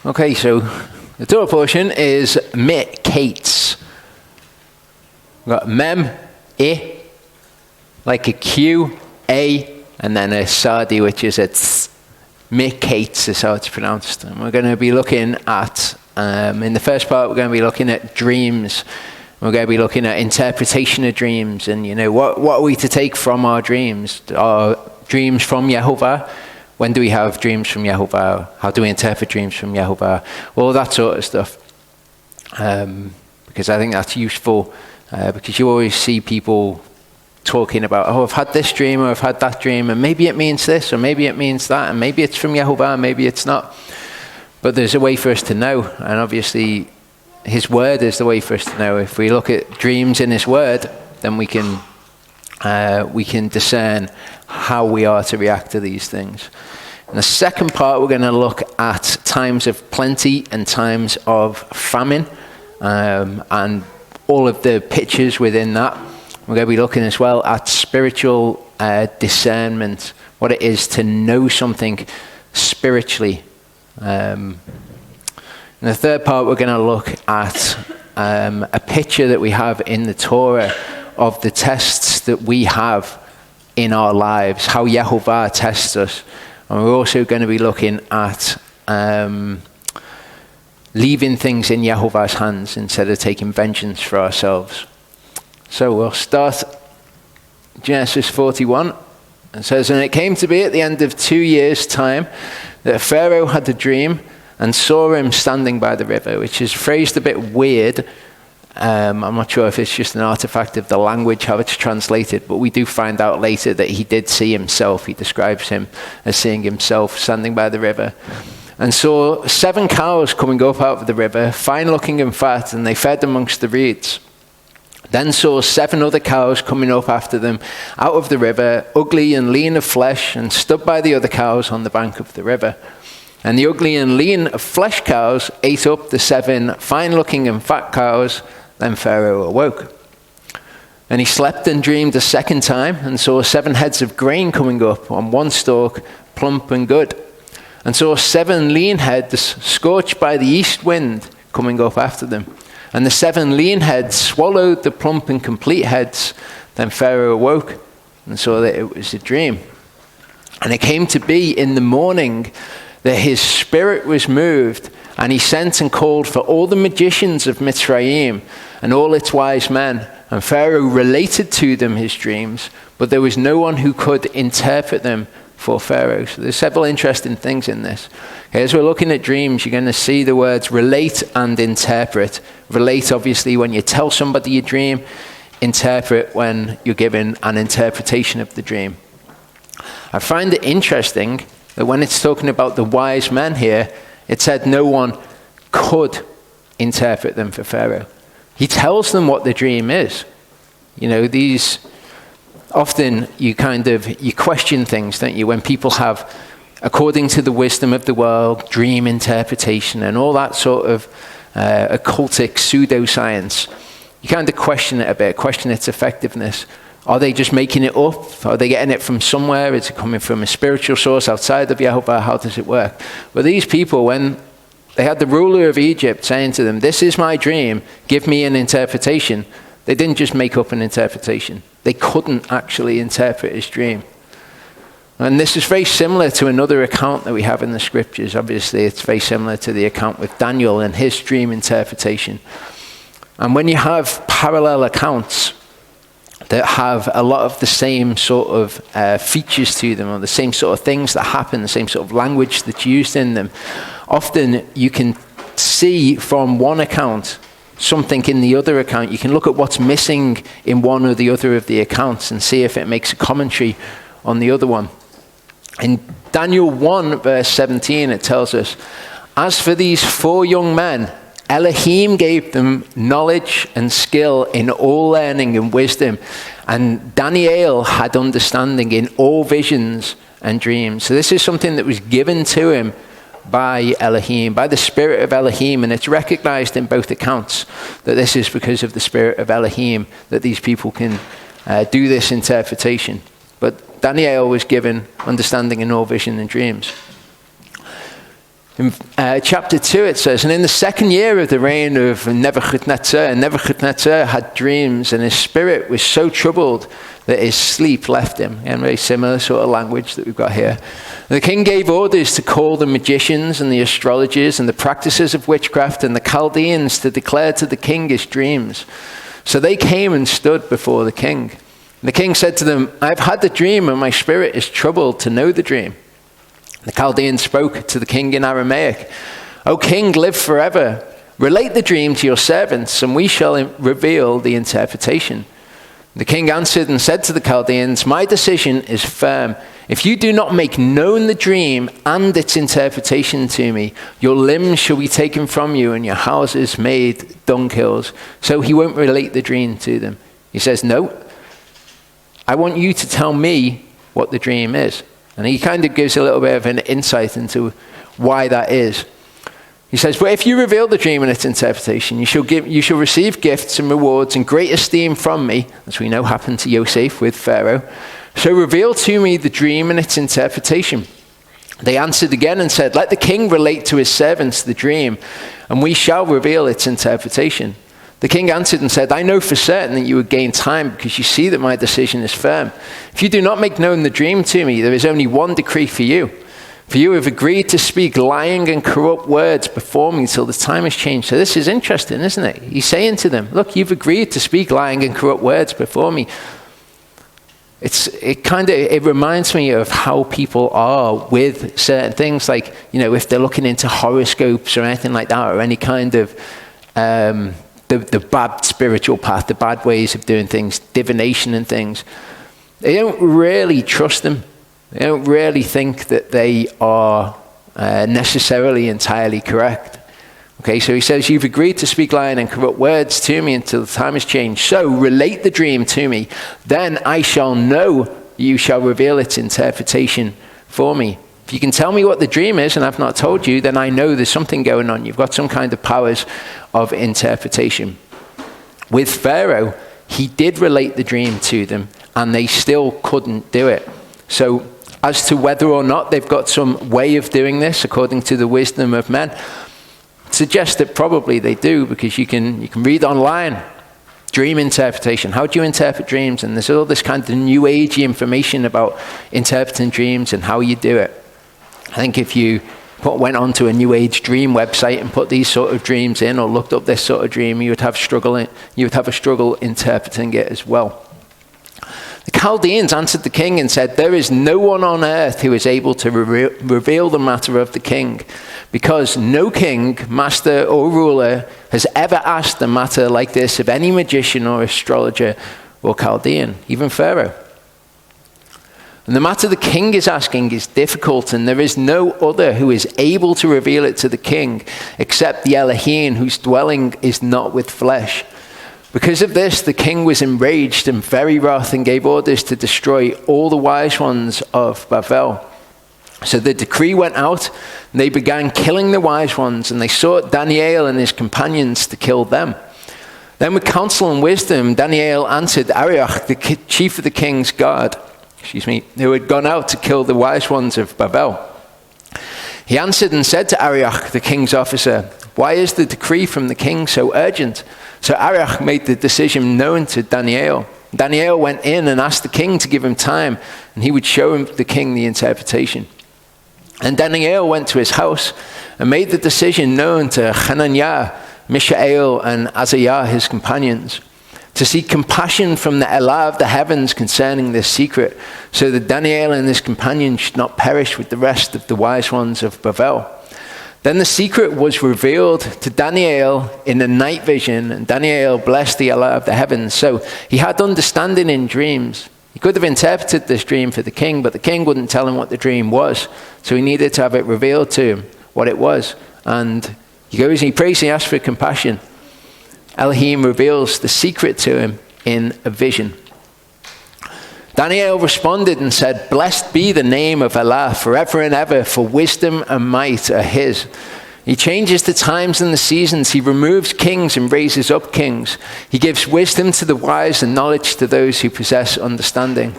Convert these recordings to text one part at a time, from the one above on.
Okay, so the Torah portion is Miketz. We've got mem, I, like a Q, A, and then a sadi, which is a ts. Miketz is how it's pronounced. And we're going to be looking at, in the first part, we're going to be looking at dreams. We're going to be looking at interpretation of dreams and, what are we to take from our dreams? Are dreams from Yehovah? When do we have dreams from Yehovah? How do we interpret dreams from Yehovah? All that sort of stuff. Because I think that's useful, because you always see people talking about, I've had this dream or I've had that dream, and maybe it means this or maybe it means that, and maybe it's from Yehovah and maybe it's not. But there's a way for us to know, and obviously his word is the way for us to know. If we look at dreams in his word, then we can discern how we are to react to these things. In the second part, we're going to look at times of plenty and times of famine, and all of the pictures within that. We're going to be looking as well at spiritual discernment, what it is to know something spiritually. In the third part, we're going to look at a picture that we have in the Torah of the tests that we have in our lives, how Yehovah tests us. And we're also going to be looking at leaving things in Yehovah's hands instead of taking vengeance for ourselves. So we'll start Genesis 41. It says, "And it came to be at the end of 2 years' time that Pharaoh had a dream and saw him standing by the river," which is phrased a bit weird. I'm not sure if it's just an artifact of the language, how it's translated, but we do find out later that he did see himself. He describes him as seeing himself standing by the river. "And saw 7 cows coming up out of the river, fine looking and fat, and they fed amongst the reeds. Then saw 7 other cows coming up after them out of the river, ugly and lean of flesh, and stood by the other cows on the bank of the river. And the ugly and lean of flesh cows ate up the 7 fine-looking and fat cows. Then Pharaoh awoke. And he slept and dreamed a second time, and saw 7 heads of grain coming up on one stalk, plump and good. And saw 7 lean heads scorched by the east wind coming up after them. And the 7 lean heads swallowed the plump and complete heads. Then Pharaoh awoke and saw that it was a dream. And it came to be in the morning that his spirit was moved, and he sent and called for all the magicians of Mitzrayim and all its wise men. And Pharaoh related to them his dreams, but there was no one who could interpret them for Pharaoh." So there's several interesting things in this. Okay, as we're looking at dreams, you're going to see the words relate and interpret. Relate, obviously, when you tell somebody your dream. Interpret when you're given an interpretation of the dream. I find it interesting that when it's talking about the wise men here, it said no one could interpret them for Pharaoh. He tells them what the dream is. These often you question things, don't you? When people have, according to the wisdom of the world, dream interpretation and all that sort of occultic pseudoscience, you kind of question it a bit, question its effectiveness. Are they just making it up? Are they getting it from somewhere? Is it coming from a spiritual source outside of Yehovah? How does it work? But these people, when they had the ruler of Egypt saying to them, "This is my dream, give me an interpretation," they didn't just make up an interpretation. They couldn't actually interpret his dream. And this is very similar to another account that we have in the scriptures. Obviously, it's very similar to the account with Daniel and his dream interpretation. And when you have parallel accounts that have a lot of the same sort of features to them, or the same sort of things that happen, the same sort of language that's used in them, often you can see from one account something in the other account. You can look at what's missing in one or the other of the accounts and see if it makes a commentary on the other one. In Daniel 1, verse 17, it tells us, "As for these 4 young men, Elohim gave them knowledge and skill in all learning and wisdom, and Daniel had understanding in all visions and dreams." So this is something that was given to him by Elohim, by the Spirit of Elohim, and it's recognized in both accounts that this is because of the Spirit of Elohim that these people can do this interpretation. But Daniel was given understanding in all vision and dreams. In chapter 2 it says, and in the second year of the reign of Nebuchadnezzar had dreams, and his spirit was so troubled that his sleep left him. And very similar sort of language that we've got here. The king gave orders to call the magicians and the astrologers and the practices of witchcraft and the Chaldeans to declare to the king his dreams. So they came and stood before the king. And the king said to them, I've had the dream, and my spirit is troubled to know the dream. The Chaldean spoke to the king in Aramaic, O king, live forever. Relate the dream to your servants, and we shall reveal the interpretation. The king answered and said to the Chaldeans, my decision is firm. If you do not make known the dream and its interpretation to me, your limbs shall be taken from you and your houses made dunghills. So he won't relate the dream to them. He says, no, I want you to tell me what the dream is. And he kind of gives a little bit of an insight into why that is. He says, but if you reveal the dream and its interpretation, you shall receive gifts and rewards and great esteem from me, as we know happened to Yosef with Pharaoh. So reveal to me the dream and its interpretation. They answered again and said, let the king relate to his servants the dream, and we shall reveal its interpretation. The king answered and said, I know for certain that you would gain time because you see that my decision is firm. If you do not make known the dream to me, there is only one decree for you. For you have agreed to speak lying and corrupt words before me till the time has changed. So this is interesting, isn't it? He's saying to them, look, you've agreed to speak lying and corrupt words before me. It reminds me of how people are with certain things, like, if they're looking into horoscopes or anything like that, or any kind of the bad spiritual path, the bad ways of doing things, divination and things. They don't really trust them. They don't really think that they are necessarily entirely correct. Okay, so he says, you've agreed to speak lying and corrupt words to me until the time has changed. So relate the dream to me. Then I shall know you shall reveal its interpretation for me. If you can tell me what the dream is and I've not told you, then I know there's something going on. You've got some kind of powers of interpretation. With Pharaoh, he did relate the dream to them, and they still couldn't do it. So as to whether or not they've got some way of doing this according to the wisdom of men, suggest that probably they do, because you can read online dream interpretation. How do you interpret dreams? And there's all this kind of new agey information about interpreting dreams and how you do it. I think if you went onto a new age dream website and put these sort of dreams in, or looked up this sort of dream, you would have a struggle interpreting it as well. The Chaldeans answered the king and said, there is no one on earth who is able to reveal the matter of the king, because no king, master, or ruler has ever asked a matter like this of any magician or astrologer or Chaldean, even Pharaoh. And the matter the king is asking is difficult, and there is no other who is able to reveal it to the king except the elahin, whose dwelling is not with flesh. Because of this, the king was enraged and very wroth, and gave orders to destroy all the wise ones of Babel. So the decree went out, and they began killing the wise ones, and they sought Daniel and his companions to kill them. Then with counsel and wisdom, Daniel answered Azaryah, the chief of the king's guard, who had gone out to kill the wise ones of Babel. He answered and said to Azaryah, the king's officer, why is the decree from the king so urgent? So Azaryah made the decision known to Daniel. Daniel went in and asked the king to give him time, and he would show the king the interpretation. And Daniel went to his house and made the decision known to Hananyah, Mishael, and Azaryah, his companions, to seek compassion from the Elah of the heavens concerning this secret, so that Daniel and his companions should not perish with the rest of the wise ones of Babel. Then the secret was revealed to Daniel in a night vision, and Daniel blessed the Elah of the heavens. So he had understanding in dreams. He could have interpreted this dream for the king, but the king wouldn't tell him what the dream was. So he needed to have it revealed to him what it was. And he goes and he prays and he asks for compassion. Elohim reveals the secret to him in a vision. Daniel responded and said, blessed be the name of Allah forever and ever, for wisdom and might are his. He changes the times and the seasons. He removes kings and raises up kings. He gives wisdom to the wise and knowledge to those who possess understanding.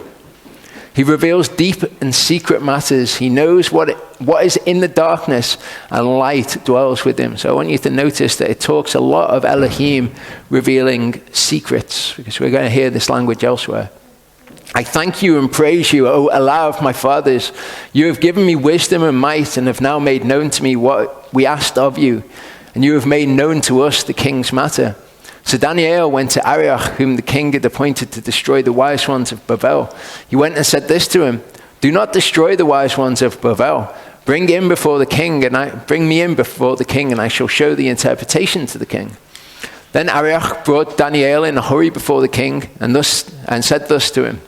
He reveals deep and secret matters. He knows what is in the darkness, and light dwells with him. So I want you to notice that it talks a lot of Elohim revealing secrets, because we're going to hear this language elsewhere. I thank you and praise you, O Allah of my fathers. You have given me wisdom and might, and have now made known to me what we asked of you. And you have made known to us the king's matter. So Daniel went to Azaryah, whom the king had appointed to destroy the wise ones of Babel. He went and said this to him: do not destroy the wise ones of Babel. Bring me in before the king, and I shall show the interpretation to the king. Then Azaryah brought Daniel in a hurry before the king, and said thus to him: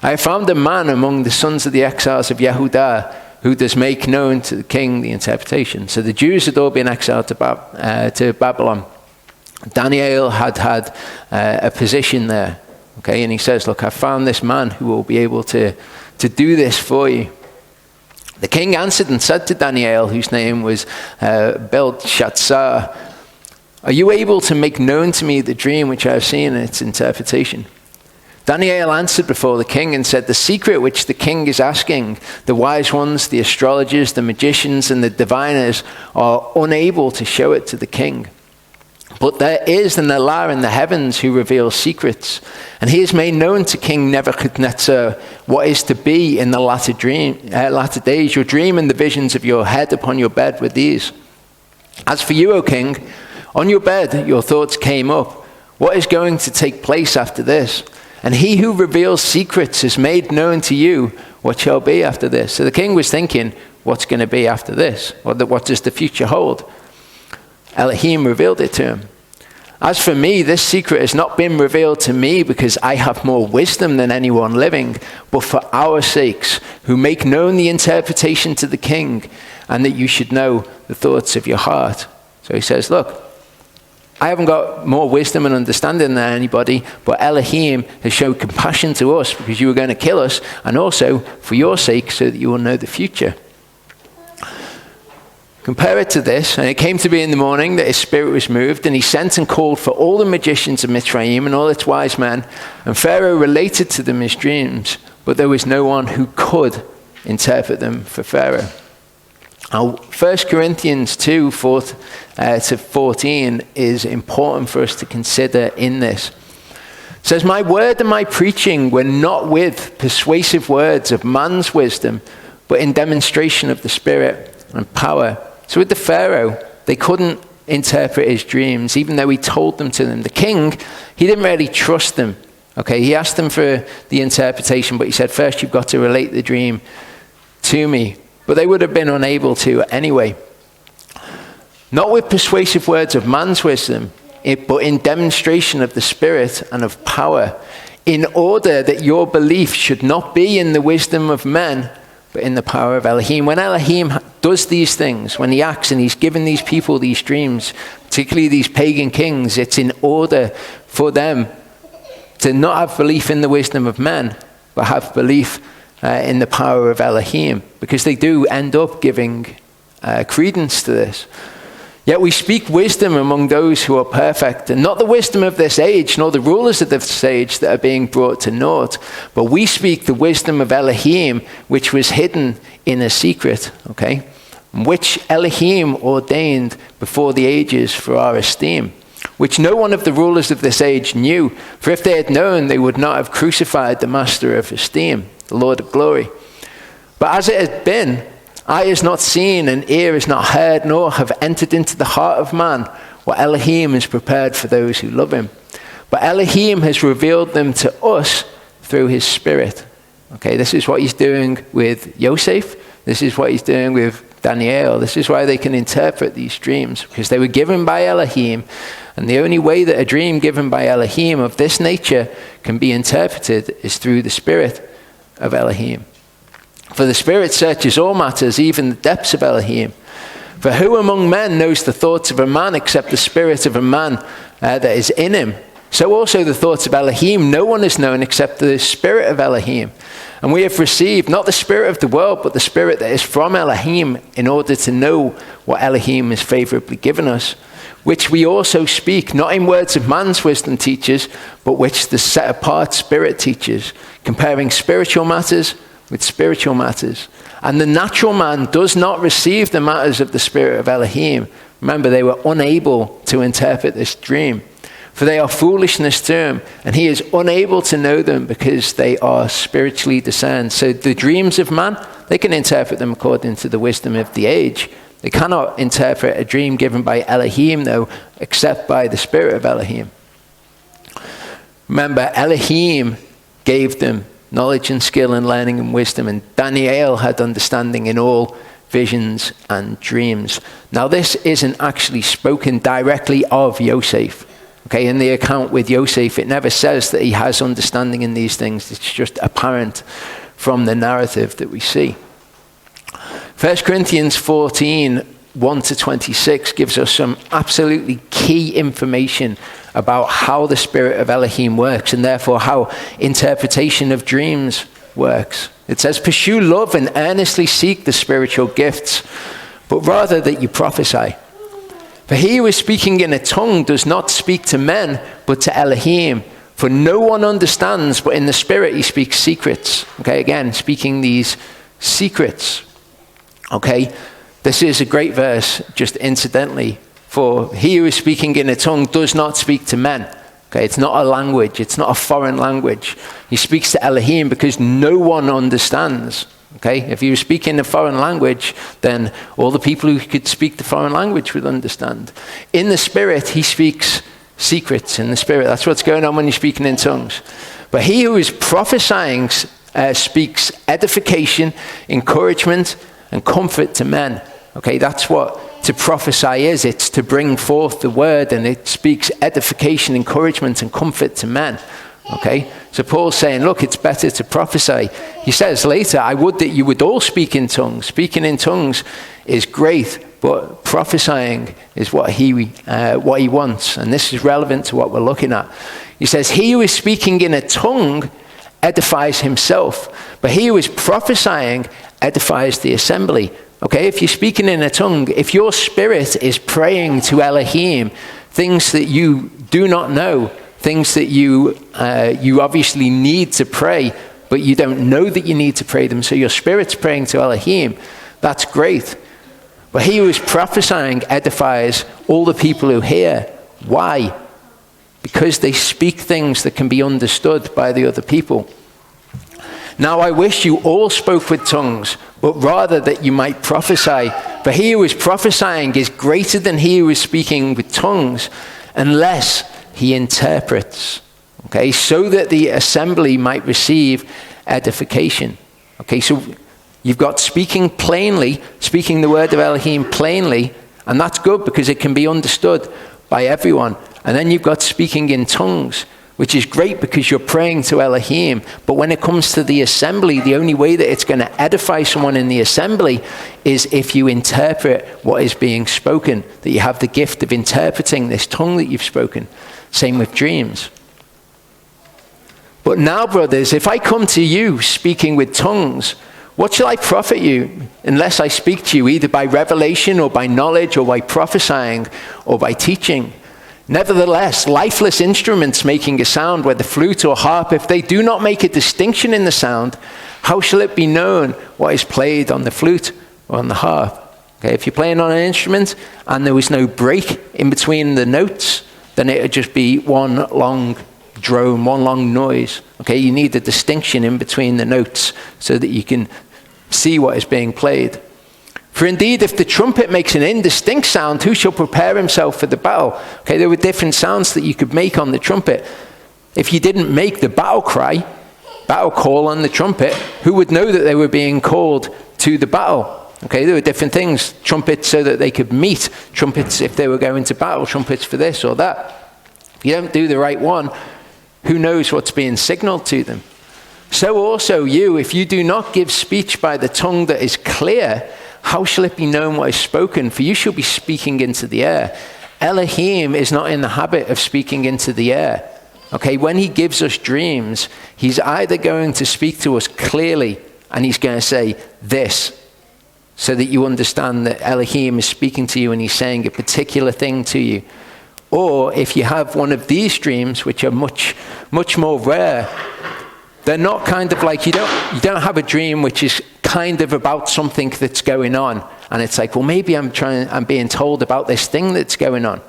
I have found a man among the sons of the exiles of Yehudah, who does make known to the king the interpretation. So the Jews had all been exiled to Babylon. Daniel had a position there, okay, and he says, look, I found this man who will be able to do this for you. The king answered and said to Daniel, whose name was Belteshazzar, are you able to make known to me the dream which I have seen and its interpretation? Daniel answered before the king and said, the secret which the king is asking, the wise ones, the astrologers, the magicians, and the diviners are unable to show it to the king. But there is an Allah in the heavens who reveals secrets, and he has made known to King Nebuchadnezzar what is to be in the latter days. Your dream and the visions of your head upon your bed were these. As for you, O king, on your bed your thoughts came up. What is going to take place after this? And he who reveals secrets has made known to you what shall be after this. So the king was thinking, what's going to be after this? What does the future hold? Elohim revealed it to him. As for me, this secret has not been revealed to me because I have more wisdom than anyone living, but for our sakes, who make known the interpretation to the king, and that you should know the thoughts of your heart. So he says, look, I haven't got more wisdom and understanding than anybody, but Elohim has shown compassion to us because you were going to kill us, and also for your sake, so that you will know the future. Compare it to this, and it came to be in the morning that his spirit was moved, and he sent and called for all the magicians of Mitzrayim and all its wise men, and Pharaoh related to them his dreams, but there was no one who could interpret them for Pharaoh. Now, 1 Corinthians 2, 4 to 14 is important for us to consider in this. It says, my word and my preaching were not with persuasive words of man's wisdom, but in demonstration of the Spirit and power. So with the Pharaoh, they couldn't interpret his dreams, even though he told them to them. The king, he didn't really trust them. Okay, he asked them for the interpretation, but he said, first you've got to relate the dream to me. But they would have been unable to anyway. Not with persuasive words of man's wisdom, but in demonstration of the Spirit and of power, in order that your belief should not be in the wisdom of men, but in the power of Elohim. When Elohim does these things, when he acts and he's given these people these dreams, particularly these pagan kings, it's in order for them to not have belief in the wisdom of men, but have belief in the power of Elohim, because they do end up giving credence to this. Yet we speak wisdom among those who are perfect, and not the wisdom of this age, nor the rulers of this age that are being brought to naught, but we speak the wisdom of Elohim, which was hidden in a secret, okay? Which Elohim ordained before the ages for our esteem, which no one of the rulers of this age knew, for if they had known, they would not have crucified the master of esteem, the Lord of glory. But as it had been, eye has not seen and ear has not heard, nor have entered into the heart of man what Elohim has prepared for those who love him. But Elohim has revealed them to us through his Spirit. Okay, this is what he's doing with Yosef. This is what he's doing with Daniel. This is why they can interpret these dreams, because they were given by Elohim. And the only way that a dream given by Elohim of this nature can be interpreted is through the Spirit of Elohim. For the Spirit searches all matters, even the depths of Elohim. For who among men knows the thoughts of a man except the spirit of a man that is in him? So also the thoughts of Elohim no one has known except the Spirit of Elohim. And we have received not the spirit of the world, but the Spirit that is from Elohim, in order to know what Elohim has favorably given us. which we also speak, not in words of man's wisdom teachers, but which the set-apart Spirit teaches, comparing spiritual matters with spiritual matters. And the natural man does not receive the matters of the Spirit of Elohim. Remember, they were unable to interpret this dream, for they are foolishness to him, and he is unable to know them because they are spiritually discerned. So the dreams of man, they can interpret them according to the wisdom of the age. They cannot interpret a dream given by Elohim, though, except by the Spirit of Elohim. Remember, Elohim gave them knowledge and skill and learning and wisdom, and Daniel had understanding in all visions and dreams. Now, this isn't actually spoken directly of Yosef. Okay, in the account with Yosef, it never says that he has understanding in these things. It's just apparent from the narrative that we see. 1 Corinthians 14, 1-26 gives us some absolutely key information about how the Spirit of Elohim works, and therefore how interpretation of dreams works. It says, pursue love and earnestly seek the spiritual gifts, but rather that you prophesy. For he who is speaking in a tongue does not speak to men, but to Elohim. For no one understands, but in the Spirit he speaks secrets. Okay, again, speaking these secrets. Okay, this is a great verse, just incidentally. For he who is speaking in a tongue does not speak to men. Okay, it's not a language. It's not a foreign language. He speaks to Elohim because no one understands. Okay, if he was speaking a foreign language, then all the people who could speak the foreign language would understand. In the Spirit, he speaks secrets in the Spirit. That's what's going on when you're speaking in tongues. But he who is prophesying speaks edification, encouragement, and comfort to men. Okay, that's what to prophesy is. It's to bring forth the word, and it speaks edification, encouragement, and comfort to men. Okay, so Paul's saying, look, it's better to prophesy. He says later, I would that you would all speak in tongues. Speaking in tongues is great, but prophesying is what he wants. And this is relevant to what we're looking at. He says, he who is speaking in a tongue edifies himself, but he who is prophesying edifies the assembly. Okay, if you're speaking in a tongue, if your spirit is praying to Elohim, things that you do not know, things that you obviously need to pray, but you don't know that you need to pray them, so your spirit's praying to Elohim, that's great. But he who is prophesying edifies all the people who hear. Why? Because they speak things that can be understood by the other people. Now I wish you all spoke with tongues, but rather that you might prophesy. For he who is prophesying is greater than he who is speaking with tongues, unless he interprets, okay, so that the assembly might receive edification. Okay, so you've got speaking plainly, speaking the word of Elohim plainly, and that's good because it can be understood by everyone. And then you've got speaking in tongues, which is great because you're praying to Elohim. But when it comes to the assembly, the only way that it's going to edify someone in the assembly is if you interpret what is being spoken, that you have the gift of interpreting this tongue that you've spoken. Same with dreams. But now, brothers, if I come to you speaking with tongues, what shall I profit you unless I speak to you either by revelation or by knowledge or by prophesying or by teaching? Nevertheless, lifeless instruments making a sound, whether flute or harp, if they do not make a distinction in the sound, how shall it be known what is played on the flute or on the harp? Okay, if you're playing on an instrument and there was no break in between the notes, then it would just be one long drone, one long noise. Okay, you need a distinction in between the notes so that you can see what is being played. For indeed, if the trumpet makes an indistinct sound, who shall prepare himself for the battle? Okay, there were different sounds that you could make on the trumpet. If you didn't make the battle cry, battle call on the trumpet, who would know that they were being called to the battle? Okay, there were different things. Trumpets so that they could meet. Trumpets if they were going to battle. Trumpets for this or that. If you don't do the right one, who knows what's being signaled to them? So also you, if you do not give speech by the tongue that is clear, how shall it be known what is spoken? For you shall be speaking into the air. Elohim is not in the habit of speaking into the air. Okay, when he gives us dreams, he's either going to speak to us clearly and he's going to say this, so that you understand that Elohim is speaking to you and he's saying a particular thing to you. Or if you have one of these dreams, which are much, much more rare, they're not kind of like, you don't have a dream which is kind of about something that's going on. And it's like, well, maybe I'm being told about this thing that's going on.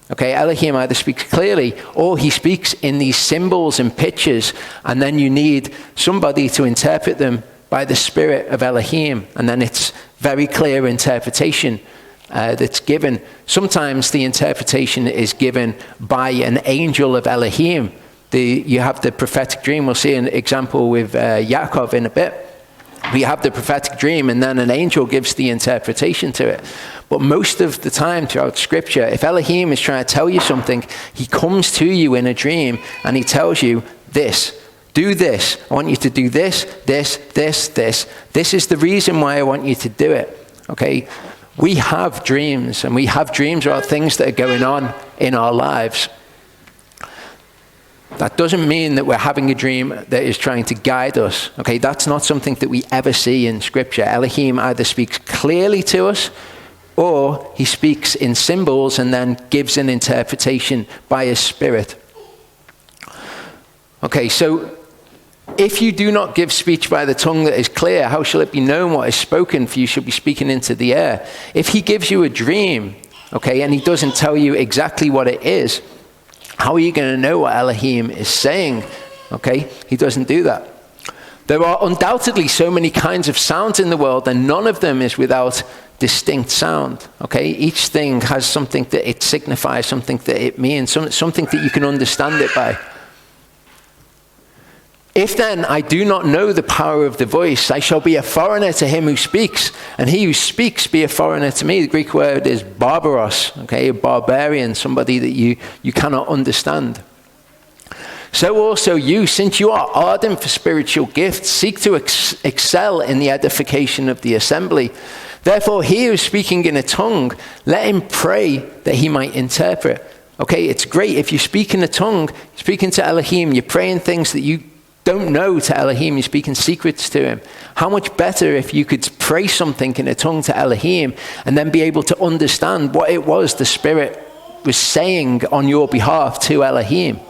Okay, Elohim either speaks clearly or he speaks in these symbols and pictures, and then you need somebody to interpret them by the Spirit of Elohim, and then it's very clear interpretation that's given. Sometimes the interpretation is given by an angel of Elohim. You have the prophetic dream. We'll see an example with Yaakov in a bit. We have the prophetic dream, and then an angel gives the interpretation to it. But most of the time throughout Scripture, if Elohim is trying to tell you something, he comes to you in a dream, and he tells you this. Do this. I want you to do this, this, this, this. This is the reason why I want you to do it. Okay? We have dreams, and we have dreams about things that are going on in our lives. That doesn't mean that we're having a dream that is trying to guide us. Okay, that's not something that we ever see in Scripture. Elohim either speaks clearly to us, or he speaks in symbols and then gives an interpretation by his Spirit. Okay, so if you do not give speech by the tongue that is clear, how shall it be known what is spoken? For you shall be speaking into the air. If he gives you a dream, okay, and he doesn't tell you exactly what it is, how are you going to know what Elohim is saying? Okay, he doesn't do that. There are undoubtedly so many kinds of sounds in the world, and none of them is without distinct sound. Okay, each thing has something that it signifies, something that it means, something that you can understand it by. If then I do not know the power of the voice, I shall be a foreigner to him who speaks, and he who speaks be a foreigner to me. The Greek word is barbaros, okay, a barbarian, somebody that you cannot understand. So also you, since you are ardent for spiritual gifts, seek to excel in the edification of the assembly. Therefore he who is speaking in a tongue, let him pray that he might interpret. Okay, it's great if you speak in a tongue, speaking to Elohim, you're praying things that you don't know to Elohim, you're speaking secrets to him. How much better if you could pray something in a tongue to Elohim and then be able to understand what it was the Spirit was saying on your behalf to Elohim.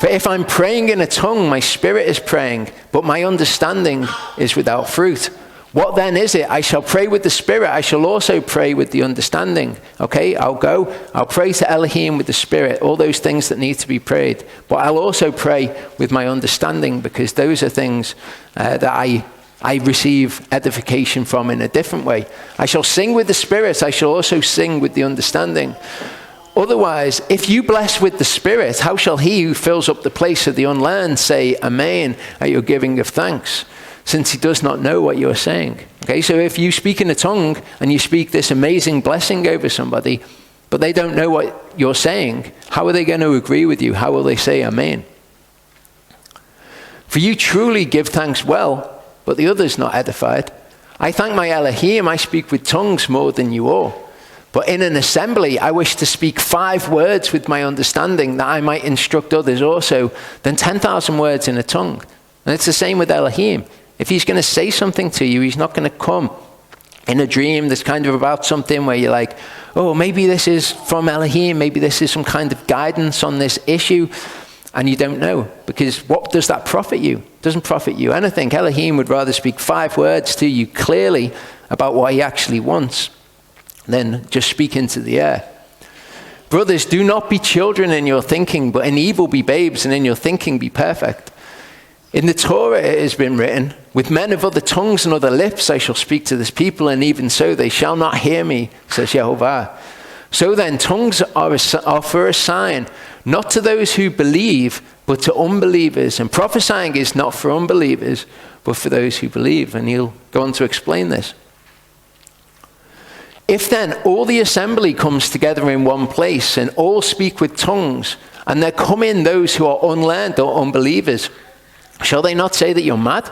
For if I'm praying in a tongue, my spirit is praying, but my understanding is without fruit. What then is it? I shall pray with the Spirit. I shall also pray with the understanding. Okay, I'll pray to Elohim with the Spirit, all those things that need to be prayed. But I'll also pray with my understanding, because those are things that I receive edification from in a different way. I shall sing with the Spirit. I shall also sing with the understanding. Otherwise, if you bless with the Spirit, how shall he who fills up the place of the unlearned say Amen at your giving of thanks, since he does not know what you are saying? Okay, so if you speak in a tongue and you speak this amazing blessing over somebody, but they don't know what you're saying, how are they going to agree with you? How will they say Amen? For you truly give thanks well, but the other's not edified. I thank my Elohim, I speak with tongues more than you all. But in an assembly, I wish to speak 5 words with my understanding, that I might instruct others also, than 10,000 words in a tongue. And it's the same with Elohim. If he's going to say something to you, he's not going to come in a dream that's kind of about something where you're like, oh, maybe this is from Elohim, maybe this is some kind of guidance on this issue, and you don't know. Because what does that profit you? It doesn't profit you anything. Elohim would rather speak 5 words to you clearly about what he actually wants than just speak into the air. Brothers, do not be children in your thinking, but in evil be babes, and in your thinking be perfect. In the Torah it has been written, with men of other tongues and other lips I shall speak to this people, and even so they shall not hear me, says Yehovah. So then tongues are for a sign, not to those who believe, but to unbelievers. And prophesying is not for unbelievers, but for those who believe. And he'll go on to explain this. If then all the assembly comes together in one place, and all speak with tongues, and there come in those who are unlearned or unbelievers, shall they not say that you're mad?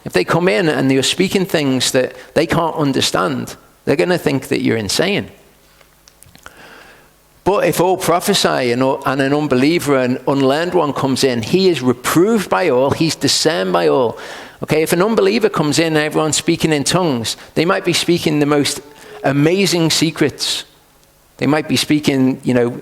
If they come in and you're speaking things that they can't understand, they're going to think that you're insane. But if all prophesy and an unbeliever, an unlearned one comes in, he is reproved by all, he's discerned by all, Okay, if an unbeliever comes in and everyone's speaking in tongues, they might be speaking the most amazing secrets. They might be speaking,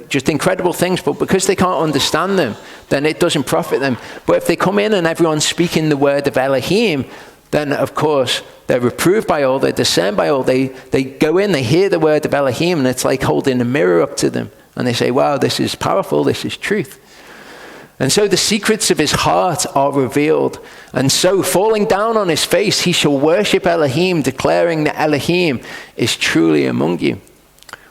just incredible things, but because they can't understand them, then it doesn't profit them. But if they come in and everyone's speaking the word of Elohim, then of course they're reproved by all, they're discerned by all. They go in, they hear the word of Elohim, and it's like holding a mirror up to them. And they say, wow, this is powerful, this is truth. And so the secrets of his heart are revealed. And so falling down on his face, he shall worship Elohim, declaring that Elohim is truly among you.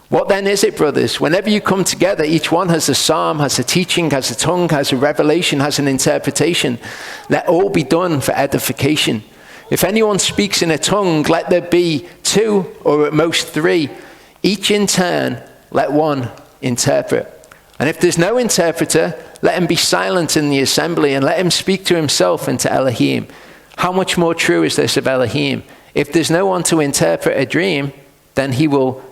What then is it, brothers? Whenever you come together, each one has a psalm, has a teaching, has a tongue, has a revelation, has an interpretation. Let all be done for edification. If anyone speaks in a tongue, let there be 2 or at most 3. Each in turn, let one interpret. And if there's no interpreter, let him be silent in the assembly and let him speak to himself and to Elohim. How much more true is this of Elohim? If there's no one to interpret a dream, then he will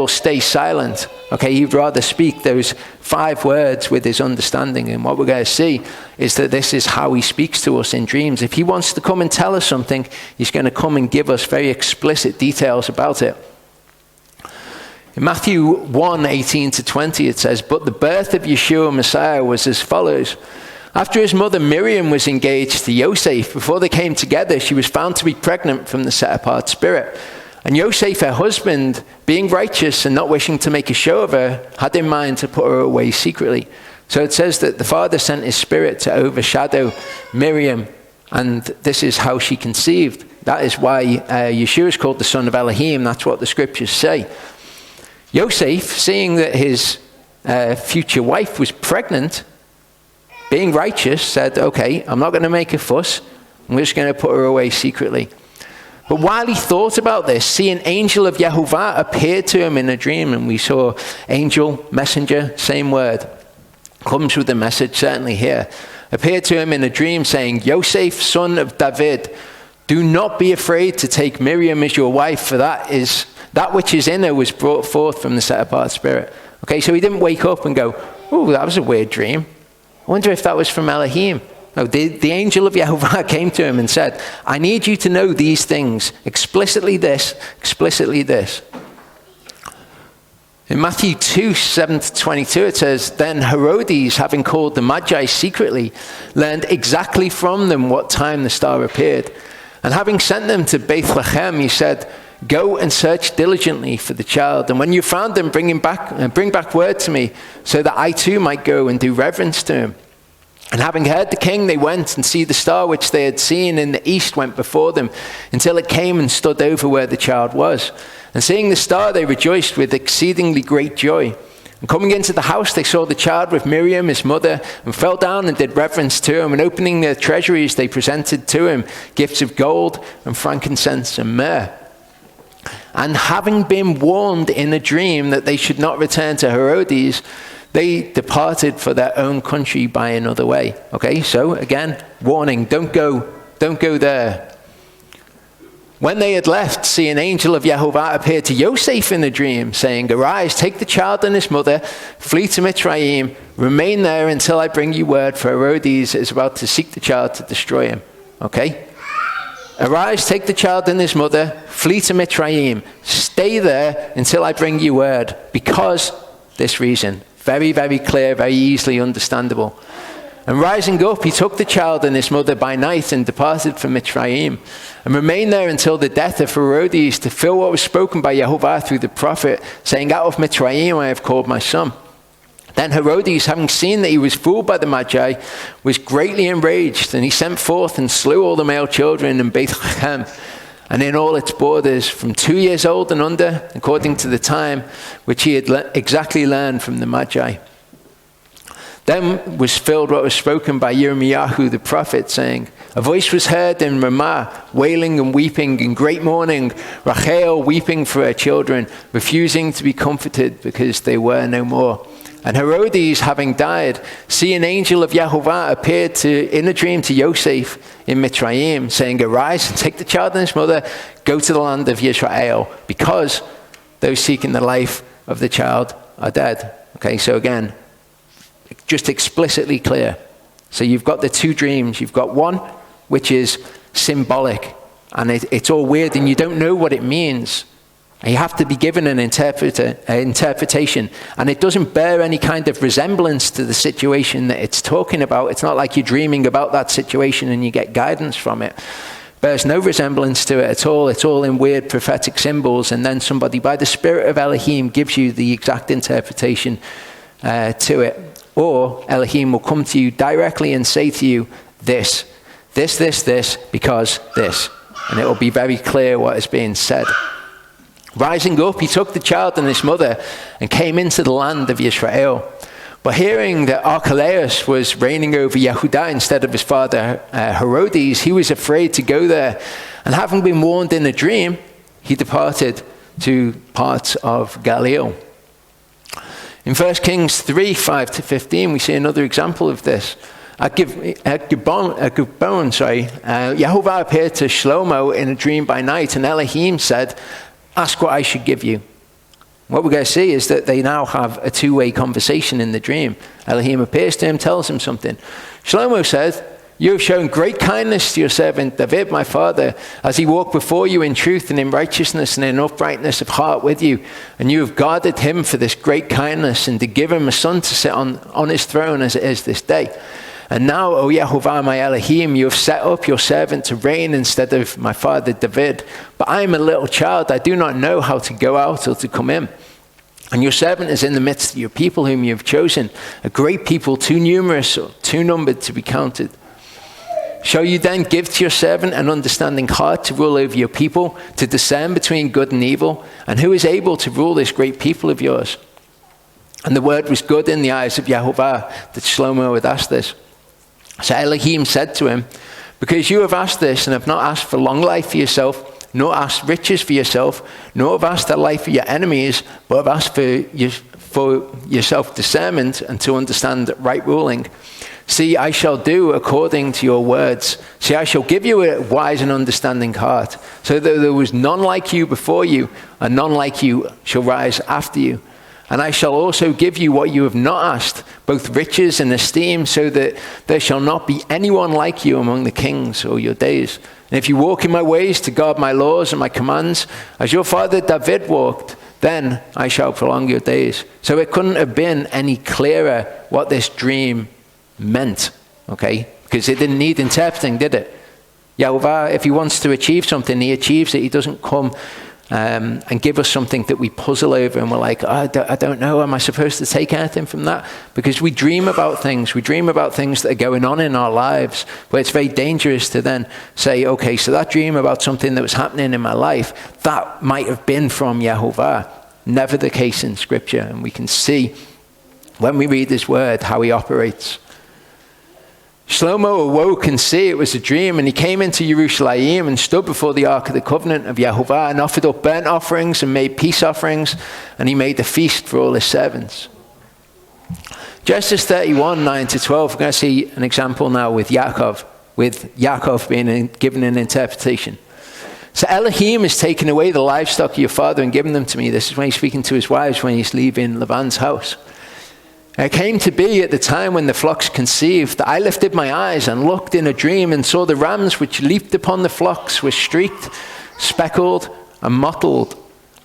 stay silent. Okay, he'd rather speak those 5 words with his understanding. And what we're going to see is that this is how he speaks to us in dreams. If he wants to come and tell us something, he's going to come and give us very explicit details about it. In Matthew 1:18-20, it says, "But the birth of Yeshua Messiah was as follows. After his mother Miriam was engaged to Yosef, before they came together, she was found to be pregnant from the set-apart spirit. And Yosef, her husband, being righteous and not wishing to make a show of her, had in mind to put her away secretly. So it says that the Father sent his spirit to overshadow Miriam, and this is how she conceived. That is why Yeshua is called the son of Elohim. That's what the scriptures say. Yosef, seeing that his future wife was pregnant, being righteous, said, okay, I'm not going to make a fuss. I'm just going to put her away secretly. But while he thought about this, see, an angel of Yehovah appeared to him in a dream. And we saw angel, messenger, same word. Comes with the message, certainly here. Appeared to him in a dream saying, Yosef, son of David, do not be afraid to take Miriam as your wife, for that which is in her was brought forth from the set-apart spirit. Okay, so he didn't wake up and go, oh, that was a weird dream. I wonder if that was from Elohim. No, the angel of Yehovah came to him and said, I need you to know these things, explicitly this, explicitly this. In Matthew 2:7-22, it says, Then Herodes, having called the Magi secretly, learned exactly from them what time the star appeared. And having sent them to Bethlehem, he said, Go and search diligently for the child. And when you found him, bring back word to me, so that I too might go and do reverence to him. And having heard the king, they went and see the star which they had seen in the east went before them, until it came and stood over where the child was. And seeing the star, they rejoiced with exceedingly great joy. And coming into the house, they saw the child with Miriam, his mother, and fell down and did reverence to him. And opening their treasuries, they presented to him gifts of gold and frankincense and myrrh. And having been warned in a dream that they should not return to Herodes, they departed for their own country by another way. Okay, so again, warning, don't go there. When they had left, see, an angel of Yehovah appeared to Yosef in a dream, saying, Arise, take the child and his mother, flee to Mitzrayim, remain there until I bring you word, for Herodes is about to seek the child to destroy him. Okay? Arise, take the child and his mother, flee to Mitzrayim, stay there until I bring you word, because this reason. Very, very clear, very easily understandable. And rising up, he took the child and his mother by night and departed from Mitzrayim, and remained there until the death of Herodes, to fulfill what was spoken by Yehovah through the prophet, saying, Out of Mitzrayim I have called my son. Then Herodes, having seen that he was fooled by the Magi, was greatly enraged, and he sent forth and slew all the male children in Bethlehem, and in all its borders, from 2 years old and under, according to the time which he had exactly learned from the Magi. Then was filled what was spoken by Yirmiyahu the prophet, saying, A voice was heard in Ramah, wailing and weeping in great mourning, Rachel weeping for her children, refusing to be comforted because they were no more. And Herodes, having died, see, an angel of Yehovah appeared in a dream to Yosef in Mitzrayim, saying, Arise and take the child and his mother, go to the land of Israel, because those seeking the life of the child are dead. Okay, so again, just explicitly clear. So you've got the 2 dreams. You've got one which is symbolic. And it's all weird and you don't know what it means. And you have to be given an interpretation. And it doesn't bear any kind of resemblance to the situation that it's talking about. It's not like you're dreaming about that situation and you get guidance from it. Bears no resemblance to it at all. It's all in weird prophetic symbols. And then somebody, by the Spirit of Elohim, gives you the exact interpretation to it. Or Elohim will come to you directly and say to you, this, because this. And it will be very clear what is being said. Rising up, he took the child and his mother and came into the land of Israel. But hearing that Archelaus was reigning over Yehudah instead of his father Herodes, he was afraid to go there. And having been warned in a dream, he departed to parts of Galilee. In 1 Kings 3, 5-15, we see another example of this. At Gibbon, Yehovah appeared to Shelomoh in a dream by night, and Elohim said, ask what I should give you. What we're going to see is that they now have a two-way conversation in the dream. Elohim appears to him, tells him something. Shelomoh said, you have shown great kindness to your servant David, my father, as he walked before you in truth and in righteousness and in uprightness of heart with you. And you have guarded him for this great kindness and to give him a son to sit on his throne as it is this day. And now, O Yehovah, my Elohim, you have set up your servant to reign instead of my father David. But I am a little child. I do not know how to go out or to come in. And your servant is in the midst of your people whom you have chosen, a great people, too numerous or too numbered to be counted. Shall you then give to your servant an understanding heart to rule over your people, to discern between good and evil? And who is able to rule this great people of yours? And the word was good in the eyes of Yehovah that Shelomoh had asked this. So Elohim said to him, because you have asked this and have not asked for long life for yourself, nor asked riches for yourself, nor have asked the life of your enemies, but have asked for yourself discernment and to understand right ruling. See, I shall do according to your words. See, I shall give you a wise and understanding heart, so that there was none like you before you, and none like you shall rise after you. And I shall also give you what you have not asked, both riches and esteem, so that there shall not be anyone like you among the kings all your days. And if you walk in my ways to guard my laws and my commands, as your father David walked, then I shall prolong your days. So it couldn't have been any clearer what this dream meant, okay? Because it didn't need interpreting, did it? Yehovah, if he wants to achieve something, he achieves it. He doesn't come and give us something that we puzzle over and we're like, I don't know, am I supposed to take anything from that? Because we dream about things. We dream about things that are going on in our lives, but it's very dangerous to then say, okay, so that dream about something that was happening in my life, that might have been from Yehovah. Never the case in Scripture. And we can see when we read his word how he operates. Shelomoh awoke and see it was a dream, and he came into Yerushalayim and stood before the ark of the covenant of Yehovah and offered up burnt offerings and made peace offerings, and he made a feast for all his servants. Genesis 31, 9-12, we're going to see an example now with Yaakov being given an interpretation. So Elohim has taken away the livestock of your father and given them to me. This is when he's speaking to his wives when he's leaving Laban's house. It came to be at the time when the flocks conceived that I lifted my eyes and looked in a dream and saw the rams which leaped upon the flocks were streaked, speckled, and mottled.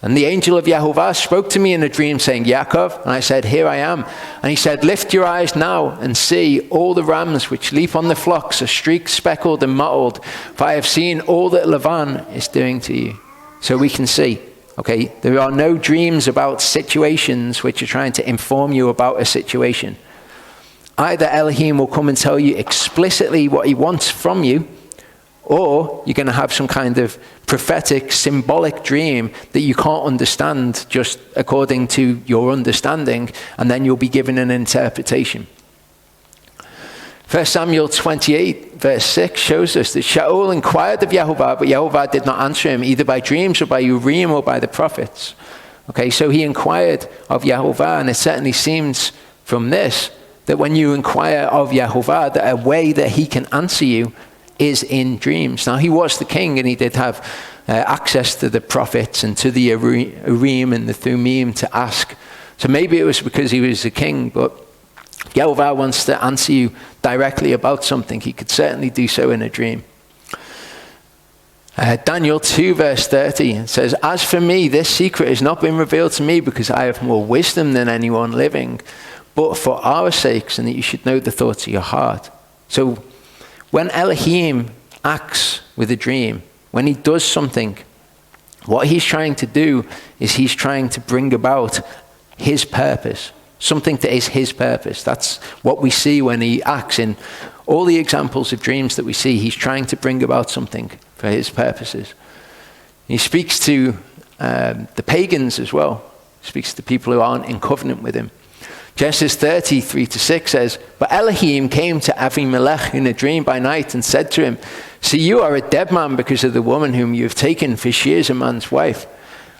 And the angel of Yehovah spoke to me in a dream saying, Yaakov, and I said, here I am. And he said, lift your eyes now and see all the rams which leap on the flocks are streaked, speckled, and mottled. For I have seen all that Laban is doing to you. So we can see. Okay, there are no dreams about situations which are trying to inform you about a situation. Either Elohim will come and tell you explicitly what he wants from you, or you're going to have some kind of prophetic, symbolic dream that you can't understand just according to your understanding, and then you'll be given an interpretation. 1 Samuel 28, verse 6 shows us that Shaul inquired of Yehovah, but Yehovah did not answer him, either by dreams or by Urim or by the prophets. Okay, so he inquired of Yehovah, and it certainly seems from this that when you inquire of Yehovah, that a way that he can answer you is in dreams. Now, he was the king, and he did have access to the prophets and to the Urim and the Thummim to ask. So maybe it was because he was the king, but Yehovah wants to answer you directly about something. He could certainly do so in a dream. Daniel 2 verse 30, it says, "As for me, this secret has not been revealed to me because I have more wisdom than anyone living, but for our sakes, and that you should know the thoughts of your heart." So when Elohim acts with a dream, when he does something, what he's trying to do is he's trying to bring about his purpose, something that is his purpose. That's what we see when he acts in all the examples of dreams that we see. He's trying to bring about something for his purposes. He speaks to the pagans as well. He speaks to people who aren't in covenant with him. Genesis 30:3-6 says, "But Elohim came to Avimelech in a dream by night and said to him, 'See, you are a dead man because of the woman whom you have taken, for she is a man's wife.'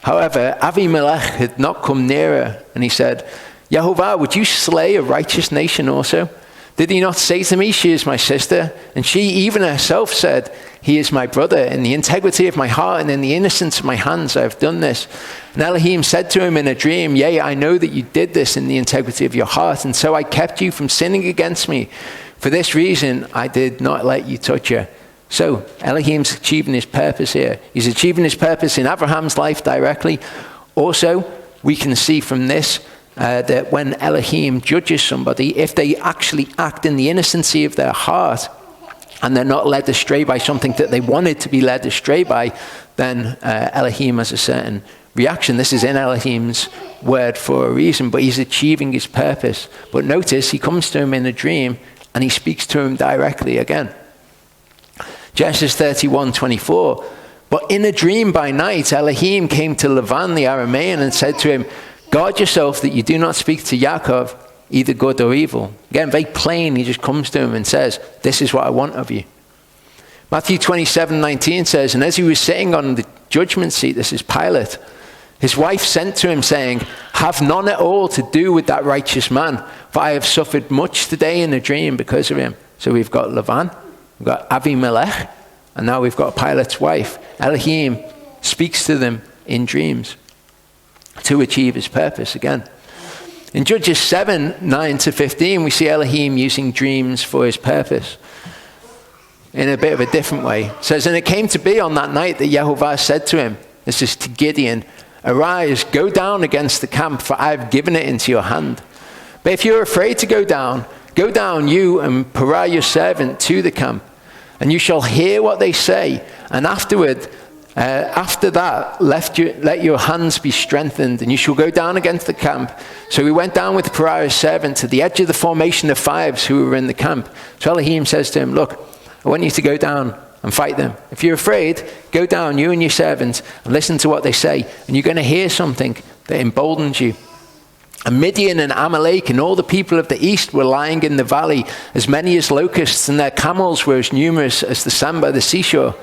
However, Avimelech had not come nearer, and he said, 'Yehovah, would you slay a righteous nation also? Did he not say to me, she is my sister? And she even herself said, he is my brother. In the integrity of my heart and in the innocence of my hands I have done this.' And Elohim said to him in a dream, 'Yea, I know that you did this in the integrity of your heart, and so I kept you from sinning against me. For this reason I did not let you touch her.'" So Elohim's achieving his purpose here. He's achieving his purpose in Abraham's life directly. Also, we can see from this that when Elohim judges somebody, if they actually act in the innocency of their heart and they're not led astray by something that they wanted to be led astray by, then Elohim has a certain reaction. This is in Elohim's word for a reason, but he's achieving his purpose. But notice, he comes to him in a dream and he speaks to him directly again. Genesis 31:24, "But in a dream by night, Elohim came to Lavan the Aramean and said to him, 'Guard yourself that you do not speak to Yaakov, either good or evil.'" Again, very plain, he just comes to him and says, "This is what I want of you." Matthew 27:19 says, "And as he was sitting on the judgment seat," this is Pilate, "his wife sent to him saying, 'Have none at all to do with that righteous man, for I have suffered much today in a dream because of him.'" So we've got Lavan, we've got Avimelech, and now we've got Pilate's wife. Elohim speaks to them in dreams to achieve his purpose again. In Judges 7:9-15, we see Elohim using dreams for his purpose in a bit of a different way. It says, "And it came to be on that night that Yehovah said to him," this is to Gideon, "Arise, go down against the camp, for I have given it into your hand. But if you are afraid to go down, you and Purah your servant to the camp, and you shall hear what they say, and after that, let your hands be strengthened, and you shall go down against the camp." So we went down with Purah's servant to the edge of the formation of fives who were in the camp. So Elohim says to him, "Look, I want you to go down and fight them. If you're afraid, go down, you and your servant, and listen to what they say, and you're going to hear something that emboldens you." And Midian and Amalek and all the people of the east were lying in the valley, as many as locusts, and their camels were as numerous as the sand by the seashore.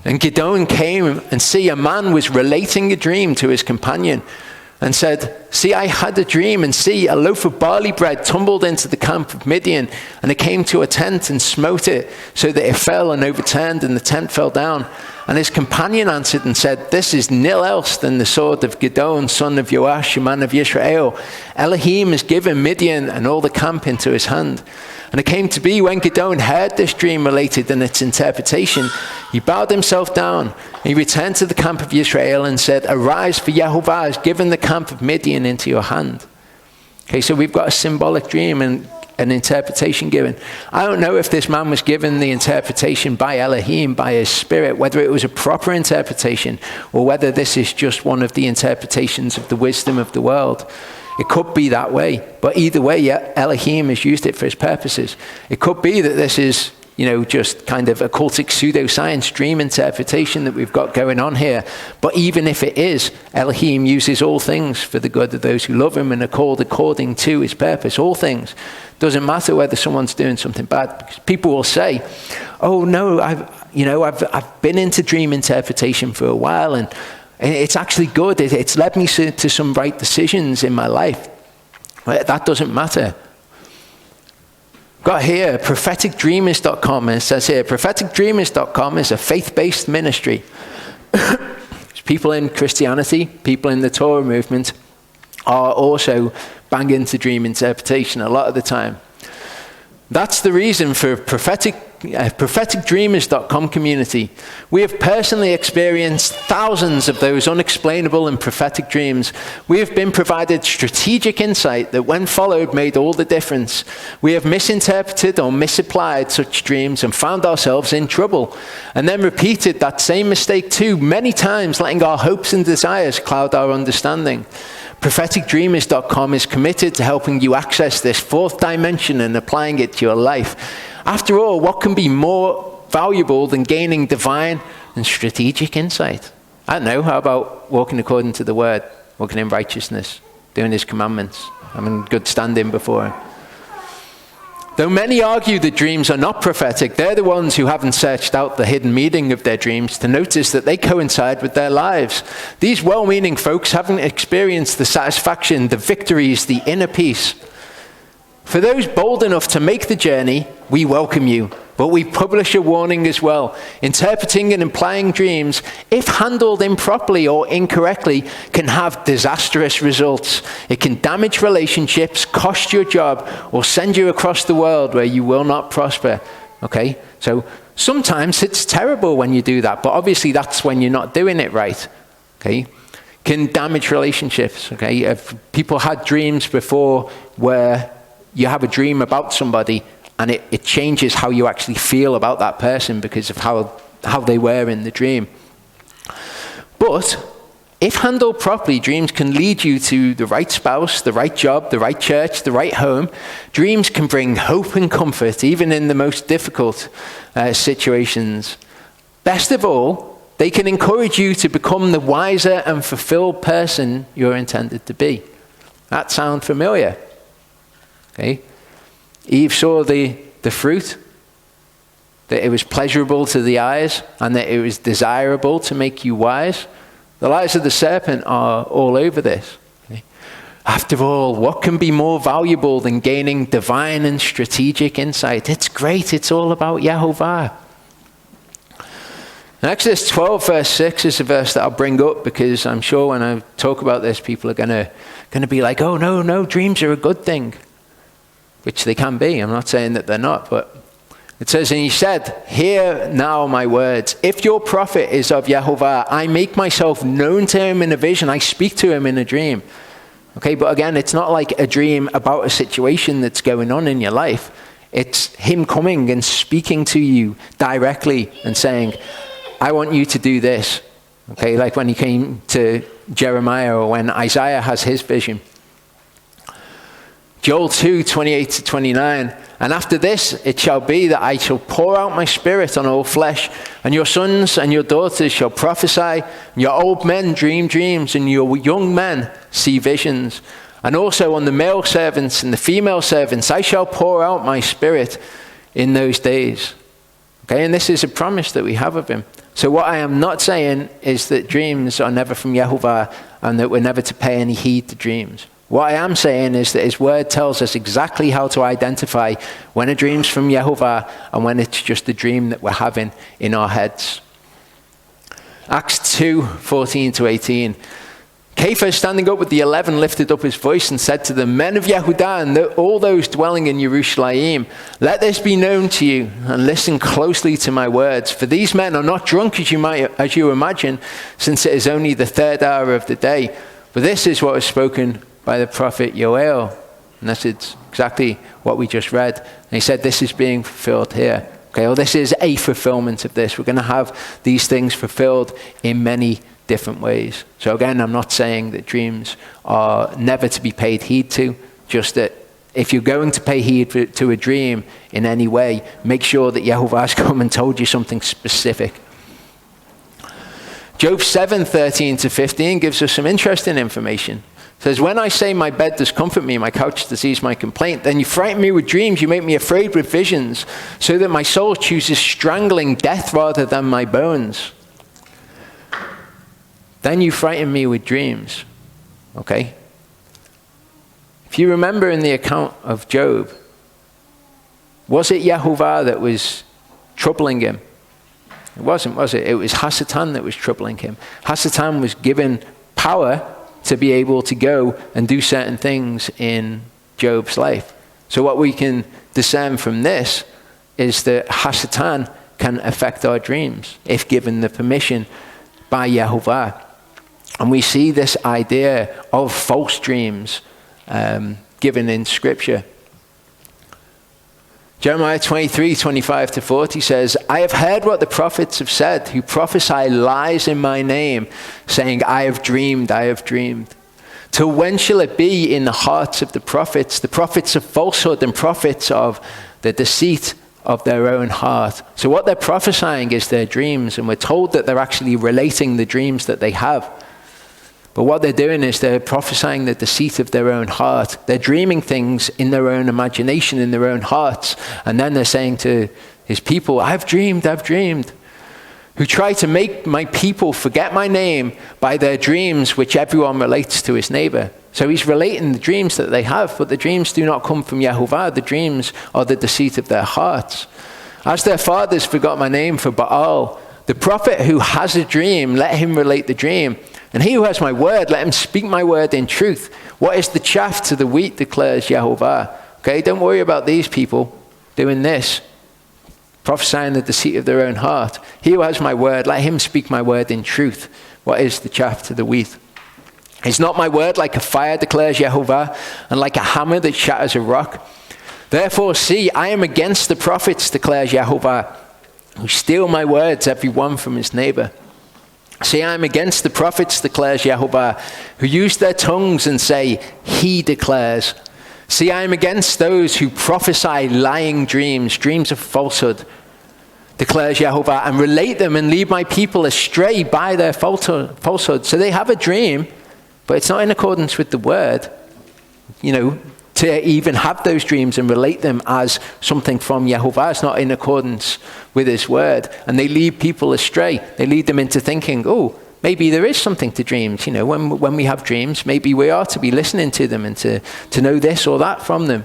And Gideon came, and see, a man was relating a dream to his companion, and said, "See, I had a dream, and see, a loaf of barley bread tumbled into the camp of Midian, and it came to a tent and smote it, so that it fell and overturned, and the tent fell down. And his companion answered and said, This is nil else than the sword of Gideon, son of Joash, a man of Israel. Elohim has given Midian and all the camp into his hand." And it came to be when Gideon heard this dream related and its interpretation, he bowed himself down. He returned to the camp of Israel and said, "Arise, for Yehovah has given the camp of Midian into your hand." Okay, so we've got a symbolic dream and an interpretation given. I don't know if this man was given the interpretation by Elohim, by his spirit, whether it was a proper interpretation or whether this is just one of the interpretations of the wisdom of the world. It could be that way, but either way, yeah, Elohim has used it for his purposes. It could be that this is, just kind of occultic pseudoscience dream interpretation that we've got going on here. But even if it is, Elohim uses all things for the good of those who love him and are called according to his purpose. All things. Doesn't matter whether someone's doing something bad. Because people will say, "Oh no, I've been into dream interpretation for a while, and it's actually good. It's led me to some right decisions in my life." Well, that doesn't matter. Got here, propheticdreamers.com, and it says here, propheticdreamers.com is a faith-based ministry. People in Christianity, people in the Torah movement are also bang into dream interpretation a lot of the time. That's the reason for prophetic propheticdreamers.com community. We have personally experienced thousands of those unexplainable and prophetic dreams. We have been provided strategic insight that when followed made all the difference. We have misinterpreted or misapplied such dreams and found ourselves in trouble, and then repeated that same mistake too many times, letting our hopes and desires cloud our understanding. propheticdreamers.com is committed to helping you access this fourth dimension and applying it to your life. After all, what can be more valuable than gaining divine and strategic insight? I don't know. How about walking according to the word, walking in righteousness, doing his commandments, having good standing before him? Though many argue that dreams are not prophetic, they're the ones who haven't searched out the hidden meaning of their dreams to notice that they coincide with their lives. These well-meaning folks haven't experienced the satisfaction, the victories, the inner peace. For those bold enough to make the journey, we welcome you, but we publish a warning as well. Interpreting and implying dreams, if handled improperly or incorrectly, can have disastrous results. It can damage relationships, cost your job, or send you across the world where you will not prosper. Okay? So sometimes it's terrible when you do that, but obviously that's when you're not doing it right. Okay? Can damage relationships. Okay? If people had dreams before where you have a dream about somebody and it changes how you actually feel about that person because of how they were in the dream. But if handled properly, dreams can lead you to the right spouse, the right job, the right church, the right home. Dreams can bring hope and comfort even in the most difficult situations. Best of all, they can encourage you to become the wiser and fulfilled person you're intended to be. That sound familiar? Okay. Eve saw the fruit, that it was pleasurable to the eyes, and that it was desirable to make you wise. The lies of the serpent are all over this. Okay. After all, what can be more valuable than gaining divine and strategic insight? It's great. It's all about Yehovah. In Exodus 12, verse 6 is a verse that I'll bring up because I'm sure when I talk about this, people are going to be like, oh, no, dreams are a good thing. Which they can be. I'm not saying that they're not, but it says, and he said, hear now my words. If your prophet is of Yehovah, I make myself known to him in a vision. I speak to him in a dream. Okay, but again, it's not like a dream about a situation that's going on in your life. It's him coming and speaking to you directly and saying, I want you to do this. Okay, like when he came to Jeremiah or when Isaiah has his vision. Joel 2, 28 to 29, and after this it shall be that I shall pour out my spirit on all flesh, and your sons and your daughters shall prophesy, and your old men dream dreams, and your young men see visions. And also on the male servants and the female servants I shall pour out my spirit in those days. Okay, and this is a promise that we have of him. So what I am not saying is that dreams are never from Yehovah and that we're never to pay any heed to dreams. What I am saying is that his word tells us exactly how to identify when a dream's from Yehovah and when it's just a dream that we're having in our heads. Acts 2, 14 to 18. Kepha, standing up with the 11, lifted up his voice and said to the men of Yehudah and all those dwelling in Yerushalayim, let this be known to you and listen closely to my words. For these men are not drunk as you imagine, since it is only the third hour of the day. But this is what was spoken by the prophet Yoel. And that's exactly what we just read. And he said this is being fulfilled here. Okay, well, this is a fulfillment of this. We're going to have these things fulfilled in many different ways. So again, I'm not saying that dreams are never to be paid heed to, just that if you're going to pay heed to a dream in any way, make sure that Yehovah's come and told you something specific. Job 7, 13 to 15 gives us some interesting information. It says, when I say my bed does comfort me, my couch does ease my complaint, then you frighten me with dreams, you make me afraid with visions, so that my soul chooses strangling death rather than my bones. Then you frighten me with dreams. Okay? If you remember in the account of Job, was it Yehovah that was troubling him? It wasn't, was it? It was Hasatan that was troubling him. Hasatan was given power to be able to go and do certain things in Job's life. So what we can discern from this is that Hasatan can affect our dreams if given the permission by Yehovah. And we see this idea of false dreams given in Scripture. Jeremiah 23:25-40 says, I have heard what the prophets have said, who prophesy lies in my name, saying, I have dreamed, I have dreamed. Till when shall it be in the hearts of the prophets of falsehood and prophets of the deceit of their own heart? So what they're prophesying is their dreams, and we're told that they're actually relating the dreams that they have. But what they're doing is they're prophesying the deceit of their own heart. They're dreaming things in their own imagination, in their own hearts. And then they're saying to his people, I've dreamed, who try to make my people forget my name by their dreams, which everyone relates to his neighbor. So he's relating the dreams that they have, but the dreams do not come from Yehovah. The dreams are the deceit of their hearts. As their fathers forgot my name for Baal, the prophet who has a dream, let him relate the dream. And he who has my word, let him speak my word in truth. What is the chaff to the wheat, declares Yehovah. Okay, don't worry about these people doing this, prophesying the deceit of their own heart. He who has my word, let him speak my word in truth. What is the chaff to the wheat? Is not my word like a fire, declares Yehovah, and like a hammer that shatters a rock? Therefore, see, I am against the prophets, declares Yehovah, who steal my words, every one from his neighbor. See, I am against the prophets, declares Yehovah, who use their tongues and say, he declares. See, I am against those who prophesy lying dreams, dreams of falsehood, declares Yehovah, and relate them and lead my people astray by their falsehood. So they have a dream, but it's not in accordance with the word, to even have those dreams and relate them as something from Yehovah. It's not in accordance with his word. And they lead people astray. They lead them into thinking, oh, maybe there is something to dreams. When we have dreams, maybe we are to be listening to them and to know this or that from them.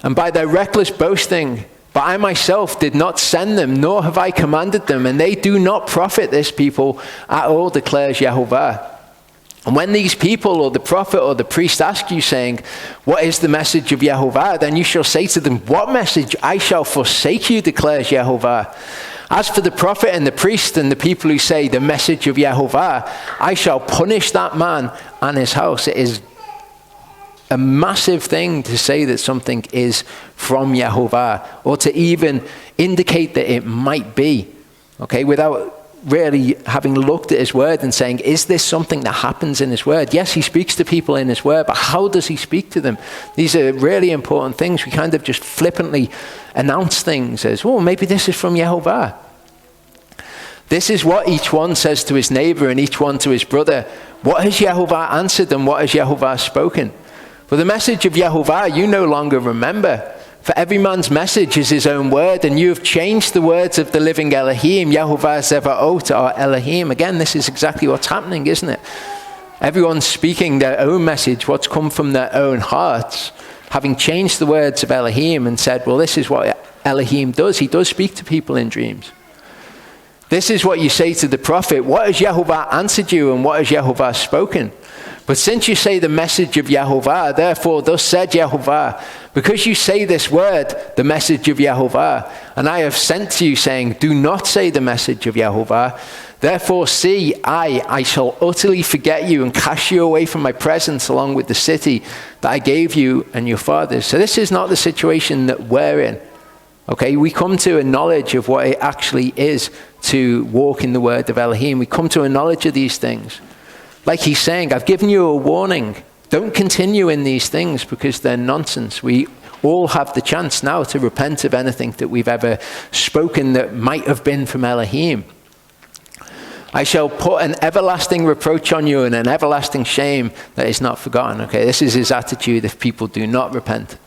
And by their reckless boasting, but I myself did not send them, nor have I commanded them, and they do not profit this people at all, declares Yehovah. And when these people or the prophet or the priest ask you, saying, what is the message of Yehovah? Then you shall say to them, what message? I shall forsake you, declares Yehovah. As for the prophet and the priest and the people who say the message of Yehovah, I shall punish that man and his house. It is a massive thing to say that something is from Yehovah, or to even indicate that it might be, okay, without really having looked at his word and saying, is this something that happens in his word? Yes, he speaks to people in his word, but how does he speak to them? These are really important things. We kind of just flippantly announce things as, oh, maybe this is from Yehovah. This is what each one says to his neighbor and each one to his brother. What has Yehovah answered and what has Yehovah spoken? For the message of Yehovah you no longer remember. For every man's message is his own word, and you have changed the words of the living Elohim, Yehovah Zevaot, our Elohim. Again, this is exactly what's happening, isn't it? Everyone's speaking their own message, what's come from their own hearts, having changed the words of Elohim and said, well, this is what Elohim does. He does speak to people in dreams. This is what you say to the prophet. What has Yehovah answered you, and what has Yehovah spoken? But since you say the message of Yehovah, therefore thus said Yehovah, because you say this word, the message of Yehovah, and I have sent to you saying, do not say the message of Yehovah, therefore see, I shall utterly forget you and cast you away from my presence along with the city that I gave you and your fathers. So this is not the situation that we're in. Okay, we come to a knowledge of what it actually is to walk in the word of Elohim. We come to a knowledge of these things. Like he's saying, I've given you a warning. Don't continue in these things because they're nonsense. We all have the chance now to repent of anything that we've ever spoken that might have been from Elohim. I shall put an everlasting reproach on you and an everlasting shame that is not forgotten. Okay, this is his attitude if people do not repent.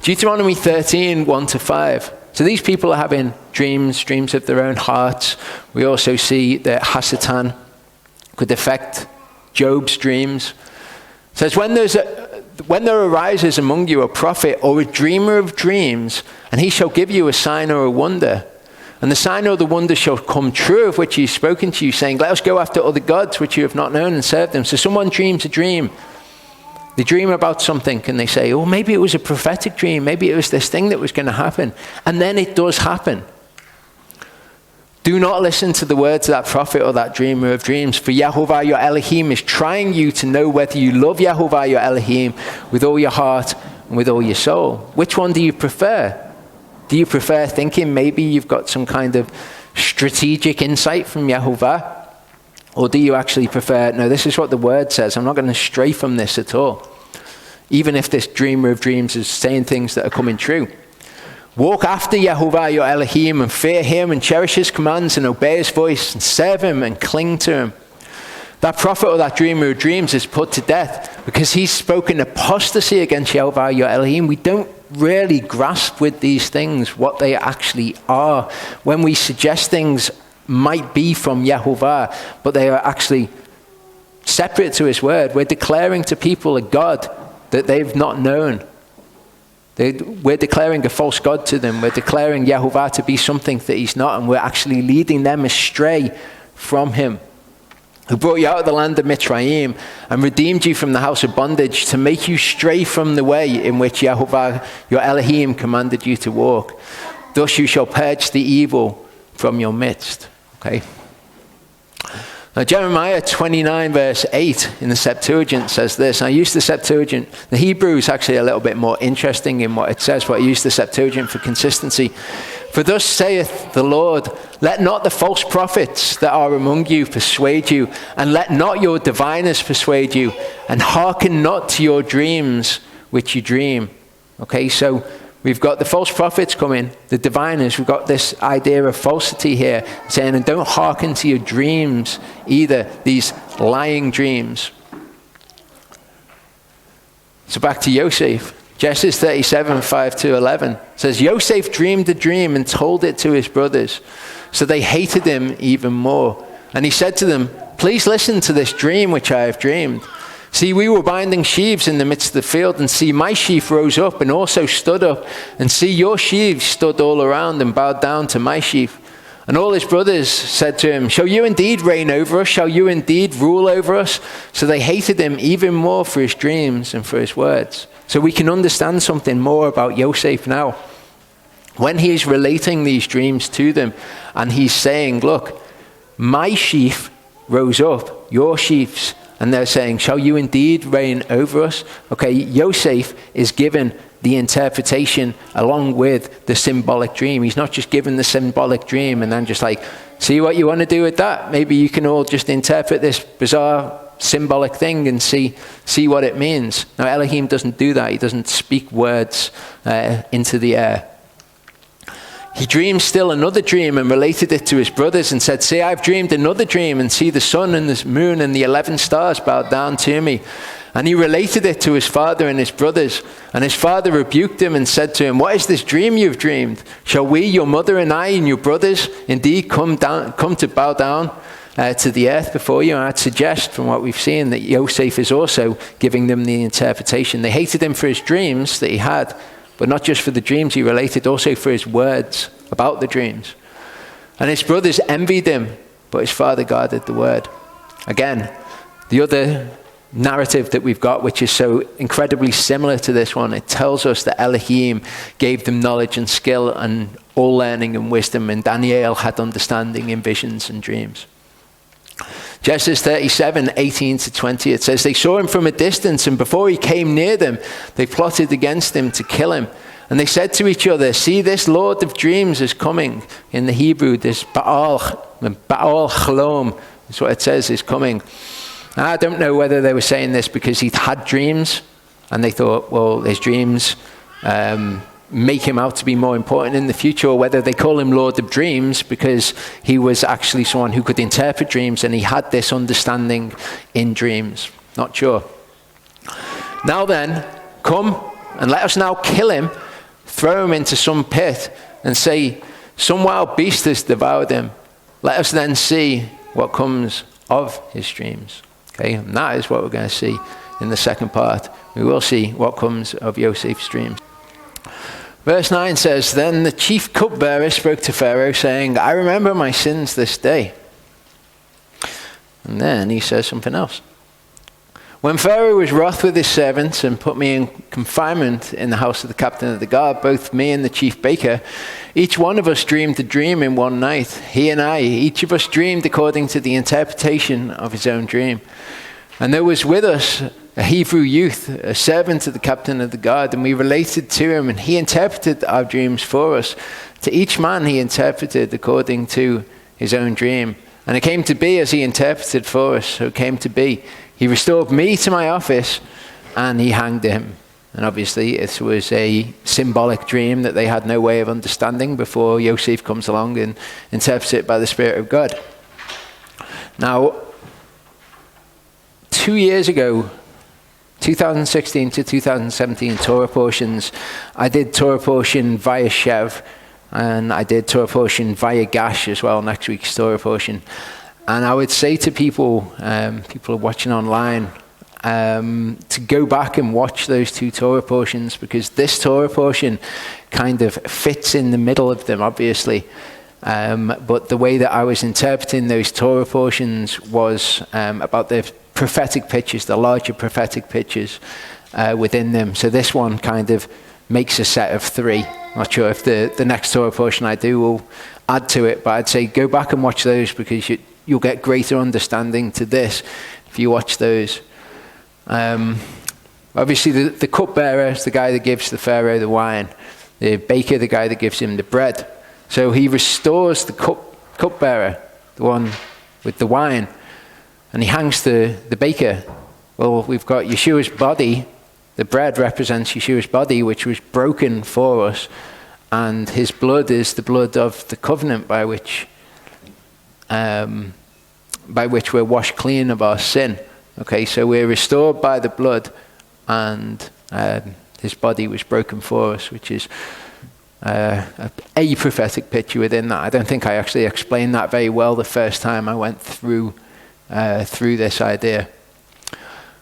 Deuteronomy 13, 1-5. So these people are having dreams of their own hearts. We also see that Hasatan could affect Job's dreams. It says, when there arises among you a prophet or a dreamer of dreams, and he shall give you a sign or a wonder, and the sign or the wonder shall come true of which he has spoken to you, saying, let us go after other gods which you have not known and serve them. So someone dreams a dream They dream about something and they say, oh, maybe it was a prophetic dream. Maybe it was this thing that was going to happen. And then it does happen. Do not listen to the words of that prophet or that dreamer of dreams, for Yehovah your Elohim is trying you to know whether you love Yehovah your Elohim with all your heart and with all your soul. Which one do you prefer? Do you prefer thinking maybe you've got some kind of strategic insight from Yehovah? Or do you actually prefer, no, this is what the word says. I'm not going to stray from this at all. Even if this dreamer of dreams is saying things that are coming true. Walk after Yehovah your Elohim and fear him and cherish his commands and obey his voice and serve him and cling to him. That prophet or that dreamer of dreams is put to death because he's spoken apostasy against Yehovah your Elohim. We don't really grasp with these things what they actually are. When we suggest things might be from Yehovah, but they are actually separate to his word, we're declaring to people a God that they've not known. We're declaring a false God to them. We're declaring Yehovah to be something that he's not, and we're actually leading them astray from him, who brought you out of the land of Mitzrayim and redeemed you from the house of bondage to make you stray from the way in which Yehovah your Elohim commanded you to walk. Thus you shall purge the evil from your midst. Okay. Now Jeremiah 29 verse 8 in the Septuagint says this. I use the Septuagint. The Hebrew is actually a little bit more interesting in what it says, but I use the Septuagint for consistency. For thus saith the Lord, let not the false prophets that are among you persuade you, and let not your diviners persuade you, and hearken not to your dreams which you dream. Okay, so we've got the false prophets coming, the diviners. We've got this idea of falsity here, saying, and don't hearken to your dreams either, these lying dreams. So back to Yosef. Genesis 37, 5-11 says, Yosef dreamed a dream and told it to his brothers. So they hated him even more. And he said to them, please listen to this dream which I have dreamed. See, we were binding sheaves in the midst of the field, and see, my sheaf rose up and also stood up, and see, your sheaves stood all around and bowed down to my sheaf. And all his brothers said to him, shall you indeed reign over us? Shall you indeed rule over us? So they hated him even more for his dreams and for his words. So we can understand something more about Yosef now. When he is relating these dreams to them, and he's saying, look, my sheaf rose up, your sheaves. And they're saying, shall you indeed reign over us? Okay, Yosef is given the interpretation along with the symbolic dream. He's not just given the symbolic dream and then just like, see what you want to do with that? Maybe you can all just interpret this bizarre symbolic thing and see what it means. Now, Elohim doesn't do that. He doesn't speak words into the air. He dreamed still another dream and related it to his brothers and said, see, I've dreamed another dream, and see, the sun and the moon and the 11 stars bowed down to me. And he related it to his father and his brothers. And his father rebuked him and said to him, what is this dream you've dreamed? Shall we, your mother and I and your brothers, indeed come to bow down to the earth before you? And I'd suggest from what we've seen that Yosef is also giving them the interpretation. They hated him for his dreams that he had, but not just for the dreams he related, also for his words about the dreams. And his brothers envied him, but his father guarded the word. Again, the other narrative that we've got, which is so incredibly similar to this one, it tells us that Elohim gave them knowledge and skill and all learning and wisdom, and Daniel had understanding in visions and dreams. Genesis 37, 18-20, it says, they saw him from a distance, and before he came near them, they plotted against him to kill him. And they said to each other, see, this Lord of dreams is coming. In the Hebrew, this Baal Chalom is what it says is coming. I don't know whether they were saying this because he'd had dreams, and they thought, well, his dreams make him out to be more important in the future, or whether they call him Lord of Dreams because he was actually someone who could interpret dreams and he had this understanding in dreams. Not sure. Now then, come and let us now kill him, throw him into some pit, and say, some wild beast has devoured him. Let us then see what comes of his dreams. Okay, and that is what we're going to see in the second part. We will see what comes of Yosef's dreams. Verse 9 says, then the chief cupbearer spoke to Pharaoh, saying, I remember my sins this day. And then he says something else. When Pharaoh was wroth with his servants and put me in confinement in the house of the captain of the guard, both me and the chief baker, each one of us dreamed a dream in one night. He and I, each of us dreamed according to the interpretation of his own dream. And there was with us a Hebrew youth, a servant of the captain of the guard, and we related to him, and he interpreted our dreams for us. To each man he interpreted according to his own dream. And it came to be as he interpreted for us, so it came to be. He restored me to my office, and he hanged him. And obviously it was a symbolic dream that they had no way of understanding before Yosef comes along and interprets it by the Spirit of God. Now, 2 years ago, 2016 to 2017 Torah portions, I did Torah portion via Shev, and I did Torah portion via Gash as well, next week's Torah portion. And I would say to people, people watching online, to go back and watch those two Torah portions, because this Torah portion kind of fits in the middle of them, obviously. But the way that I was interpreting those Torah portions was about the prophetic pictures, the larger prophetic pictures within them. So this one kind of makes a set of three. Not sure if the next Torah portion I do will add to it, but I'd say go back and watch those, because you'll get greater understanding to this if you watch those. Obviously the cupbearer is the guy that gives the Pharaoh the wine. The baker, the guy that gives him the bread. So he restores the cupbearer, the one with the wine, and he hangs the baker. Well, we've got Yeshua's body. The bread represents Yeshua's body, which was broken for us, and his blood is the blood of the covenant by which we're washed clean of our sin. Okay, so we're restored by the blood, and his body was broken for us, which is a prophetic picture within that. I don't think I actually explained that very well the first time I went through this idea.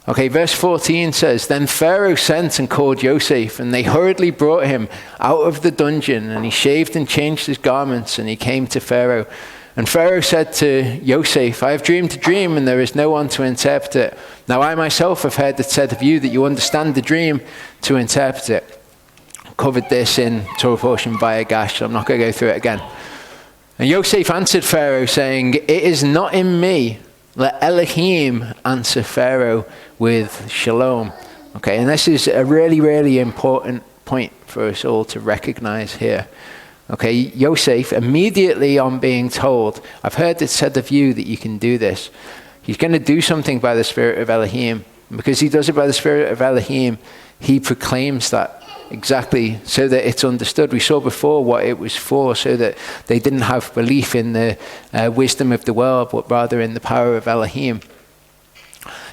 Okay, verse 14 says, Then Pharaoh sent and called Joseph, and they hurriedly brought him out of the dungeon, and he shaved and changed his garments, and he came to Pharaoh. And Pharaoh said to Joseph, I have dreamed a dream, and there is no one to interpret it. Now I myself have heard it said of you that you understand the dream to interpret it. I covered this in Torah portion via Gash, so I'm not going to go through it again. And Joseph answered Pharaoh, saying, It is not in me. Let Elohim answer Pharaoh with shalom. Okay, and this is a really, really important point for us all to recognize here. Okay, Yosef, immediately on being told, I've heard it said of you that you can do this. He's going to do something by the Spirit of Elohim. And because he does it by the Spirit of Elohim, he proclaims that exactly so that it's understood. We saw before what it was for, so that they didn't have belief in the wisdom of the world, but rather in the power of Elohim.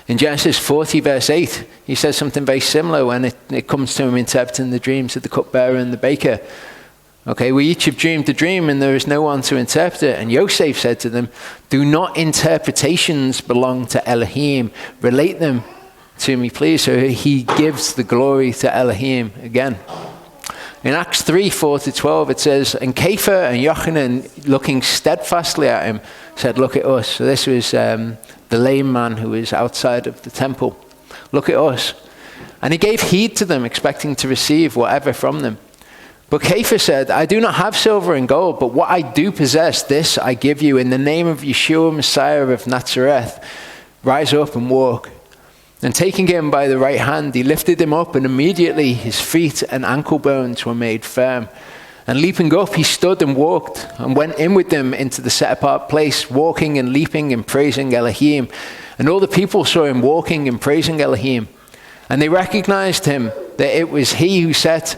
In Genesis 40, verse 8, he says something very similar when it comes to him interpreting the dreams of the cupbearer and the baker. Okay, we each have dreamed a dream, and there is no one to interpret it. And Yosef said to them, Do not interpretations belong to Elohim? Relate them to me, please. So he gives the glory to Elohim again. In Acts 3, 4-12, it says, And Kepha and Yochanan, looking steadfastly at him, said, Look at us. So this was the lame man who was outside of the temple. Look at us. And he gave heed to them, expecting to receive whatever from them. But Kepha said, I do not have silver and gold, but what I do possess, this I give you. In the name of Yeshua, Messiah of Nazareth, rise up and walk. And taking him by the right hand, he lifted him up, and immediately his feet and ankle bones were made firm. And leaping up, he stood and walked, and went in with them into the set-apart place, walking and leaping and praising Elohim. And all the people saw him walking and praising Elohim. And they recognized him, that it was he who sat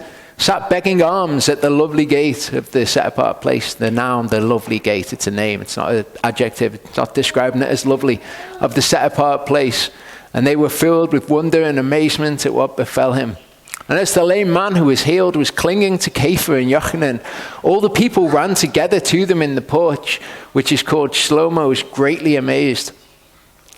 begging alms at the lovely gate of the set-apart place. The noun, the lovely gate, it's a name. It's not an adjective. It's not describing it as lovely. Of the set-apart place. And they were filled with wonder and amazement at what befell him. And as the lame man who was healed was clinging to Kepha and Yochanan, all the people ran together to them in the porch, which is called Shelomoh, was greatly amazed.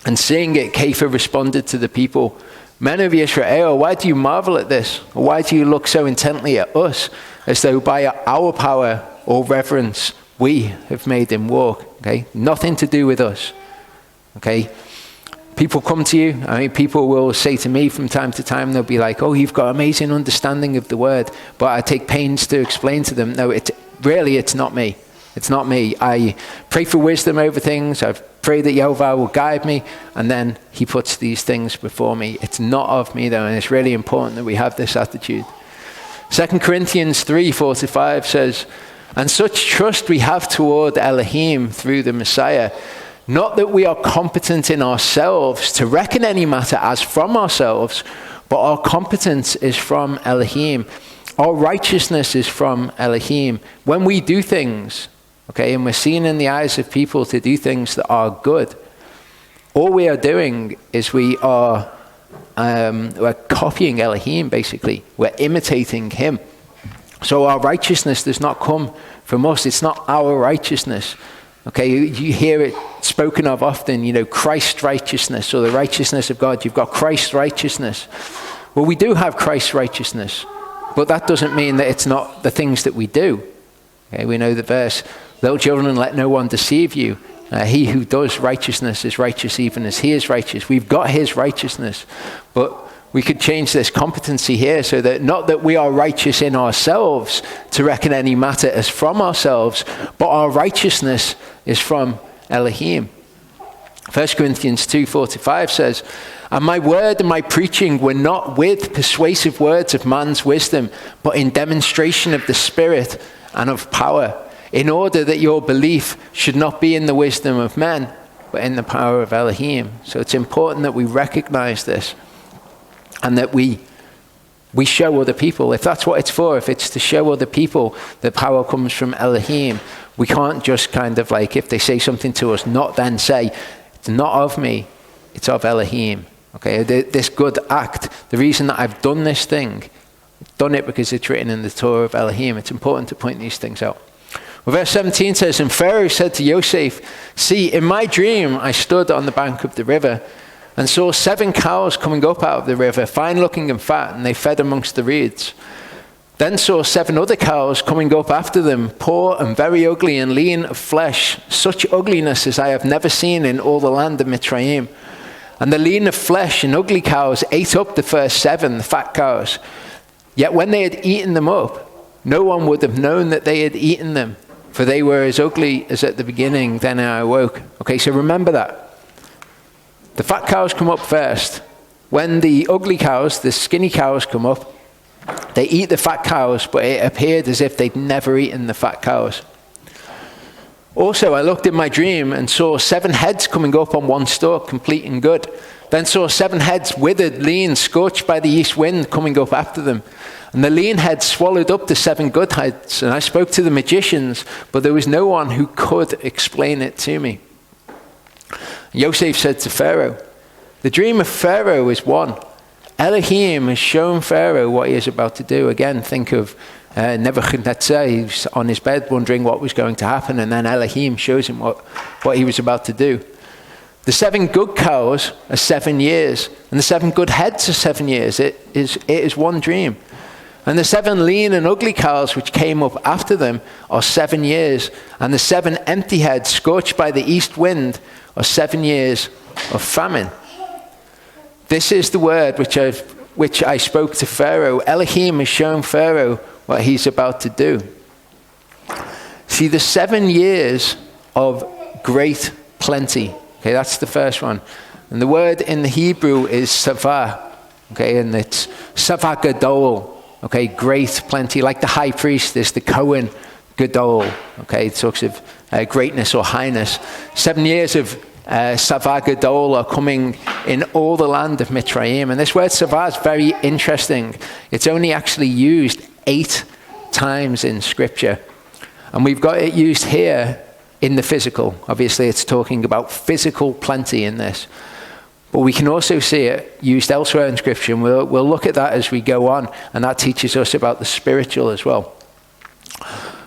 And seeing it, Kepha responded to the people, Men of Israel, why do you marvel at this? Or why do you look so intently at us, as though by our power or reverence we have made him walk? Okay, nothing to do with us. Okay, People come to you. I mean, people will say to me from time to time, they'll be like, oh, you've got amazing understanding of the word. But I take pains to explain to them, no, it's not me. It's not me. I pray for wisdom over things. I pray that Yehovah will guide me. And then he puts these things before me. It's not of me, though. And it's really important that we have this attitude. 2 Corinthians 3:4-5 says, and such trust we have toward Elohim through the Messiah. Not that we are competent in ourselves to reckon any matter as from ourselves, but our competence is from Elohim. Our righteousness is from Elohim. When we do things, okay, and we're seen in the eyes of people to do things that are good, all we are doing is we're copying Elohim, basically. We're imitating him. So our righteousness does not come from us. It's not our righteousness. Okay, you hear it spoken of often, Christ's righteousness or the righteousness of God. You've got Christ's righteousness. Well, we do have Christ's righteousness, but that doesn't mean that it's not the things that we do. Okay, we know the verse, little children, let no one deceive you. He who does righteousness is righteous even as he is righteous. We've got his righteousness, but we could change this competency here so that not that we are righteous in ourselves to reckon any matter as from ourselves, but our righteousness is from Elohim. 1 Corinthians 2:4-5 says, and my word and my preaching were not with persuasive words of man's wisdom, but in demonstration of the Spirit and of power, in order that your belief should not be in the wisdom of men, but in the power of Elohim. So it's important that we recognize this. And that we show other people, if that's what it's for, if it's to show other people that power comes from Elohim, we can't just kind of like, if they say something to us, not then say, it's not of me, it's of Elohim. Okay, this good act, the reason that I've done this thing, I've done it because it's written in the Torah of Elohim. It's important to point these things out. Well, verse 17 says, and Pharaoh said to Yosef, see, in my dream I stood on the bank of the river, and saw 7 cows coming up out of the river, fine looking and fat, and they fed amongst the reeds. Then saw 7 other cows coming up after them, poor and very ugly and lean of flesh, such ugliness as I have never seen in all the land of Mitzrayim. And the lean of flesh and ugly cows ate up the first 7, the fat cows. Yet when they had eaten them up, no one would have known that they had eaten them, for they were as ugly as at the beginning. Then I awoke. Okay, so remember that. The fat cows come up first. When the ugly cows, the skinny cows come up, they eat the fat cows, but it appeared as if they'd never eaten the fat cows. Also, I looked in my dream and saw 7 heads coming up on one stalk, complete and good. Then saw 7 heads withered, lean, scorched by the east wind coming up after them. And the lean heads swallowed up the 7 good heads. And I spoke to the magicians, but there was no one who could explain it to me. Yosef said to Pharaoh, the dream of Pharaoh is one. Elohim has shown Pharaoh what he is about to do. Again, think of Nebuchadnezzar. He was on his bed wondering what was going to happen, and then Elohim shows him what he was about to do. The 7 good cows are 7 years, and the 7 good heads are 7 years. It is one dream. And the 7 lean and ugly cows which came up after them are 7 years, and the 7 empty heads scorched by the east wind are 7 years of famine. This is the word which I spoke to Pharaoh. Elohim has shown Pharaoh what he's about to do. See, the 7 years of great plenty. Okay, that's the first one. And the word in the Hebrew is savah. Okay, and it's savah gadol. Okay, great plenty. Like the high priest is the Kohen Gadol. Okay, it talks of greatness or highness. 7 years of Savah Gadol are coming in all the land of Mitzrayim. And this word Savah is very interesting. It's only actually used 8 times in Scripture. And we've got it used here in the physical. Obviously, it's talking about physical plenty in this. But we can also see it used elsewhere in Scripture, and we'll look at that as we go on, and that teaches us about the spiritual as well.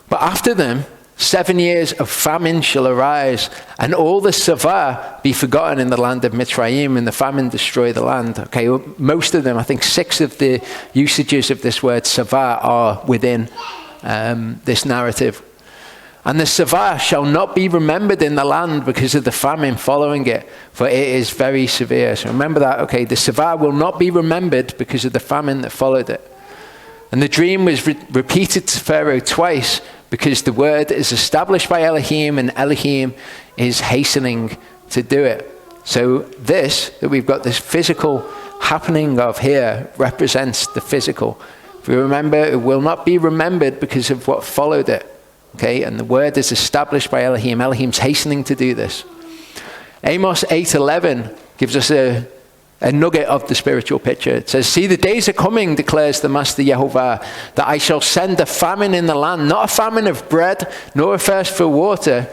But after them, 7 years of famine shall arise, and all the savah be forgotten in the land of Mitzrayim, and the famine destroy the land. Okay, well, most of them, I think 6 of the usages of this word savah are within this narrative. And the savah shall not be remembered in the land because of the famine following it, for it is very severe. So remember that, okay, the savah will not be remembered because of the famine that followed it. And the dream was repeated to Pharaoh twice because the word is established by Elohim, and Elohim is hastening to do it. So this, that we've got this physical happening of here, represents the physical. If we remember, it will not be remembered because of what followed it. Okay, and the word is established by Elohim. Elohim's hastening to do this. Amos 8:11 gives us a nugget of the spiritual picture. It says, "See, the days are coming, declares the Master Yehovah, that I shall send a famine in the land, not a famine of bread, nor a thirst for water,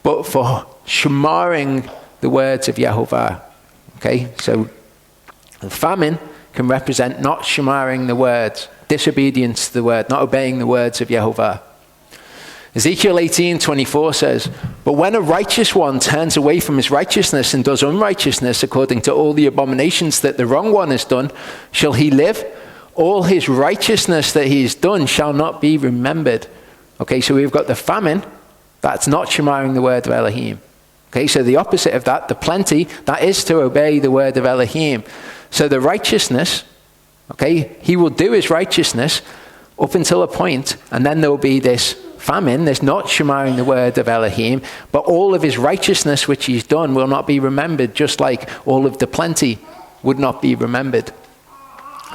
but for shemaring the words of Yehovah." Okay, so the famine can represent not shemaring the words, disobedience to the word, not obeying the words of Yehovah. Ezekiel 18:24 says, "But when a righteous one turns away from his righteousness and does unrighteousness according to all the abominations that the wrong one has done, shall he live? All his righteousness that he has done shall not be remembered." Okay, so we've got the famine, that's not shemaring the word of Elohim. Okay, so the opposite of that, the plenty, that is to obey the word of Elohim. So the righteousness, okay, he will do his righteousness up until a point, and then there will be this famine. There's not shemaring the word of Elohim, but all of his righteousness which he's done will not be remembered, just like all of the plenty would not be remembered.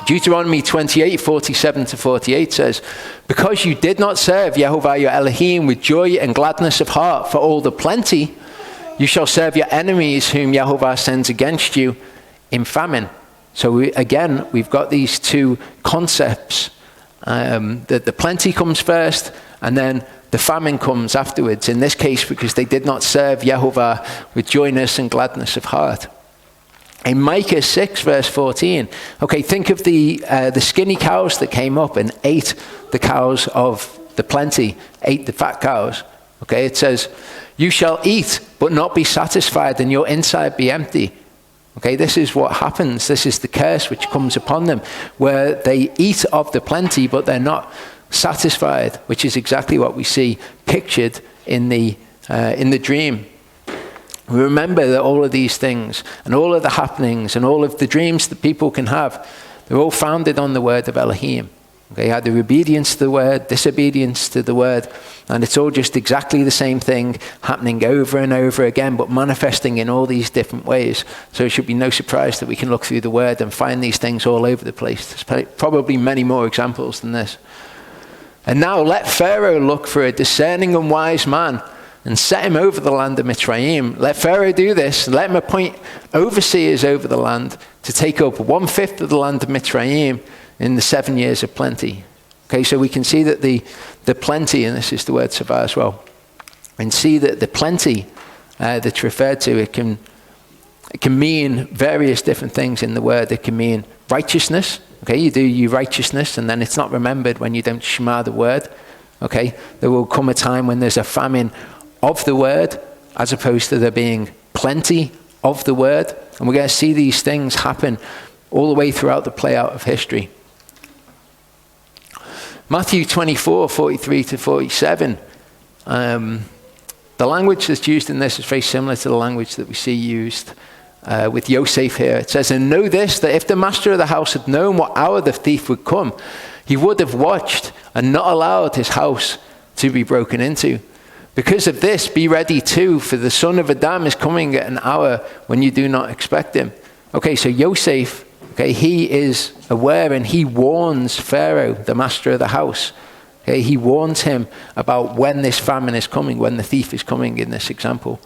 Deuteronomy 28:47-48 says, "Because you did not serve Yehovah your Elohim with joy and gladness of heart for all the plenty, you shall serve your enemies whom Yehovah sends against you in famine." So we've got these two concepts, that the plenty comes first, and then the famine comes afterwards, in this case because they did not serve Yehovah with joyness and gladness of heart. In Micah 6:14, okay, think of the skinny cows that came up and ate the cows of the plenty, ate the fat cows. Okay, it says, "You shall eat, but not be satisfied, and your inside be empty." Okay, this is what happens. This is the curse which comes upon them, where they eat of the plenty, but they're not satisfied, which is exactly what we see pictured in the dream. We remember that all of these things and all of the happenings and all of the dreams that people can have, they're all founded on the word of Elohim. Okay, either obedience to the word, disobedience to the word, and it's all just exactly the same thing happening over and over again, but manifesting in all these different ways. So it should be no surprise that we can look through the word and find these things all over the place. There's probably many more examples than this. "And now let Pharaoh look for a discerning and wise man and set him over the land of Mitzrayim." Let Pharaoh do this. Let him appoint overseers over the land to take up 1/5 of the land of Mitzrayim in the 7 years of plenty. Okay, so we can see that the plenty, and this is the word savah as well, and see that the plenty that's referred to, it can mean various different things in the word. It can mean righteousness. Okay, you do your righteousness, and then it's not remembered when you don't shema the word. Okay, there will come a time when there's a famine of the word, as opposed to there being plenty of the word. And we're going to see these things happen all the way throughout the play out of history. Matthew 24:43-47. The language that's used in this is very similar to the language that we see used with Yosef here. It says, "And know this, that if the master of the house had known what hour the thief would come, he would have watched and not allowed his house to be broken into. Because of this, be ready too, for the Son of Adam is coming at an hour when you do not expect him." Okay, so Yosef, okay, he is aware and he warns Pharaoh, the master of the house. Okay, he warns him about when this famine is coming, when the thief is coming in this example.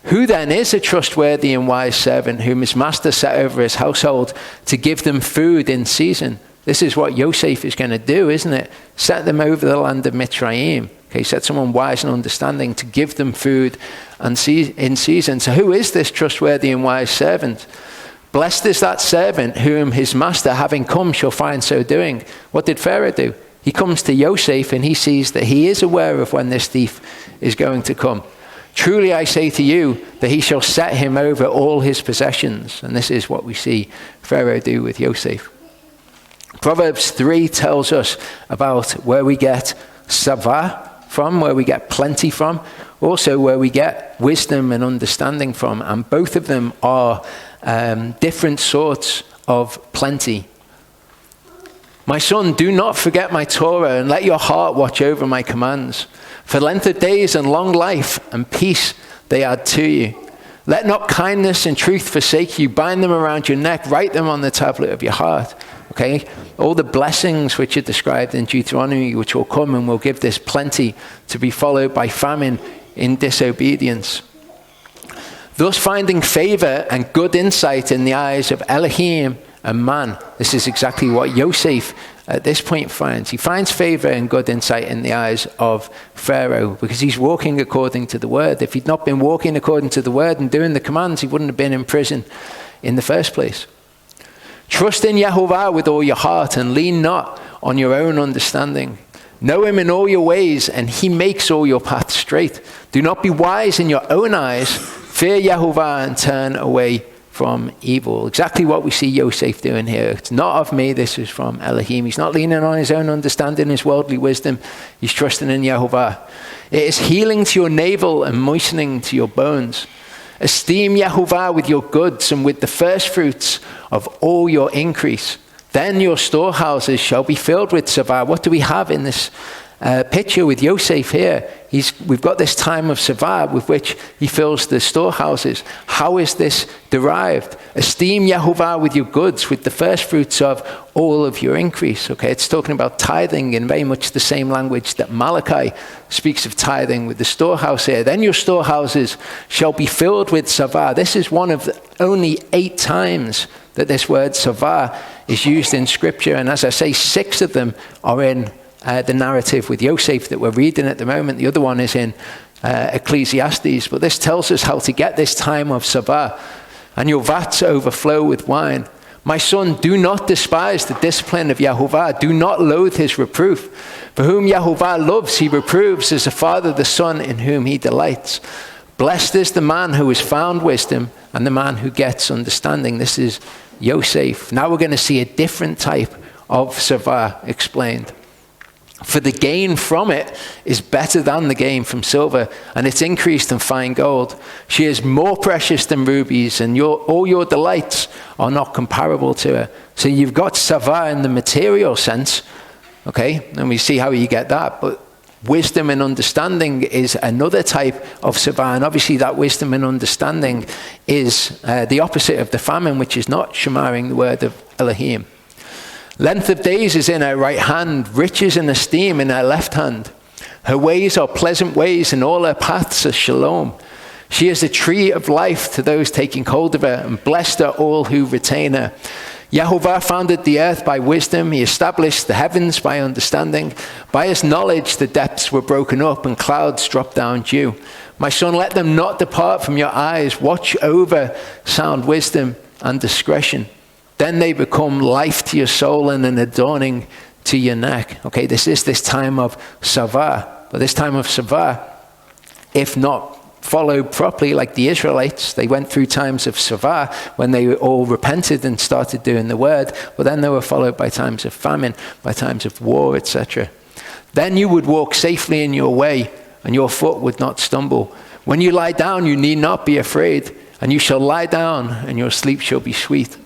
"Who then is a trustworthy and wise servant whom his master set over his household to give them food in season?" This is what Yosef is going to do, isn't it? Set them over the land of Mitzrayim. Okay, set someone wise and understanding to give them food and in season. So who is this trustworthy and wise servant? "Blessed is that servant whom his master, having come, shall find so doing." What did Pharaoh do? He comes to Yosef and he sees that he is aware of when this thief is going to come. "Truly I say to you that he shall set him over all his possessions." And this is what we see Pharaoh do with Yosef. Proverbs 3 tells us about where we get savah from, where we get plenty from, also where we get wisdom and understanding from. And both of them are different sorts of plenty. My son, do not forget my Torah, and let your heart watch over my commands. For length of days and long life and peace they add to you. Let not kindness and truth forsake you. Bind them around your neck. Write them on the tablet of your heart. Okay? All the blessings which are described in Deuteronomy, which will come and will give this plenty, to be followed by famine in disobedience. Thus finding favor and good insight in the eyes of Elohim and man. This is exactly what Yosef at this point finds. He finds favor and good insight in the eyes of Pharaoh because he's walking according to the word. If he'd not been walking according to the word and doing the commands, he wouldn't have been in prison in the first place. Trust in Yehovah with all your heart and lean not on your own understanding. Know him in all your ways and he makes all your paths straight. Do not be wise in your own eyes. Fear Yehovah and turn away from evil. Exactly what we see Yosef doing here. It's not of me, this is from Elohim. He's not leaning on his own understanding, his worldly wisdom. He's trusting in Yehovah. It is healing to your navel and moistening to your bones. Esteem Yehovah with your goods and with the first fruits of all your increase. Then your storehouses shall be filled with savah. What do we have in this picture with Yosef here? We've got this time of savah with which he fills the storehouses. How is this derived? Esteem Yehovah with your goods, with the first fruits of all of your increase. Okay, it's talking about tithing in very much the same language that Malachi speaks of tithing with the storehouse here. Then your storehouses shall be filled with savah. This is one of the only 8 times that this word savah is used in Scripture. And as I say, 6 of them are in the narrative with Yosef that we're reading at the moment. The other one is in Ecclesiastes. But this tells us how to get this time of savah. And your vats overflow with wine. My son, do not despise the discipline of Yehovah. Do not loathe his reproof. For whom Yehovah loves, he reproves as a father the son in whom he delights. Blessed is the man who has found wisdom and the man who gets understanding. This is Yosef. Now we're going to see a different type of savah explained. For the gain from it is better than the gain from silver, and it's increased than fine gold. She is more precious than rubies, and all your delights are not comparable to her. So you've got savah in the material sense, okay? And we see how you get that. But wisdom and understanding is another type of savah, and obviously that wisdom and understanding is the opposite of the famine, which is not shemaring the word of Elohim. Length of days is in her right hand, riches and esteem in her left hand. Her ways are pleasant ways, and all her paths are shalom. She is a tree of life to those taking hold of her, and blessed are all who retain her. Yehovah founded the earth by wisdom. He established the heavens by understanding. By his knowledge the depths were broken up, and clouds dropped down dew. My son, let them not depart from your eyes. Watch over sound wisdom and discretion. Then they become life to your soul and an adorning to your neck. Okay, this is this time of savah. But this time of savah, if not followed properly like the Israelites, they went through times of savah when they all repented and started doing the word. But then they were followed by times of famine, by times of war, etc. Then you would walk safely in your way, and your foot would not stumble. When you lie down, you need not be afraid, and you shall lie down, and your sleep shall be sweet.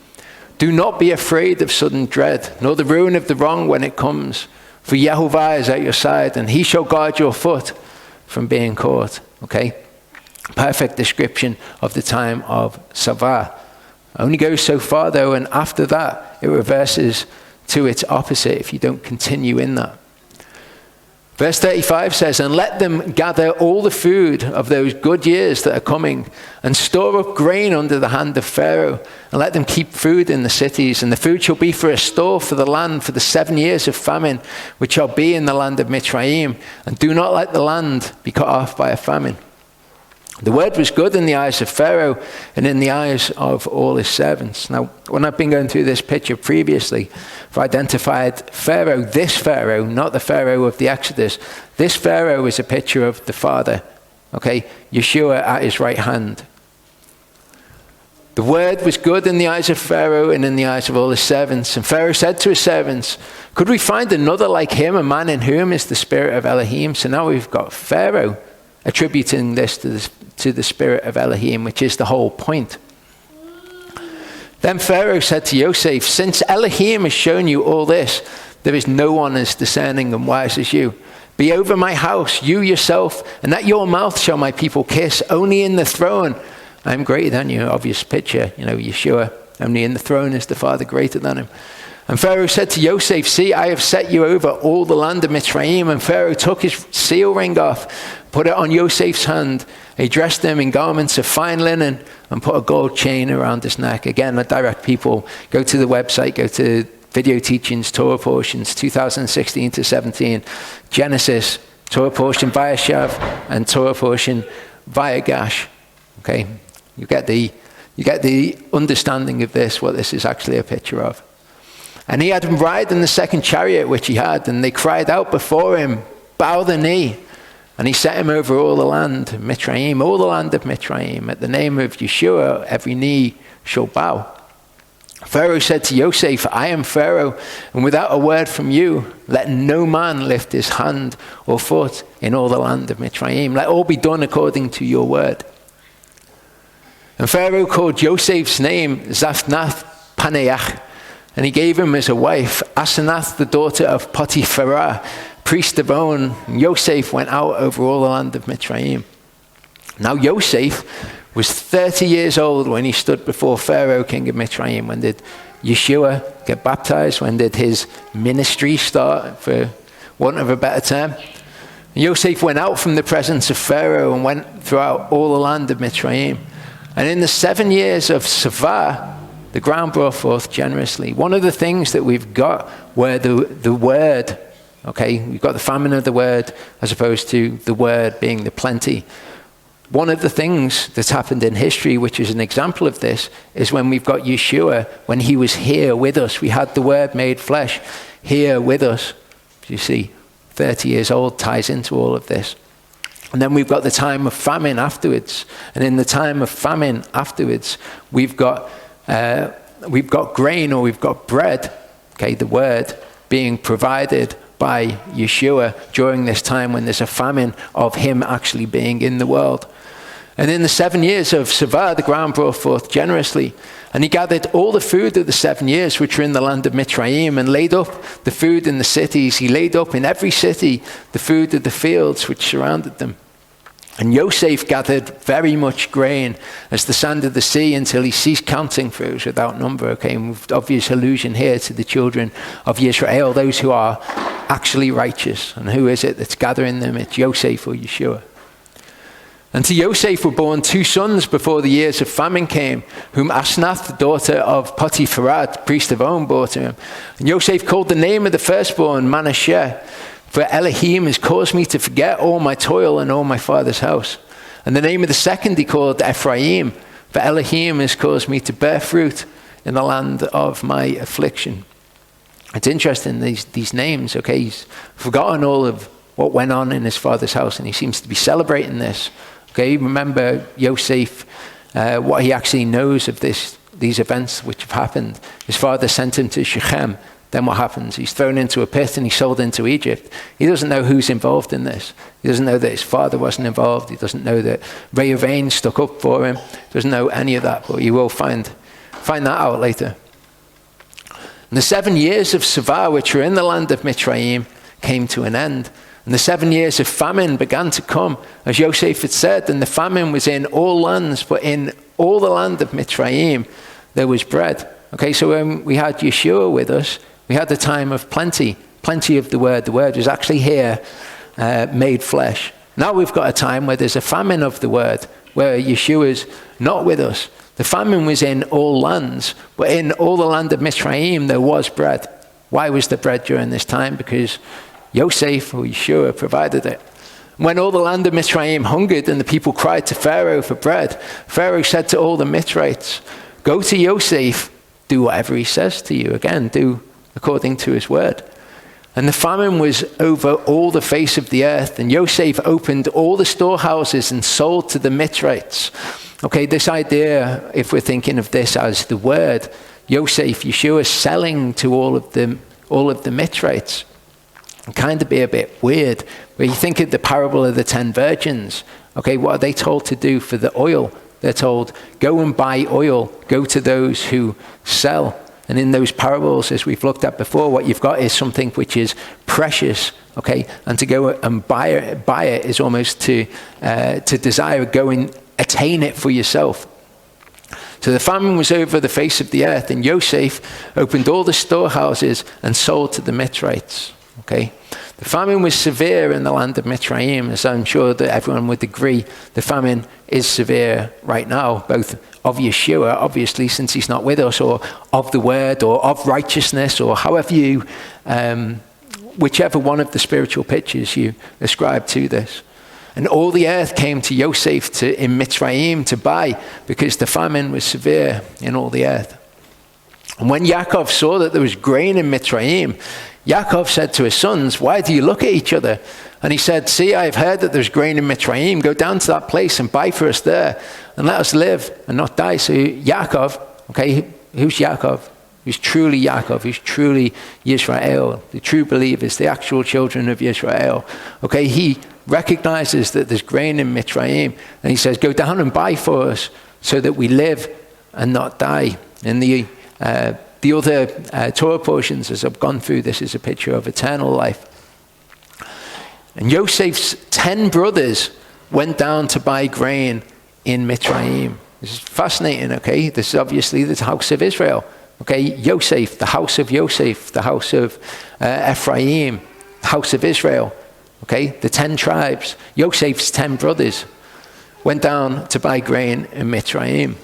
Do not be afraid of sudden dread, nor the ruin of the wrong when it comes. For Yehovah is at your side, and he shall guard your foot from being caught. Okay? Perfect description of the time of savah. Only goes so far though, and after that, it reverses to its opposite if you don't continue in that. Verse 35 says, and let them gather all the food of those good years that are coming, and store up grain under the hand of Pharaoh, and let them keep food in the cities. And the food shall be for a store for the land for the 7 years of famine, which shall be in the land of Mitzrayim. And do not let the land be cut off by a famine. The word was good in the eyes of Pharaoh and in the eyes of all his servants. Now, when I've been going through this picture previously, I've identified Pharaoh, this Pharaoh, not the Pharaoh of the Exodus. This Pharaoh is a picture of the Father, okay? Yeshua at his right hand. The word was good in the eyes of Pharaoh and in the eyes of all his servants. And Pharaoh said to his servants, could we find another like him, a man in whom is the Spirit of Elohim? So now we've got Pharaoh attributing this to the Spirit of Elohim, which is the whole point. Then Pharaoh said to Yosef, since Elohim has shown you all this, there is no one as discerning and wise as you. Be over my house, you yourself, and at your mouth shall my people kiss. Only in the throne I am greater than you. Obvious picture, Yeshua. Only in the throne is the Father greater than him. And Pharaoh said to Yosef, see, I have set you over all the land of Mitzrayim. And Pharaoh took his seal ring off, put it on Yosef's hand. He dressed him in garments of fine linen and put a gold chain around his neck. Again, I direct people, go to the website, go to video teachings, Torah portions, 2016 to 17, Genesis, Torah portion via Shav, and Torah portion via Gash. Okay, you get the understanding of this, what this is actually a picture of. And he had him ride in the second chariot which he had, and they cried out before him, bow the knee. And he set him over all the land of Mitzrayim, all the land of Mitzrayim. At the name of Yeshua, every knee shall bow. Pharaoh said to Yosef, I am Pharaoh, and without a word from you, let no man lift his hand or foot in all the land of Mitzrayim. Let all be done according to your word. And Pharaoh called Yosef's name Zaphnath Paneach, and he gave him as a wife Asenath, the daughter of Potipharah, priest of On. And Yosef went out over all the land of Mitzrayim. Now Yosef was 30 years old when he stood before Pharaoh, king of Mitzrayim. When did Yeshua get baptized? When did his ministry start, for want of a better term? And Yosef went out from the presence of Pharaoh and went throughout all the land of Mitzrayim. And in the 7 years of Savah, the ground brought forth generously. One of the things that we've got where the word, okay, we've got the famine of the word as opposed to the word being the plenty. One of the things that's happened in history, which is an example of this, is when we've got Yeshua, when he was here with us. We had the word made flesh here with us. You see, 30 years old ties into all of this. And then we've got the time of famine afterwards. And in the time of famine afterwards, we've got grain, or we've got bread, okay, the word being provided by Yeshua during this time when there's a famine of him actually being in the world. And in the 7 years of Savah, the ground brought forth generously. And he gathered all the food of the 7 years which were in the land of Mitzrayim, and laid up the food in the cities. He laid up in every city the food of the fields which surrounded them. And Yosef gathered very much grain as the sand of the sea until he ceased counting, for it was without number. Okay, and with obvious allusion here to the children of Israel, those who are actually righteous. And who is it that's gathering them? It's Yosef or Yeshua. And to Yosef were born 2 sons before the years of famine came, whom Asenath, the daughter of Potipharah, priest of On, bore to him. And Yosef called the name of the firstborn Manasseh, for Elohim has caused me to forget all my toil and all my father's house. And the name of the second he called Ephraim, for Elohim has caused me to bear fruit in the land of my affliction. It's interesting, these names, okay, he's forgotten all of what went on in his father's house, and he seems to be celebrating this. Okay, remember Yosef, what he actually knows of these events which have happened. His father sent him to Shechem. Then what happens? He's thrown into a pit and he's sold into Egypt. He doesn't know who's involved in this. He doesn't know that his father wasn't involved. He doesn't know that Reuven stuck up for him. He doesn't know any of that, but you will find that out later. And the 7 years of Savah, which were in the land of Mitzrayim, came to an end. And the 7 years of famine began to come, as Yosef had said, and the famine was in all lands, but in all the land of Mitzrayim, there was bread. Okay, so when we had Yeshua with us, we had the time of plenty of the word. The word was actually here, made flesh. Now we've got a time where there's a famine of the word, where Yeshua's not with us. The famine was in all lands, but in all the land of Mitzrayim, there was bread. Why was there bread during this time? Because Yosef or Yeshua provided it. When all the land of Mitzrayim hungered and the people cried to Pharaoh for bread, Pharaoh said to all the Mitzrites, go to Yosef, do whatever he says to you. Again, do according to his word. And the famine was over all the face of the earth, and Yosef opened all the storehouses and sold to the Mitzrites Okay, this idea, if we're thinking of this as the word, Yosef, Yeshua selling to all of the Mitzrites, can kind of be a bit weird. When you think of the parable of the 10 virgins, okay, what are they told to do for the oil? They're told, go and buy oil, go to those who sell. And in those parables, as we've looked at before, what you've got is something which is precious, okay? And to go and buy it is almost to desire, go and attain it for yourself. So the famine was over the face of the earth, and Yosef opened all the storehouses and sold to the Mitzrites, okay? The famine was severe in the land of Mitzrayim, as I'm sure that everyone would agree. The famine is severe right now, both of Yeshua, obviously, since he's not with us, or of the word, or of righteousness, or however you, whichever one of the spiritual pictures you ascribe to this. And all the earth came to Yosef in Mitzrayim to buy, because the famine was severe in all the earth. And when Yaakov saw that there was grain in Mitzrayim, Yaakov said to his sons, why do you look at each other? And he said, see, I have heard that there's grain in Mitzrayim. Go down to that place and buy for us there, and let us live and not die. So Yaakov, okay, who's Yaakov? Who's truly Yaakov? Who's truly Yisrael? The true believers, the actual children of Yisrael. Okay, he recognizes that there's grain in Mitzrayim, and he says, go down and buy for us so that we live and not die. And the other Torah portions, as I've gone through, this is a picture of eternal life. And Yosef's 10 brothers went down to buy grain in Mitzrayim. This is fascinating, okay? This is obviously the house of Israel. Okay, Yosef, the house of Yosef, the house of Ephraim, the house of Israel. Okay, the 10 tribes. Yosef's 10 brothers went down to buy grain in Mitzrayim.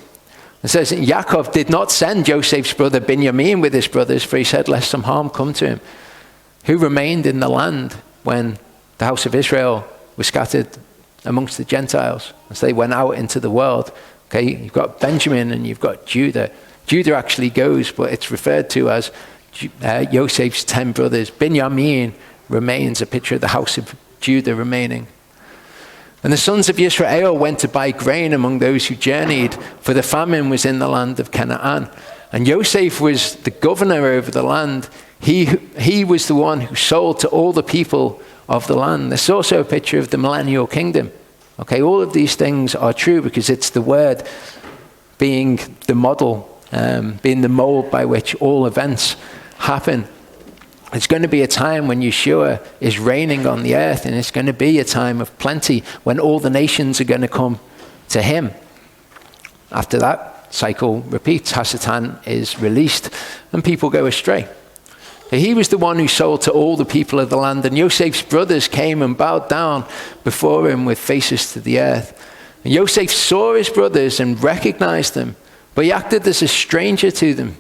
It says, Yaakov did not send Joseph's brother Binyamin with his brothers, for he said, lest some harm come to him. Who remained in the land when the house of Israel was scattered amongst the Gentiles as they went out into the world? Okay, you've got Benjamin and you've got Judah. Judah actually goes, but it's referred to as Joseph's 10 brothers. Binyamin remains, a picture of the house of Judah remaining. And the sons of Israel went to buy grain among those who journeyed, for the famine was in the land of Canaan. And Yosef was the governor over the land. He was the one who sold to all the people of the land. There's also a picture of the millennial kingdom. Okay, all of these things are true because it's the word being the model, being the mold by which all events happen. It's going to be a time when Yeshua is reigning on the earth, and it's going to be a time of plenty when all the nations are going to come to him. After that cycle repeats, Hasatan is released and people go astray. He was the one who sold to all the people of the land, and Joseph's brothers came and bowed down before him with faces to the earth. And Joseph saw his brothers and recognized them, but he acted as a stranger to them.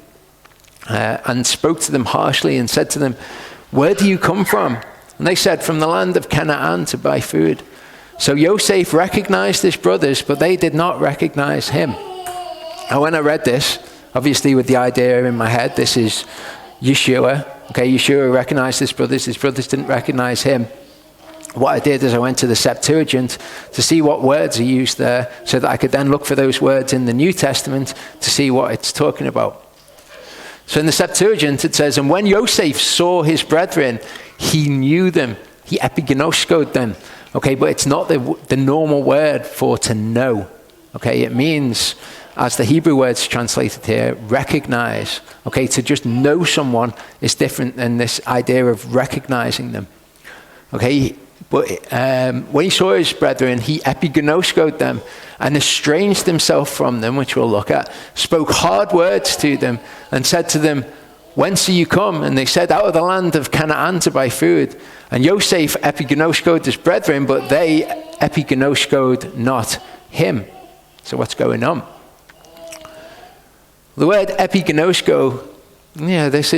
And spoke to them harshly and said to them, where do you come from? And they said, from the land of Canaan to buy food. So Yosef recognized his brothers, but they did not recognize him. And when I read this, obviously with the idea in my head, this is Yeshua. Okay, Yeshua recognized his brothers didn't recognize him. What I did is I went to the Septuagint to see what words are used there, so that I could then look for those words in the New Testament to see what it's talking about. So in the Septuagint it says, and when Yosef saw his brethren, he knew them. He epigenoskoed them. Okay, but it's not the normal word for to know. Okay, it means, as the Hebrew word's translated here, recognize. Okay, to just know someone is different than this idea of recognizing them. Okay, but when he saw his brethren, he epigenoskoed them and estranged himself from them, which we'll look at, spoke hard words to them and said to them, whence are you come? And they said, out of the land of Canaan to buy food. And Yosef epigenoskoed his brethren, but they epigenoskoed not him. So what's going on? The word epigenosko, this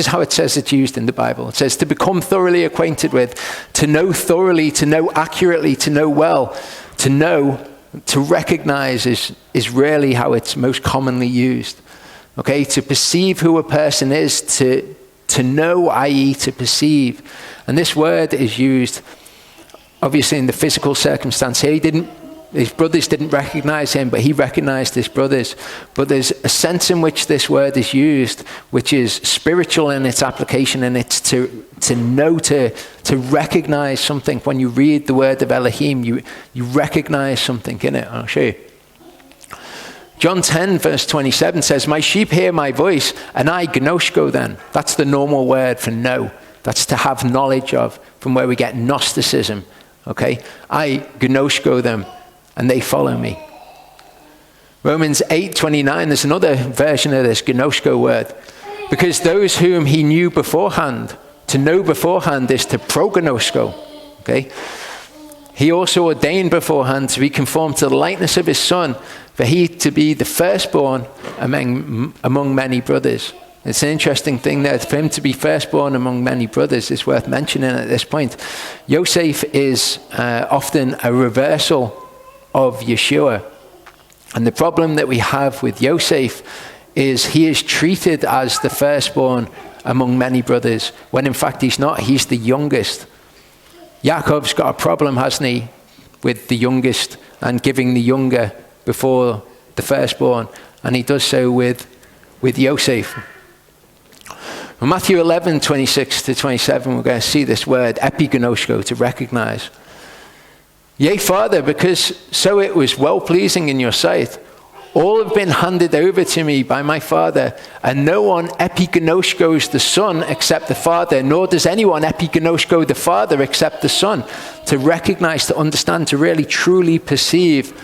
is how it says it's used in the Bible. It says to become thoroughly acquainted with, to know thoroughly, to know accurately, to know well, to know, to recognize is really how it's most commonly used. Okay, to perceive who a person is, to know, i.e. to perceive. And this word is used, obviously in the physical circumstance here. He didn't His brothers didn't recognize him, but he recognized his brothers. But there's a sense in which this word is used, which is spiritual in its application, and it's to know, to recognize something. When you read the word of Elohim, you recognize something in it. I'll show you. John 10, verse 27 says, "My sheep hear my voice, and I gnosko them." That's the normal word for know. That's to have knowledge of, from where we get Gnosticism. Okay? I gnosko them, and they follow me. Romans 8:29, there's another version of this gnosko word. Because those whom he knew beforehand, to know beforehand is to prognosko. Okay? He also ordained beforehand to be conformed to the likeness of his son, for he to be the firstborn among many brothers. It's an interesting thing there. For him to be firstborn among many brothers is worth mentioning at this point. Yosef is often a reversal of Yeshua. And the problem that we have with Yosef is he is treated as the firstborn among many brothers, when in fact he's not. He's the youngest. Yaakov's got a problem, hasn't he, with the youngest and giving the younger before the firstborn. And he does so with Yosef. In Matthew 11, 26 to 27, we're going to see this word, epignosko, to recognize. "Yea, Father, because so it was well-pleasing in your sight. All have been handed over to me by my Father, and no one epignoskos the Son except the Father, nor does anyone epignosko the Father except the Son." To recognize, to understand, to really truly perceive,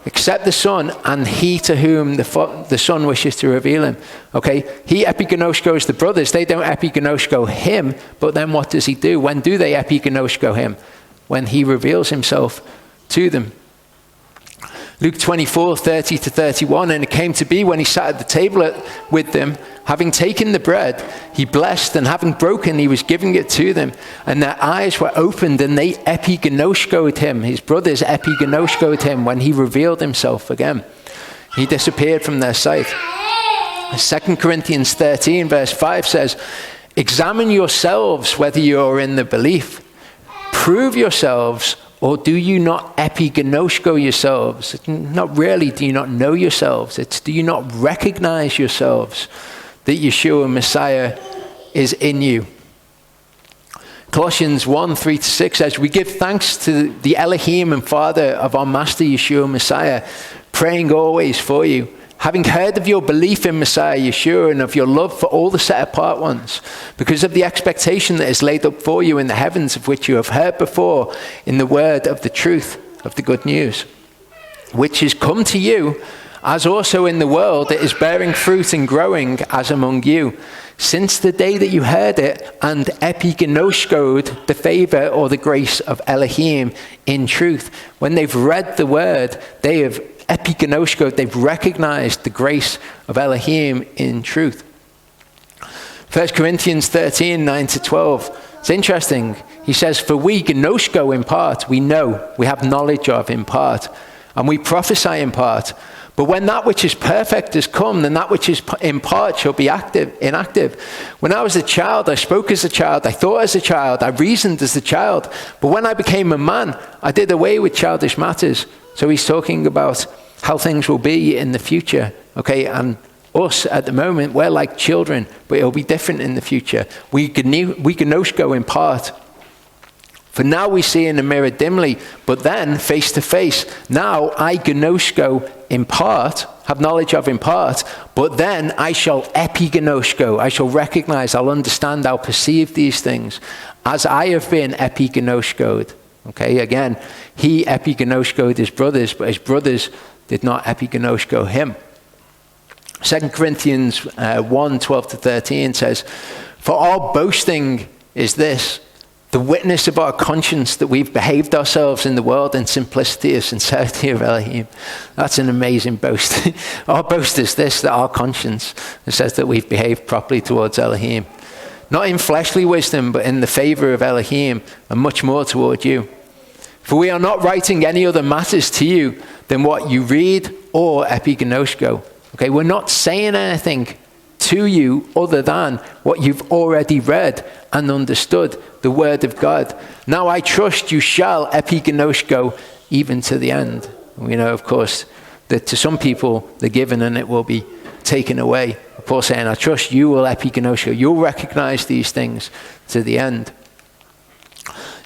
except the Son, and he to whom the Son wishes to reveal him. Okay, he epignoskos the brothers. They don't epignosko him, but then what does he do? When do they epignosko him? When he reveals himself to them. Luke 24, 30 to 31, "And it came to be when he sat at the table with them, having taken the bread, he blessed, and having broken, he was giving it to them. And their eyes were opened, and they epignoskoed him." His brothers epignoskoed him when he revealed himself again. He disappeared from their sight. 2 Corinthians 13, verse 5 says, "Examine yourselves whether you are in the belief. Prove yourselves, or do you not epignosko yourselves?" It's not really, do you not know yourselves? It's, do you not recognize yourselves that Yeshua Messiah is in you? Colossians 1, 3 to 6 says, "We give thanks to the Elohim and Father of our Master Yeshua Messiah, praying always for you, having heard of your belief in Messiah Yeshua and of your love for all the set-apart ones, because of the expectation that is laid up for you in the heavens, of which you have heard before in the word of the truth of the good news, which is come to you, as also in the world it is bearing fruit and growing as among you, since the day that you heard it and epignoskoed the favor or the grace of Elohim in truth." When they've read the word, they have epignosko, they've recognized the grace of Elohim in truth. 1 Corinthians 13, 9 to 12. It's interesting. He says, "For we gnosko in part," we know, we have knowledge of in part, "and we prophesy in part. But when that which is perfect has come, then that which is in part shall be inactive. When I was a child, I spoke as a child, I thought as a child, I reasoned as a child. But when I became a man, I did away with childish matters." So he's talking about how things will be in the future. Okay, and us at the moment, we're like children, but it'll be different in the future. We gnosko in part. "For now we see in a mirror dimly, but then face to face. Now I gnosko in part, have knowledge of in part, but then I shall epignosko." I shall recognize, I'll understand, I'll perceive these things as I have been epignoskoed. Okay, again, he epignoskoed his brothers, but his brothers did not epignosko him. 2 Corinthians 1, 12 to 13 says, "For our boasting is this, the witness of our conscience, that we've behaved ourselves in the world in simplicity of sincerity of Elohim." That's an amazing boast. Our boast is this, that our conscience, it says that we've behaved properly towards Elohim. Not in fleshly wisdom, but in the favor of Elohim, and much more toward you. "For we are not writing any other matters to you than what you read or epignosko." Okay, we're not saying anything to you other than what you've already read and understood, the word of God. "Now I trust you shall epignosko even to the end. We know, of course, that to some people they're given and it will be taken away. Paul saying, I trust you will epigenosko. You'll recognize these things to the end.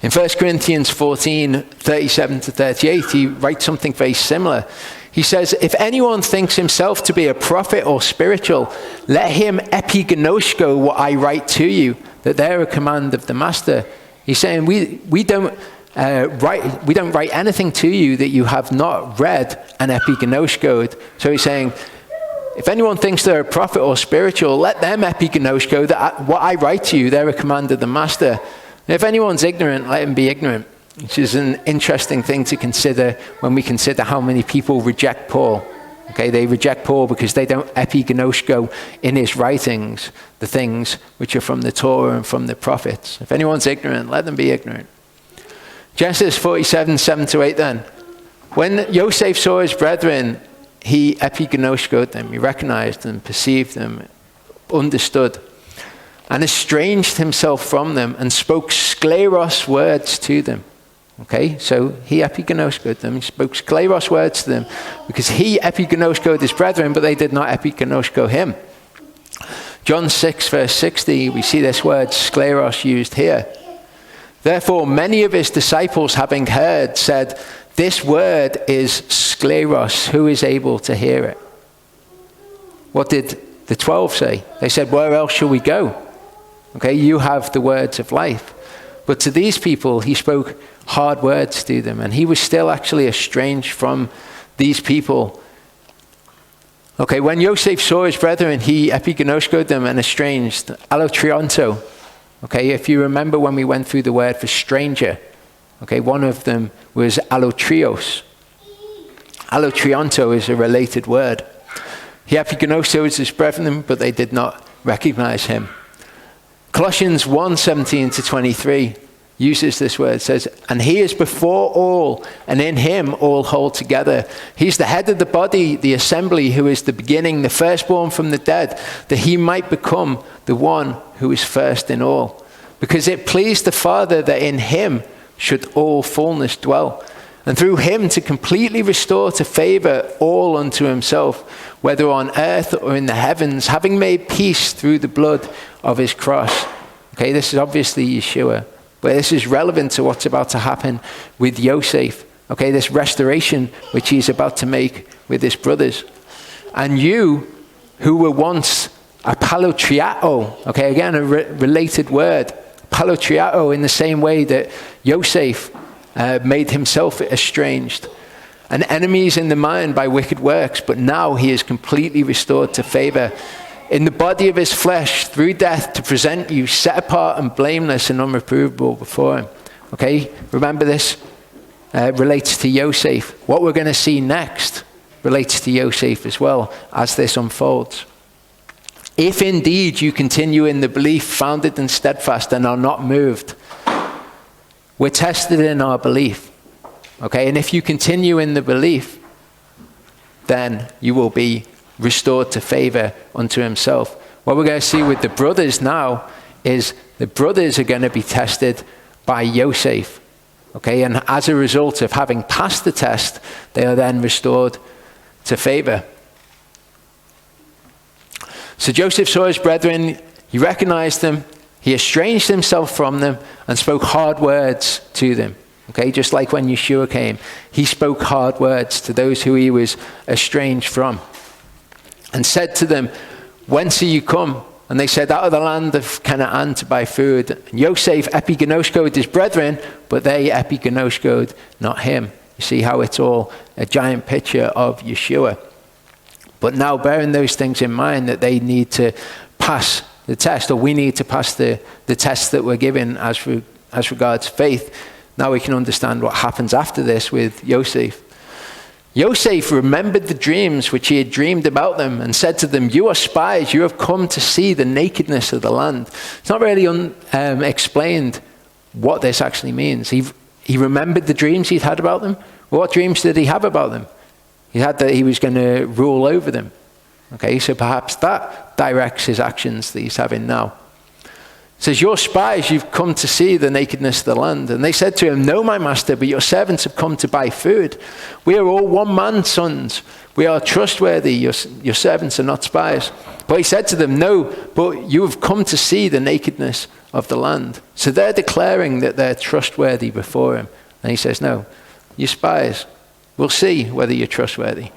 In 1 Corinthians 14, 37 to 38, he writes something very similar. He says, if anyone thinks himself to be a prophet or spiritual, let him epigenosko what I write to you, that they're a command of the master. He's saying, we don't write anything to you that you have not read and epigenoskoed. So he's saying, if anyone thinks they're a prophet or spiritual, let them epigenosko that what I write to you, they're a command of the master. And if anyone's ignorant, let him be ignorant, which is an interesting thing to consider when we consider how many people reject Paul. Okay, they reject Paul because they don't epigenosko in his writings the things which are from the Torah and from the prophets. If anyone's ignorant, let them be ignorant. Genesis 47, 7 to 8 then. When Yosef saw his brethren, he epigenoskoed them. He recognized them, perceived them, understood, and estranged himself from them and spoke skleros words to them. Okay, so he epigenoskoed them. He spoke skleros words to them because he epigenoskoed his brethren, but they did not epigenosko him. John 6, verse 60, we see this word skleros used here. Therefore, many of his disciples, having heard, said, this word is skleros. Who is able to hear it? What did the 12 say? They said, where else shall we go? Okay, you have the words of life. But to these people, he spoke hard words to them. And he was still actually estranged from these people. Okay, when Yosef saw his brethren, he epigenoskoed them and estranged. Allotrionto. Okay, if you remember when we went through the word for stranger, okay, one of them was allotrios. Allotrionto is a related word. He epigenoskoed his brethren, but they did not recognize him. Colossians 1, 17 to 23 uses this word. It says, and he is before all, and in him all hold together. He's the head of the body, the assembly, who is the beginning, the firstborn from the dead, that he might become the one who is first in all. Because it pleased the Father that in him should all fullness dwell, and through him to completely restore to favor all unto himself, whether on earth or in the heavens, having made peace through the blood of his cross. Okay, this is obviously Yeshua, but this is relevant to what's about to happen with Yosef. Okay, this restoration which he's about to make with his brothers. And you who were once apalotriao, okay, again, a related word, palotriao, in the same way that Yosef made himself estranged, and enemies in the mind by wicked works, but now he is completely restored to favor in the body of his flesh through death, to present you set apart and blameless and unreprovable before him. Okay, remember this relates to Yosef. What we're going to see next relates to Yosef as well as this unfolds. If indeed you continue in the belief founded and steadfast and are not moved, we're tested in our belief. Okay, and if you continue in the belief, then you will be restored to favor unto himself. What we're going to see with the brothers now is the brothers are going to be tested by Yosef. Okay, and as a result of having passed the test, they are then restored to favor. So Joseph saw his brethren, he recognized them, he estranged himself from them and spoke hard words to them. Okay, just like when Yeshua came, he spoke hard words to those who he was estranged from. And said to them, whence are you come? And they said, out of the land of Canaan to buy food. And Yosef epigenoskoed his brethren, but they epigenoskoed not him. You see how it's all a giant picture of Yeshua. But now bearing those things in mind, that they need to pass the test, or we need to pass the test that we're given as regards faith. Now we can understand what happens after this with Yosef. Yosef remembered the dreams which he had dreamed about them and said to them, you are spies, you have come to see the nakedness of the land. It's not really explained what this actually means. He remembered the dreams he'd had about them. Well, what dreams did he have about them? He had that he was going to rule over them. Okay, so perhaps that directs his actions that he's having now. says, "Your spies, you've come to see the nakedness of the land." And they said to him, "No, my master, but your servants have come to buy food. We are all one man's sons. We are trustworthy. Your servants are not spies." But he said to them, "No, but you have come to see the nakedness of the land." So they're declaring that they're trustworthy before him. And he says, "No, you're spies. We'll see whether you're trustworthy."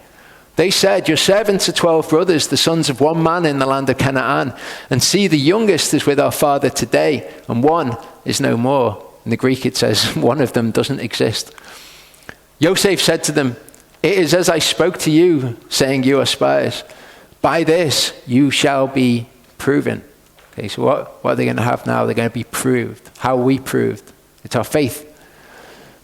They said, "Your servants are 12 brothers, the sons of one man in the land of Canaan. And see, the youngest is with our father today, and one is no more." In the Greek it says, one of them doesn't exist. Yosef said to them, "It is as I spoke to you, saying you are spies. By this you shall be proven." Okay, so what are they going to have now? They're going to be proved. How are we proved? It's our faith.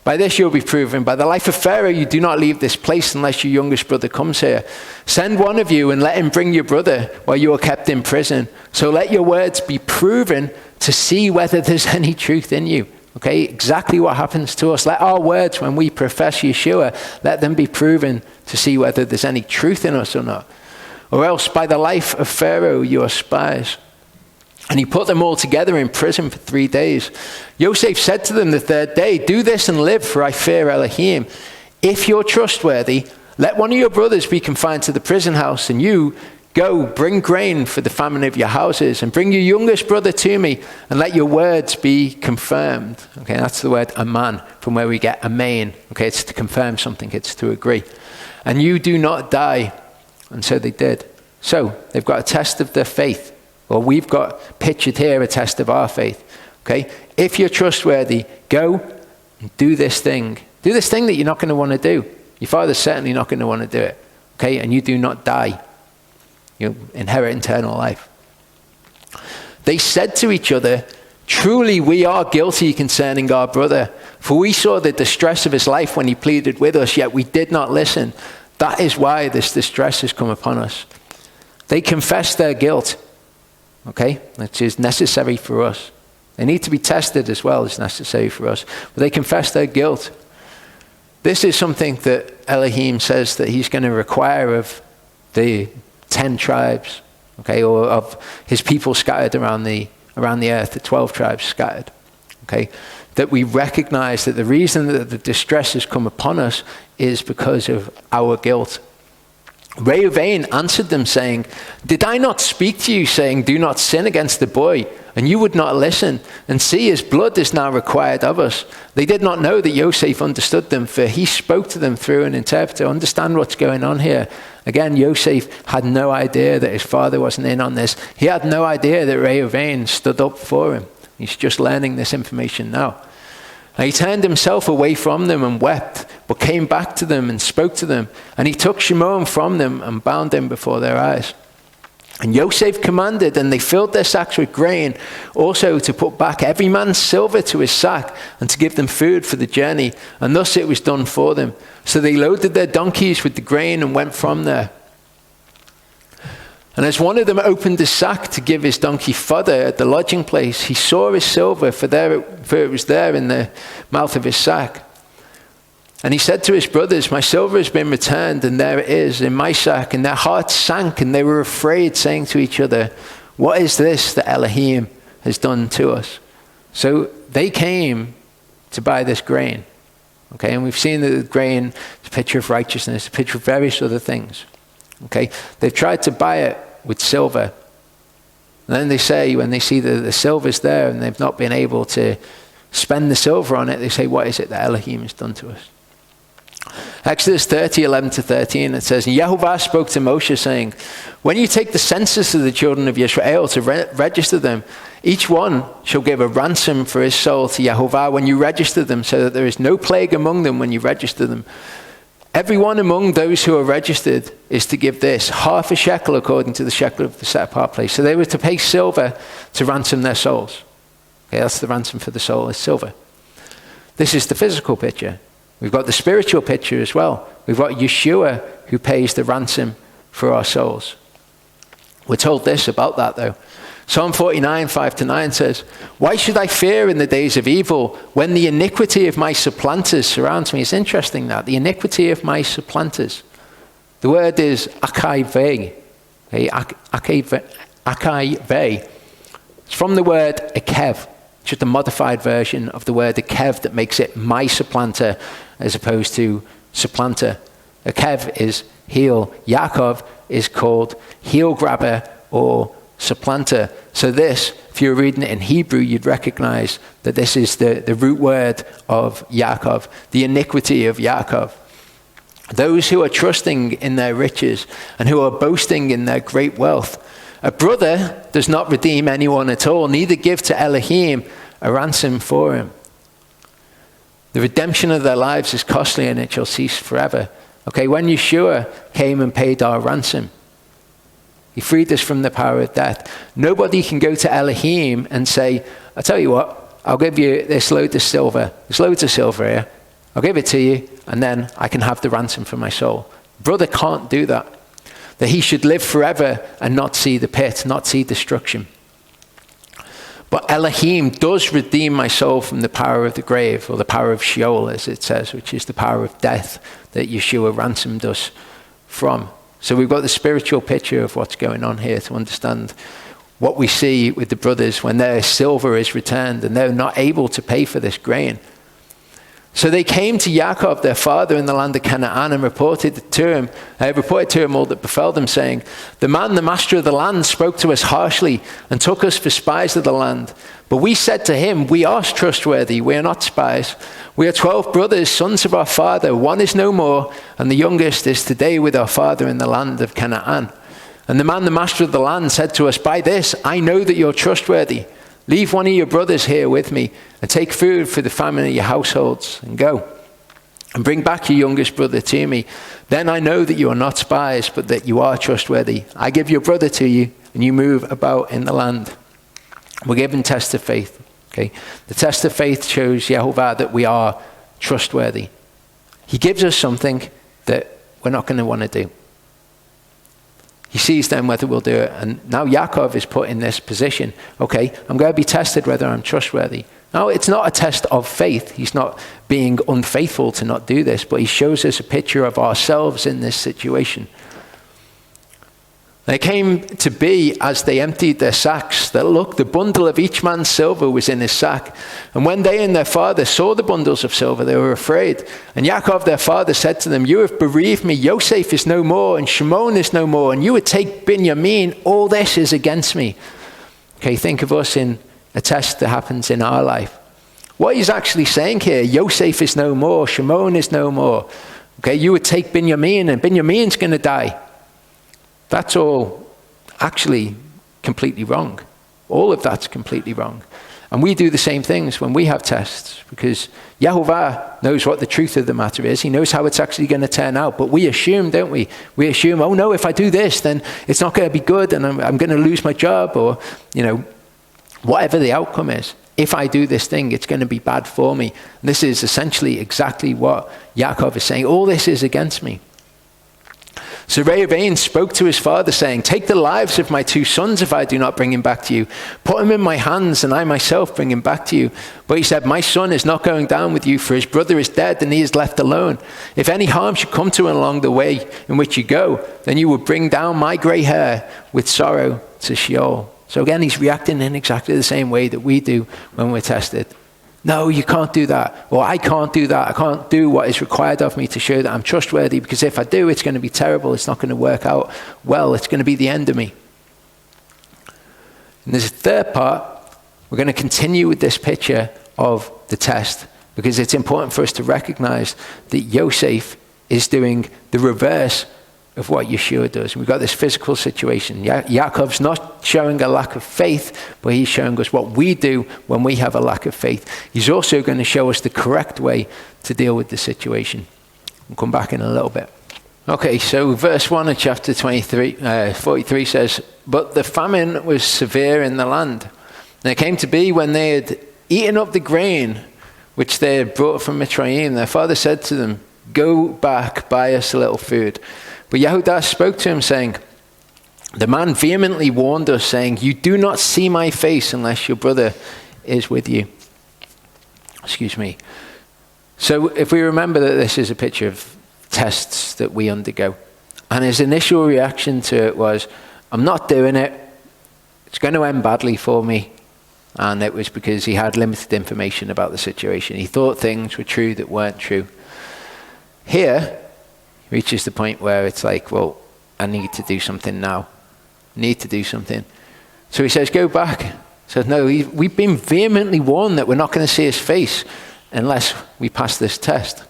"By this you'll be proven. By the life of Pharaoh, you do not leave this place unless your youngest brother comes here. Send one of you and let him bring your brother while you are kept in prison. So let your words be proven to see whether there's any truth in you." Okay, exactly what happens to us. Let our words, when we profess Yeshua, let them be proven to see whether there's any truth in us or not. "Or else, by the life of Pharaoh, you are spies." And he put them all together in prison for 3 days. Yosef said to them the third day, "Do this and live, for I fear Elohim. If you're trustworthy, let one of your brothers be confined to the prison house, and you go bring grain for the famine of your houses, and bring your youngest brother to me, and let your words be confirmed." Okay, that's the word aman, from where we get amen. Okay, it's to confirm something, it's to agree. "And you do not die." And so they did. So they've got a test of their faith. Well, we've got pictured here a test of our faith. Okay? If you're trustworthy, go and do this thing. Do this thing that you're not going to want to do. Your father's certainly not going to want to do it. Okay? And you do not die. You inherit eternal life. They said to each other, "Truly we are guilty concerning our brother. For we saw the distress of his life when he pleaded with us, yet we did not listen. That is why this distress has come upon us." They confessed their guilt. Okay, which is necessary for us. They need to be tested as well as necessary for us. But they confess their guilt. This is something that Elohim says that he's going to require of the 10 tribes, okay, or of his people scattered around the earth, the 12 tribes scattered, okay, that we recognize that the reason that the distress has come upon us is because of our guilt. Reuven answered them, saying, "Did I not speak to you, saying, 'Do not sin against the boy'? And you would not listen. And see, his blood is now required of us." They did not know that Yosef understood them, for he spoke to them through an interpreter. Understand what's going on here. Again, Yosef had no idea that his father wasn't in on this. He had no idea that Reuven stood up for him. He's just learning this information now. And he turned himself away from them and wept, but came back to them and spoke to them. And he took Shelomoh from them and bound him before their eyes. And Yosef commanded, and they filled their sacks with grain, also to put back every man's silver to his sack, and to give them food for the journey. And thus it was done for them. So they loaded their donkeys with the grain and went from there. And as one of them opened his sack to give his donkey fodder at the lodging place, he saw his silver, for it was there in the mouth of his sack. And he said to his brothers, "My silver has been returned, and there it is in my sack." And their hearts sank, and they were afraid, saying to each other, "What is this that Elohim has done to us?" So they came to buy this grain. Okay, and we've seen that the grain is a picture of righteousness, a picture of various other things. Okay, they've tried to buy it with silver. And then they say, when they see that the silver's there and they've not been able to spend the silver on it, they say, "What is it that Elohim has done to us?" Exodus 30:11-13, it says, "And Yehovah spoke to Moshe, saying, when you take the census of the children of Israel to register them, each one shall give a ransom for his soul to Yehovah when you register them, so that there is no plague among them when you register them. Everyone among those who are registered is to give this, half a shekel according to the shekel of the set-apart place." So they were to pay silver to ransom their souls. Okay, that's the ransom for the soul, is silver. This is the physical picture. We've got the spiritual picture as well. We've got Yeshua who pays the ransom for our souls. We're told this about that though. Psalm 49, 5-9 says, "Why should I fear in the days of evil when the iniquity of my supplanters surrounds me?" It's interesting that, the iniquity of my supplanters. The word is akai ve. Okay, akai ve. It's from the word akev, just a modified version of the word akev that makes it my supplanter as opposed to supplanter. Akev is heel. Yaakov is called heel grabber or supplanter. So this, if you're reading it in Hebrew, you'd recognize that this is the root word of Yaakov, the iniquity of Yaakov. Those who are trusting in their riches and who are boasting in their great wealth. A brother does not redeem anyone at all, neither give to Elohim a ransom for him. The redemption of their lives is costly and it shall cease forever. Okay, when Yeshua came and paid our ransom, he freed us from the power of death. Nobody can go to Elohim and say, I'll tell you what, I'll give you this load of silver. There's loads of silver here. I'll give it to you, and then I can have the ransom for my soul. Brother can't do that. That he should live forever and not see the pit, not see destruction. But Elohim does redeem my soul from the power of the grave, or the power of Sheol, as it says, which is the power of death that Yeshua ransomed us from. So we've got the spiritual picture of what's going on here to understand what we see with the brothers when their silver is returned and they're not able to pay for this grain. So they came to Yaakov, their father, in the land of Canaan and reported to him all that befell them, saying, the man, the master of the land, spoke to us harshly and took us for spies of the land. But we said to him, we are trustworthy, we are not spies. We are 12 brothers, sons of our father. One is no more, and the youngest is today with our father in the land of Canaan. And the man, the master of the land, said to us, by this I know that you're trustworthy. Leave one of your brothers here with me and take food for the famine of your households and go and bring back your youngest brother to me. Then I know that you are not spies, but that you are trustworthy. I give your brother to you and you move about in the land. We're given test of faith. Okay, the test of faith shows Yehovah that we are trustworthy. He gives us something that we're not going to want to do. He sees then whether we'll do it. And now Yaakov is put in this position. Okay, I'm going to be tested whether I'm trustworthy. Now, it's not a test of faith. He's not being unfaithful to not do this, but he shows us a picture of ourselves in this situation. And it came to be, as they emptied their sacks, that look, the bundle of each man's silver was in his sack. And when they and their father saw the bundles of silver, they were afraid. And Yaakov, their father, said to them, you have bereaved me. Yosef is no more, and Shimon is no more. And you would take Binyamin. All this is against me. Okay, think of us in a test that happens in our life. What he's actually saying here, Yosef is no more, Shimon is no more. Okay, you would take Binyamin, and Binyamin's going to die. That's all actually completely wrong. All of that's completely wrong. And we do the same things when we have tests, because Yehovah knows what the truth of the matter is. He knows how it's actually going to turn out. But we assume, don't we? We assume, oh no, if I do this, then it's not going to be good and I'm going to lose my job, or, whatever the outcome is. If I do this thing, it's going to be bad for me. And this is essentially exactly what Yaakov is saying. All this is against me. So Reuben spoke to his father, saying, take the lives of my 2 sons if I do not bring him back to you. Put him in my hands, and I myself bring him back to you. But he said, my son is not going down with you, for his brother is dead, and he is left alone. If any harm should come to him along the way in which you go, then you will bring down my gray hair with sorrow to Sheol. So again, he's reacting in exactly the same way that we do when we're tested. No, you can't do that. Or I can't do that. I can't do what is required of me to show that I'm trustworthy, because if I do, it's going to be terrible. It's not going to work out well. It's going to be the end of me. And there's a third part. We're going to continue with this picture of the test, because it's important for us to recognize that Yosef is doing the reverse of what Yeshua does. And we've got this physical situation. Yaakov's not showing a lack of faith, but he's showing us what we do when we have a lack of faith. He's also going to show us the correct way to deal with the situation. We'll come back in a little bit. Okay, so verse 1 of chapter 43 says, but the famine was severe in the land. And it came to be when they had eaten up the grain which they had brought from Mitzrayim, their father said to them, go back, buy us a little food. But Yehudah spoke to him, saying, the man vehemently warned us, saying, you do not see my face unless your brother is with you. Excuse me. So if we remember that this is a picture of tests that we undergo, and his initial reaction to it was, I'm not doing it. it's going to end badly for me. And it was because he had limited information about the situation. He thought things were true that weren't true. Here, he reaches the point where it's like, well, I need to do something now. Need to do something. So he says, go back. He says, no, we've been vehemently warned that we're not going to see his face unless we pass this test.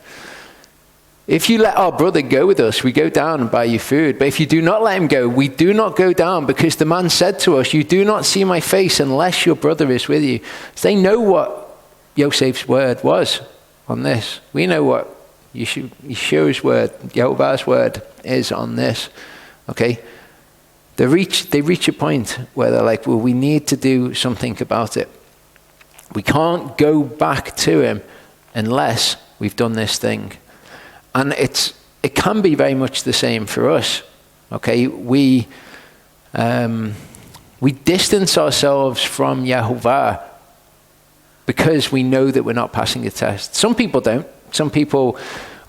If you let our brother go with us, we go down and buy you food. But if you do not let him go, we do not go down, because the man said to us, you do not see my face unless your brother is with you. So they know what Yosef's word was on this. We know what Yeshua's word, Yehovah's word is on this. Okay? They reach a point where they're like, well, we need to do something about it. We can't go back to him unless we've done this thing. And it can be very much the same for us. Okay, we distance ourselves from Yehovah because we know that we're not passing a test. Some people don't. Some people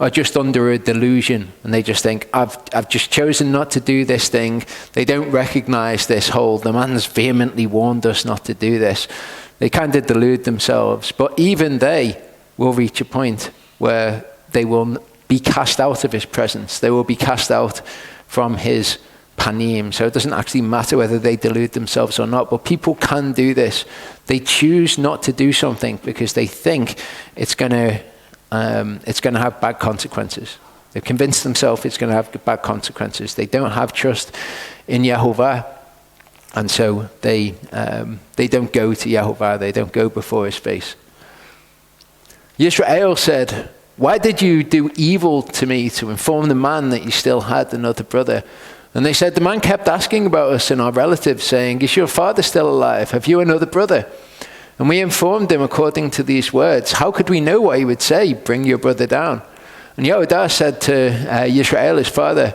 are just under a delusion, and they just think, I've just chosen not to do this thing. They don't recognize this whole, the man's vehemently warned us not to do this. They kind of delude themselves. But even they will reach a point where they will be cast out of his presence. They will be cast out from his panim. So it doesn't actually matter whether they delude themselves or not, but people can do this. They choose not to do something because they think it's going to have bad consequences. They've convinced themselves it's going to have bad consequences. They don't have trust in Yehovah, and so they don't go to Yehovah. They don't go before his face. Yisrael said, why did you do evil to me to inform the man that you still had another brother? And they said, the man kept asking about us and our relatives, saying, is your father still alive? Have you another brother? And we informed him according to these words. How could we know what he would say? Bring your brother down. And Yehudah said to Yisrael, his father,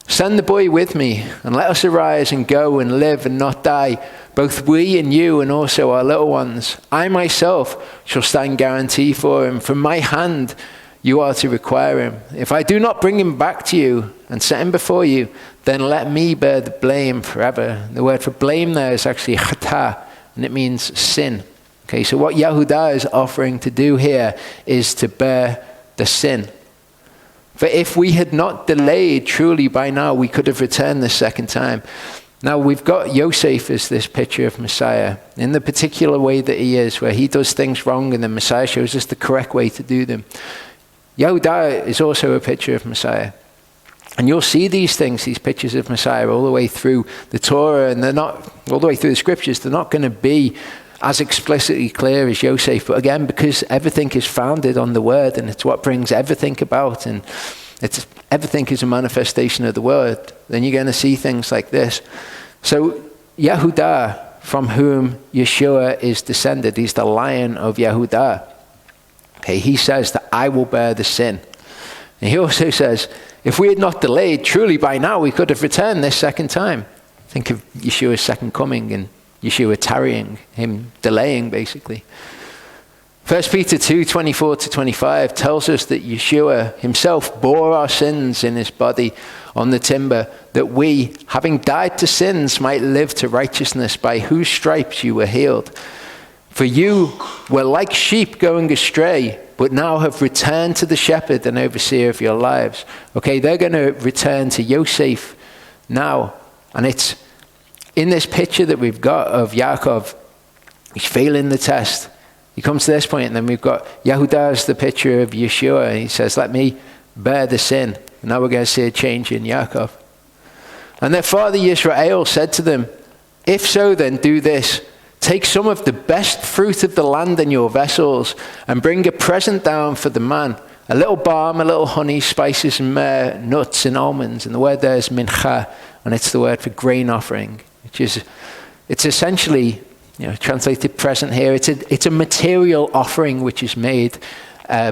send the boy with me, and let us arise and go and live and not die, both we and you and also our little ones. I myself shall stand guarantee for him. From my hand you are to require him. If I do not bring him back to you and set him before you, then let me bear the blame forever. The word for blame there is actually chata, and it means sin. Okay, so what Yehudah is offering to do here is to bear the sin. For if we had not delayed, truly by now we could have returned the second time. Now we've got Yosef as this picture of Messiah in the particular way that he is, where he does things wrong and then Messiah shows us the correct way to do them. Yehudah is also a picture of Messiah. And you'll see these things, these pictures of Messiah all the way through the Torah, and they're not, all the way through the scriptures, they're not going to be as explicitly clear as Yosef, but again, because everything is founded on the word, and it's what brings everything about, and everything is a manifestation of the word, then you're going to see things like this. So Yehudah, from whom Yeshua is descended, he's the Lion of Yehudah. Okay, he says that I will bear the sin. And he also says, if we had not delayed, truly by now we could have returned this second time. Think of Yeshua's second coming and Yeshua tarrying, him delaying basically. 1 Peter 2:24-25 tells us that Yeshua himself bore our sins in his body on the timber, that we, having died to sins, might live to righteousness, by whose stripes you were healed. For you were like sheep going astray, but now have returned to the shepherd and overseer of your lives. Okay, they're going to return to Yosef now. And it's in this picture that we've got of Yaakov, he's failing the test. He comes to this point, and then we've got Yehudah as the picture of Yeshua, and he says, let me bear the sin. And now we're going to see a change in Yaakov. And their father Yisrael said to them, if so, then do this. Take some of the best fruit of the land in your vessels, and bring a present down for the man. A little balm, a little honey, spices and myrrh, nuts and almonds. And the word there is mincha, and it's the word for grain offering, which is, it's essentially, translated present here. It's a material offering which is made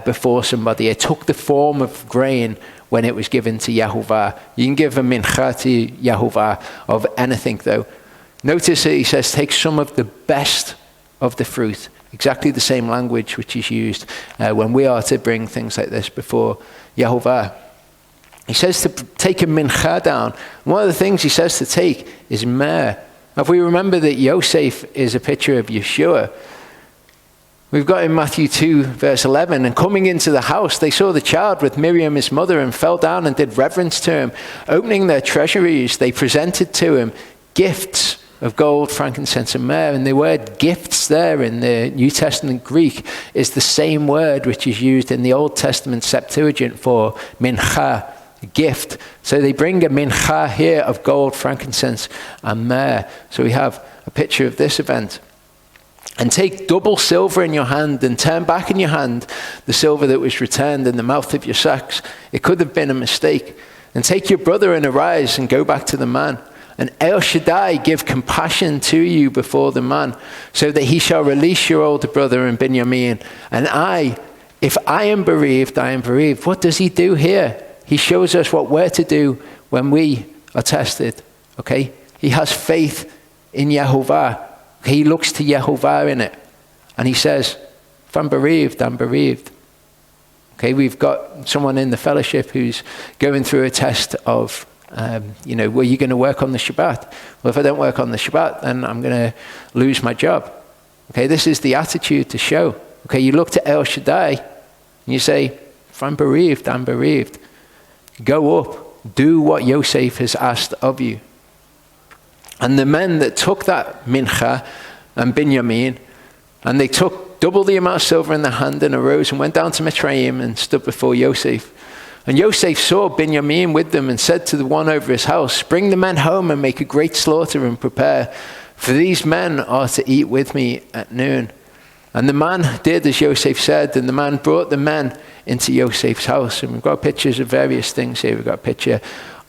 before somebody. It took the form of grain when it was given to Yehovah. You can give a mincha to Yehovah of anything though. Notice that he says, take some of the best of the fruit. Exactly the same language which is used when we are to bring things like this before Yehovah. He says to take a mincha down. One of the things he says to take is myrrh. If we remember that Yosef is a picture of Yeshua, we've got in Matthew 2, verse 11, and coming into the house, they saw the child with Miriam, his mother, and fell down and did reverence to him. Opening their treasuries, they presented to him gifts of gold, frankincense, and myrrh. And the word gifts there in the New Testament Greek is the same word which is used in the Old Testament Septuagint for mincha, gift. So they bring a mincha here of gold, frankincense, and myrrh. So we have a picture of this event. And take double silver in your hand and turn back in your hand the silver that was returned in the mouth of your sacks. It could have been a mistake. And take your brother and arise and go back to the man. And El Shaddai give compassion to you before the man, so that he shall release your older brother and Binyamin. And if I am bereaved, I am bereaved. What does he do here? He shows us what we're to do when we are tested. Okay? He has faith in Yehovah. He looks to Yehovah in it. And he says, if I'm bereaved, I'm bereaved. Okay, we've got someone in the fellowship who's going through a test of, were you going to work on the Shabbat? Well, if I don't work on the Shabbat, then I'm going to lose my job. Okay, this is the attitude to show. Okay, you look to El Shaddai and you say, if I'm bereaved, I'm bereaved. Go up, do what Yosef has asked of you. And the men that took that mincha and Binyamin, and they took double the amount of silver in their hand and arose and went down to Mitzrayim and stood before Yosef. And Yosef saw Binyamin with them and said to the one over his house, bring the men home and make a great slaughter and prepare, for these men are to eat with me at noon. And the man did as Yosef said, and the man brought the men into Yosef's house. And we've got pictures of various things here. We've got a picture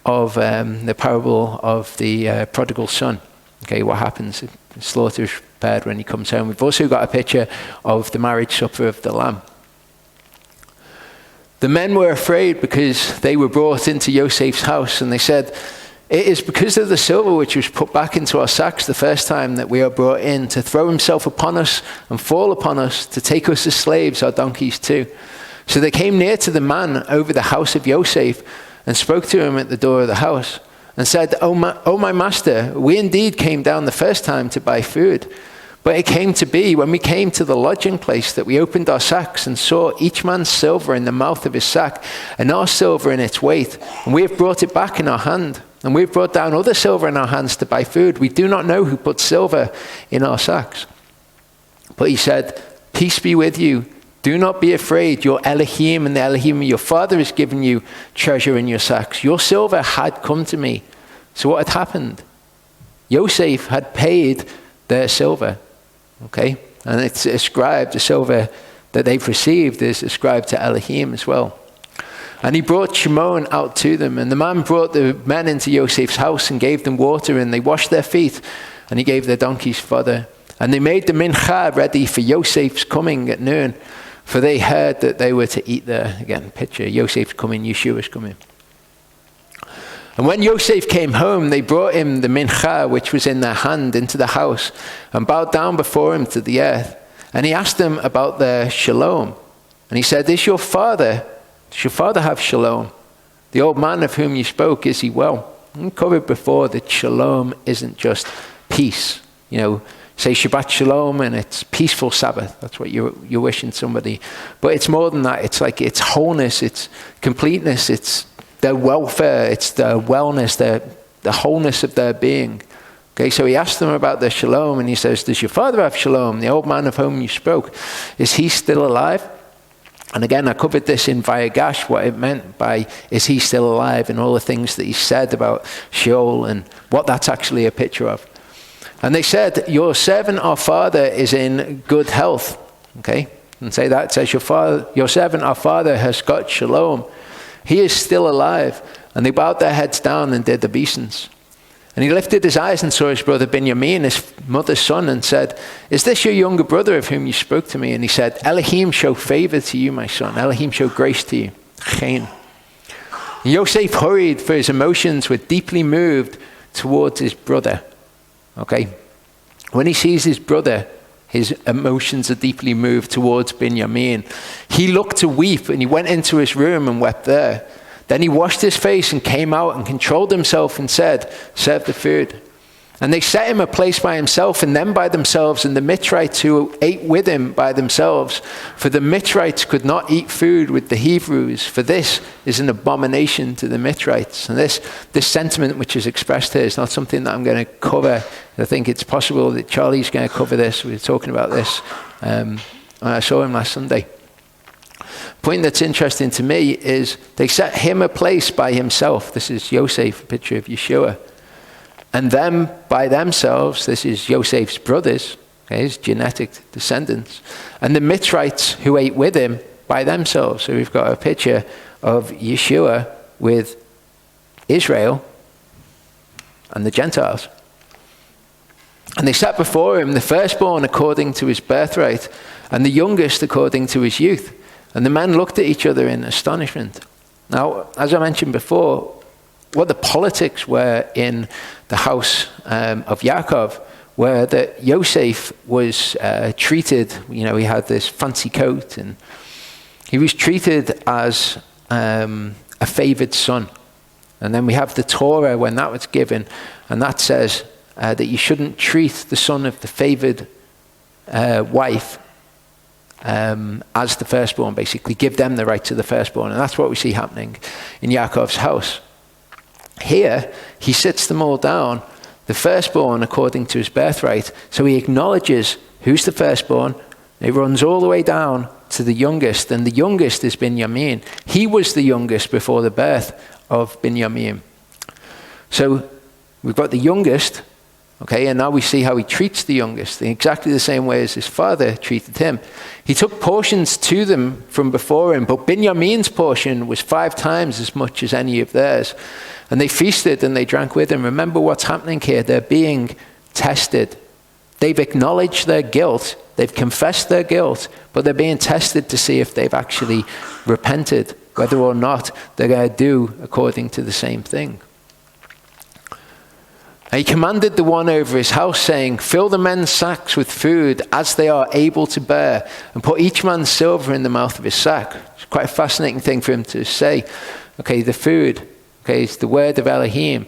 of the parable of the prodigal son. Okay, what happens? The slaughter is prepared when he comes home. We've also got a picture of the marriage supper of the Lamb. The men were afraid because they were brought into Yosef's house, and they said, it is because of the silver which was put back into our sacks the first time that we are brought in, to throw himself upon us and fall upon us, to take us as slaves, our donkeys too. So they came near to the man over the house of Yosef and spoke to him at the door of the house and said, oh my master, we indeed came down the first time to buy food. But it came to be, when we came to the lodging place, that we opened our sacks and saw each man's silver in the mouth of his sack, and our silver in its weight. And we have brought it back in our hand. And we have brought down other silver in our hands to buy food. We do not know who put silver in our sacks. But he said, peace be with you. Do not be afraid. Your Elohim and the Elohim of your father has given you treasure in your sacks. Your silver had come to me. So what had happened? Yosef had paid their silver. Okay? And it's ascribed, the silver that they've received is ascribed to Elohim as well. And he brought Shimon out to them. And the man brought the men into Yosef's house and gave them water, and they washed their feet. And he gave their donkeys fodder. And they made the mincha ready for Yosef's coming at noon, for they heard that they were to eat there. Again, picture, Yosef's coming, Yeshua's coming. And when Yosef came home, they brought him the mincha which was in their hand into the house, and bowed down before him to the earth. And he asked them about their shalom. And he said, does your father have shalom? The old man of whom you spoke, is he well? We covered before that shalom isn't just peace. Say Shabbat Shalom and it's peaceful Sabbath. That's what you're wishing somebody. But it's more than that. It's like it's wholeness, it's completeness, it's their welfare, it's their wellness, the wholeness of their being. Okay, so he asked them about their shalom, and he says, does your father have shalom? The old man of whom you spoke, is he still alive? And again, I covered this in Vayagash, what it meant by is he still alive, and all the things that he said about Sheol and what that's actually a picture of. And they said, your servant, our father, is in good health. Okay, and say that, it says, your servant, our father, has got shalom. He is still alive. And they bowed their heads down and did obeisance. And he lifted his eyes and saw his brother Binyamin, his mother's son, and said, is this your younger brother of whom you spoke to me? And he said, Elohim show favor to you, my son. Elohim show grace to you. Chen. Yosef hurried, for his emotions were deeply moved towards his brother. Okay? When he sees his brother, his emotions are deeply moved towards Binyamin. He looked to weep, and he went into his room and wept there. Then he washed his face and came out and controlled himself and said, serve the food. And they set him a place by himself, and them by themselves, and the Mitzrites who ate with him by themselves. For the Mitzrites could not eat food with the Hebrews, for this is an abomination to the Mitzrites. And this sentiment which is expressed here is not something that I'm going to cover. I think it's possible that Charlie's going to cover this. We were talking about this when I saw him last Sunday. Point that's interesting to me is they set him a place by himself. This is Yosef, a picture of Yeshua. And them by themselves, this is Yosef's brothers, okay, his genetic descendants. And the Mitzrites who ate with him by themselves. So we've got a picture of Yeshua with Israel and the Gentiles. And they sat before him, the firstborn according to his birthright, and the youngest according to his youth. And the men looked at each other in astonishment. Now, as I mentioned before, what the politics were in the house of Yaakov were that Yosef was treated, he had this fancy coat, and he was treated as a favored son. And then we have the Torah when that was given, and that says that you shouldn't treat the son of the favored wife as the firstborn, basically. Give them the right to the firstborn. And that's what we see happening in Yaakov's house. Here, he sits them all down, the firstborn according to his birthright. So he acknowledges who's the firstborn. It runs all the way down to the youngest, and the youngest is Binyamin. He was the youngest before the birth of Binyamin. So we've got the youngest, okay, and now we see how he treats the youngest in exactly the same way as his father treated him. He took portions to them from before him, but Binyamin's portion was 5 times as much as any of theirs. And they feasted and they drank with him. Remember what's happening here. They're being tested. They've acknowledged their guilt. They've confessed their guilt, but they're being tested to see if they've actually repented, whether or not they're going to do according to the same thing. And he commanded the one over his house, saying, fill the men's sacks with food as they are able to bear, and put each man's silver in the mouth of his sack. It's quite a fascinating thing for him to say. Okay, the food, okay, it's the word of Elohim.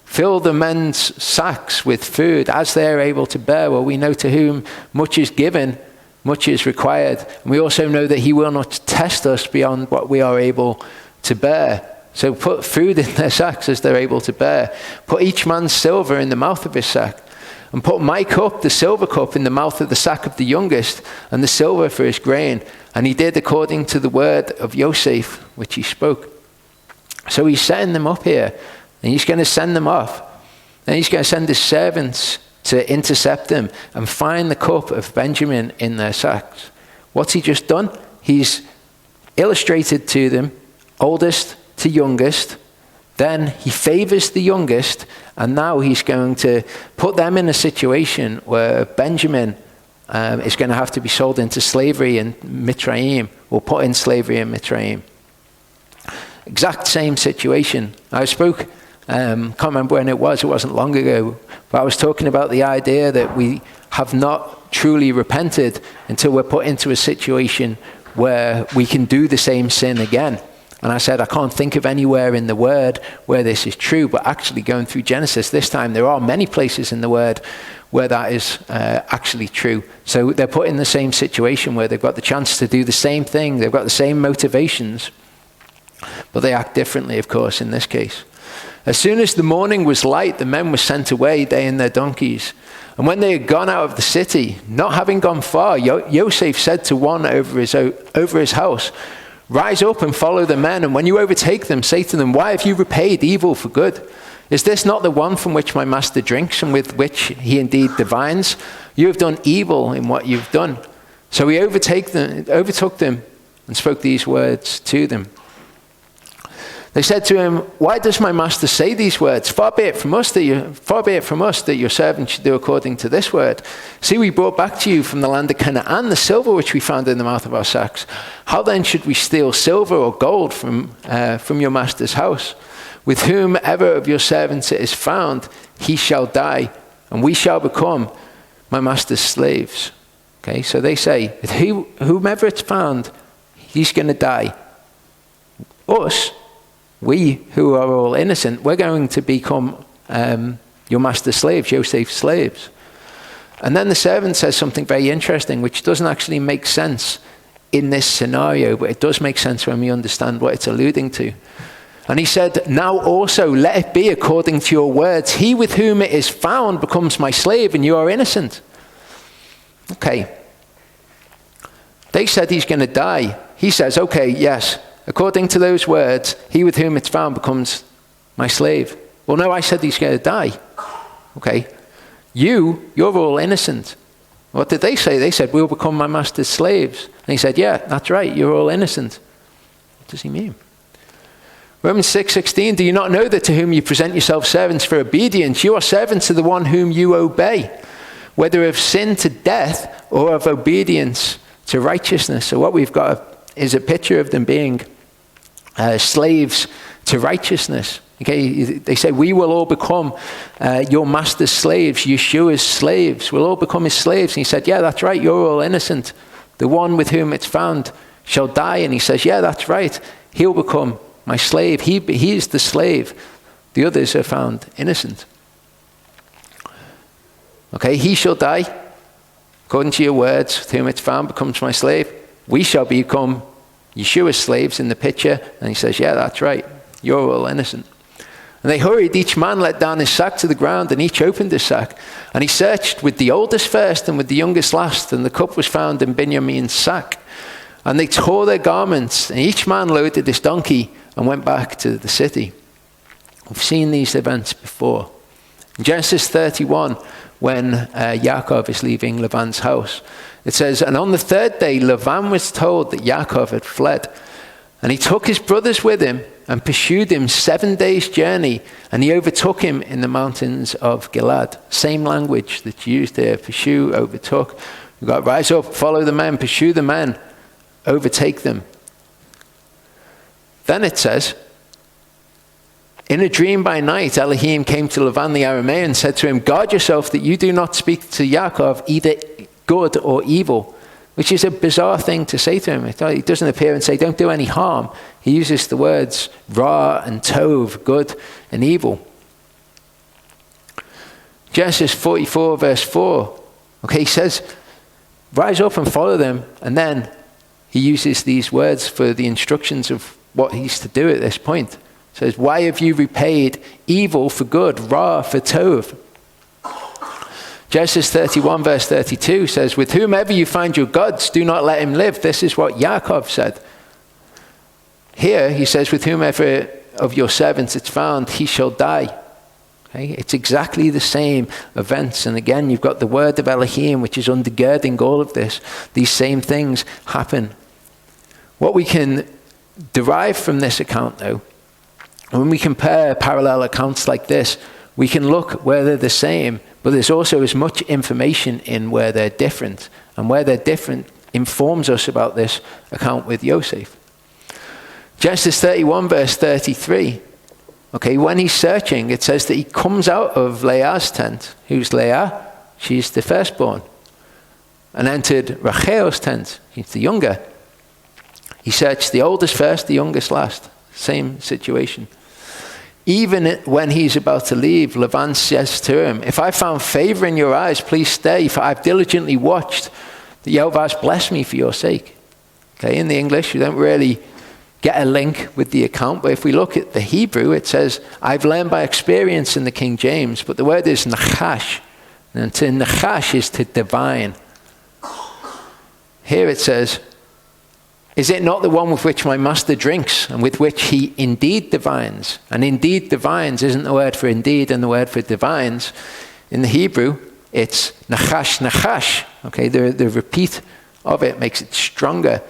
Fill the men's sacks with food as they are able to bear. Well, we know to whom much is given, much is required. And we also know that he will not test us beyond what we are able to bear. So put food in their sacks as they're able to bear. Put each man's silver in the mouth of his sack. And put my cup, the silver cup, in the mouth of the sack of the youngest, and the silver for his grain. And he did according to the word of Yosef, which he spoke. So he's setting them up here, and he's going to send them off. And he's going to send his servants to intercept them and find the cup of Benjamin in their sacks. What's he just done? He's illustrated to them, oldest to youngest. Then he favors the youngest, and now he's going to put them in a situation where Benjamin is going to have to be sold into slavery in Mitzrayim, or put in slavery in Mitzrayim. Exact same situation. I spoke, can't remember when it wasn't long ago, but I was talking about the idea that we have not truly repented until we're put into a situation where we can do the same sin again. And I said, I can't think of anywhere in the Word where this is true, but actually going through Genesis this time, there are many places in the Word where that is actually true. So they're put in the same situation where they've got the chance to do the same thing, they've got the same motivations, but they act differently, of course, in this case. As soon as the morning was light, the men were sent away, they and their donkeys. And when they had gone out of the city, not having gone far, Yosef said to one over his house, rise up and follow the men, and when you overtake them, say to them, why have you repaid evil for good? Is this not the one from which my master drinks, and with which he indeed divines? You have done evil in what you've done. So he overtook them and spoke these words to them. They said to him, why does my master say these words? Far be it from us that your servant should do according to this word. See, we brought back to you from the land of Canaan the silver which we found in the mouth of our sacks. How then should we steal silver or gold from your master's house? With whomever of your servants it is found, he shall die, and we shall become my master's slaves. Okay, so they say, whomever it's found, he's going to die. Us, we who are all innocent, we're going to become your master's slaves, Joseph's slaves. And then the servant says something very interesting, which doesn't actually make sense in this scenario, but it does make sense when we understand what it's alluding to. And he said, now also let it be according to your words. He with whom it is found becomes my slave, and you are innocent. Okay. They said he's going to die. He says, okay, yes, according to those words, he with whom it's found becomes my slave. Well, no, I said he's going to die. Okay. You're all innocent. What did they say? They said, we'll become my master's slaves. And he said, yeah, that's right, you're all innocent. What does he mean? Romans 6:16, do you not know that to whom you present yourselves servants for obedience, you are servants to the one whom you obey, whether of sin to death or of obedience to righteousness? So what we've got is a picture of them being slaves to righteousness. Okay, they say, we will all become your master's slaves, Yeshua's slaves. We'll all become his slaves. And he said, yeah, that's right, you're all innocent. The one with whom it's found shall die. And he says, yeah, that's right, he'll become my slave. He is the slave. The others are found innocent. Okay, he shall die. According to your words, with whom it's found becomes my slave. We shall become Yeshua's slaves in the picture. And he says, yeah, that's right, you're all innocent. And they hurried, each man let down his sack to the ground, and each opened his sack. And he searched with the oldest first and with the youngest last, and the cup was found in Benjamin's sack. And they tore their garments, and each man loaded his donkey and went back to the city. We've seen these events before. In Genesis 31, when Yaakov is leaving Laban's house, it says, and on the third day, Laban was told that Yaakov had fled. And he took his brothers with him and pursued him 7 days' journey, and he overtook him in the mountains of Gilead. Same language that's used there, pursue, overtook. We've got rise up, follow the men, pursue the men, overtake them. Then it says, in a dream by night, Elohim came to Laban the Aramean and said to him, guard yourself that you do not speak to Yaakov either good or evil, which is a bizarre thing to say to him. He doesn't appear and say, don't do any harm. He uses the words ra and tov, good and evil. Genesis 44 verse 4, okay, he says, rise up and follow them. And then he uses these words for the instructions of what he's to do at this point. He says, why have you repaid evil for good, ra for tov? Genesis 31 verse 32 says, with whomever you find your gods, do not let him live. This is what Yaakov said. Here he says, with whomever of your servants it's found, he shall die. Okay? It's exactly the same events. And again, you've got the word of Elohim, which is undergirding all of this. These same things happen. What we can derive from this account, though, when we compare parallel accounts like this, we can look where they're the same, but there's also as much information in where they're different. And where they're different informs us about this account with Yosef. Genesis 31 verse 33. Okay, when he's searching, it says that he comes out of Leah's tent. Who's Leah? She's the firstborn. And entered Rachel's tent. He's the younger. He searched the oldest first, the youngest last. Same situation. Even when he's about to leave, Laban says to him, if I found favor in your eyes, please stay, for I've diligently watched that Yehovah has blessed me for your sake. Okay, in the English, you don't really get a link with the account, but if we look at the Hebrew, it says, I've learned by experience in the King James, but the word is nachash, and to nachash is to divine. Here it says, is it not the one with which my master drinks and with which he indeed divines? And indeed divines isn't the word for indeed and the word for divines. In the Hebrew, it's nachash, nachash. Okay, the repeat of it makes it stronger.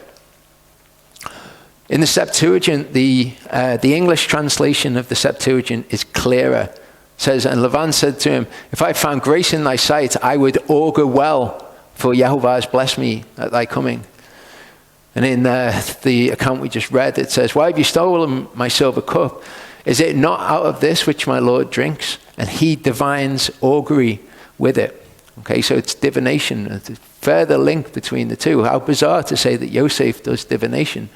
In the Septuagint, the English translation of the Septuagint is clearer. It says, and Laban said to him, if I found grace in thy sight, I would augur well, for Yehovah has blessed me at thy coming. And in the account we just read, it says, why have you stolen my silver cup? Is it not out of this which my Lord drinks? And he divines augury with it. Okay, so it's divination. It's a further link between the two. How bizarre to say that Yosef does divination.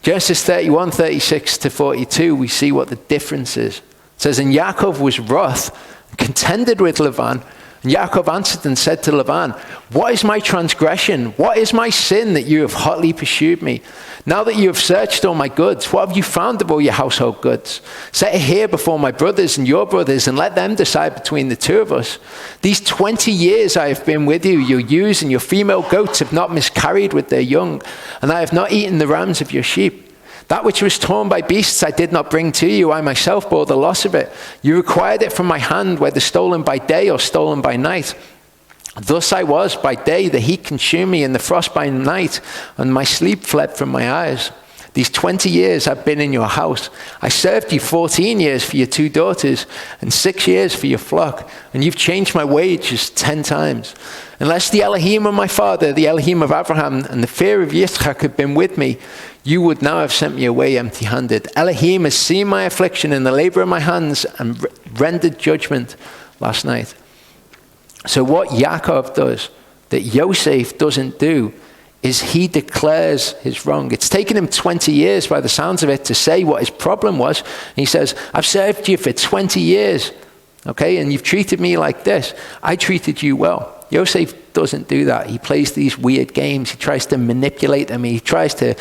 Genesis 31, 36 to 42, we see what the difference is. It says, and Yaakov was wroth contended with Laban. And Yaakov answered and said to Laban, what is my transgression? What is my sin that you have hotly pursued me? Now that you have searched all my goods, what have you found of all your household goods? Set it here before my brothers and your brothers, and let them decide between the two of us. These 20 years I have been with you. Your ewes and your female goats have not miscarried with their young, and I have not eaten the rams of your sheep. That which was torn by beasts I did not bring to you. I myself bore the loss of it. You required it from my hand, whether stolen by day or stolen by night. Thus I was by day, the heat consumed me, and the frost by night, and my sleep fled from my eyes. These 20 years I've been in your house. I served you 14 years for your 2 daughters, and 6 years for your flock, and you've changed my wages 10 times. Unless the Elohim of my father, the Elohim of Abraham, and the fear of Yitzchak had been with me, you would now have sent me away empty-handed. Elohim has seen my affliction and the labor of my hands, and rendered judgment last night. So what Yaakov does that Yosef doesn't do is he declares his wrong. It's taken him 20 years by the sounds of it to say what his problem was. And he says, I've served you for 20 years, okay, and you've treated me like this. I treated you well. Yosef doesn't do that. He plays these weird games. He tries to manipulate them. He tries to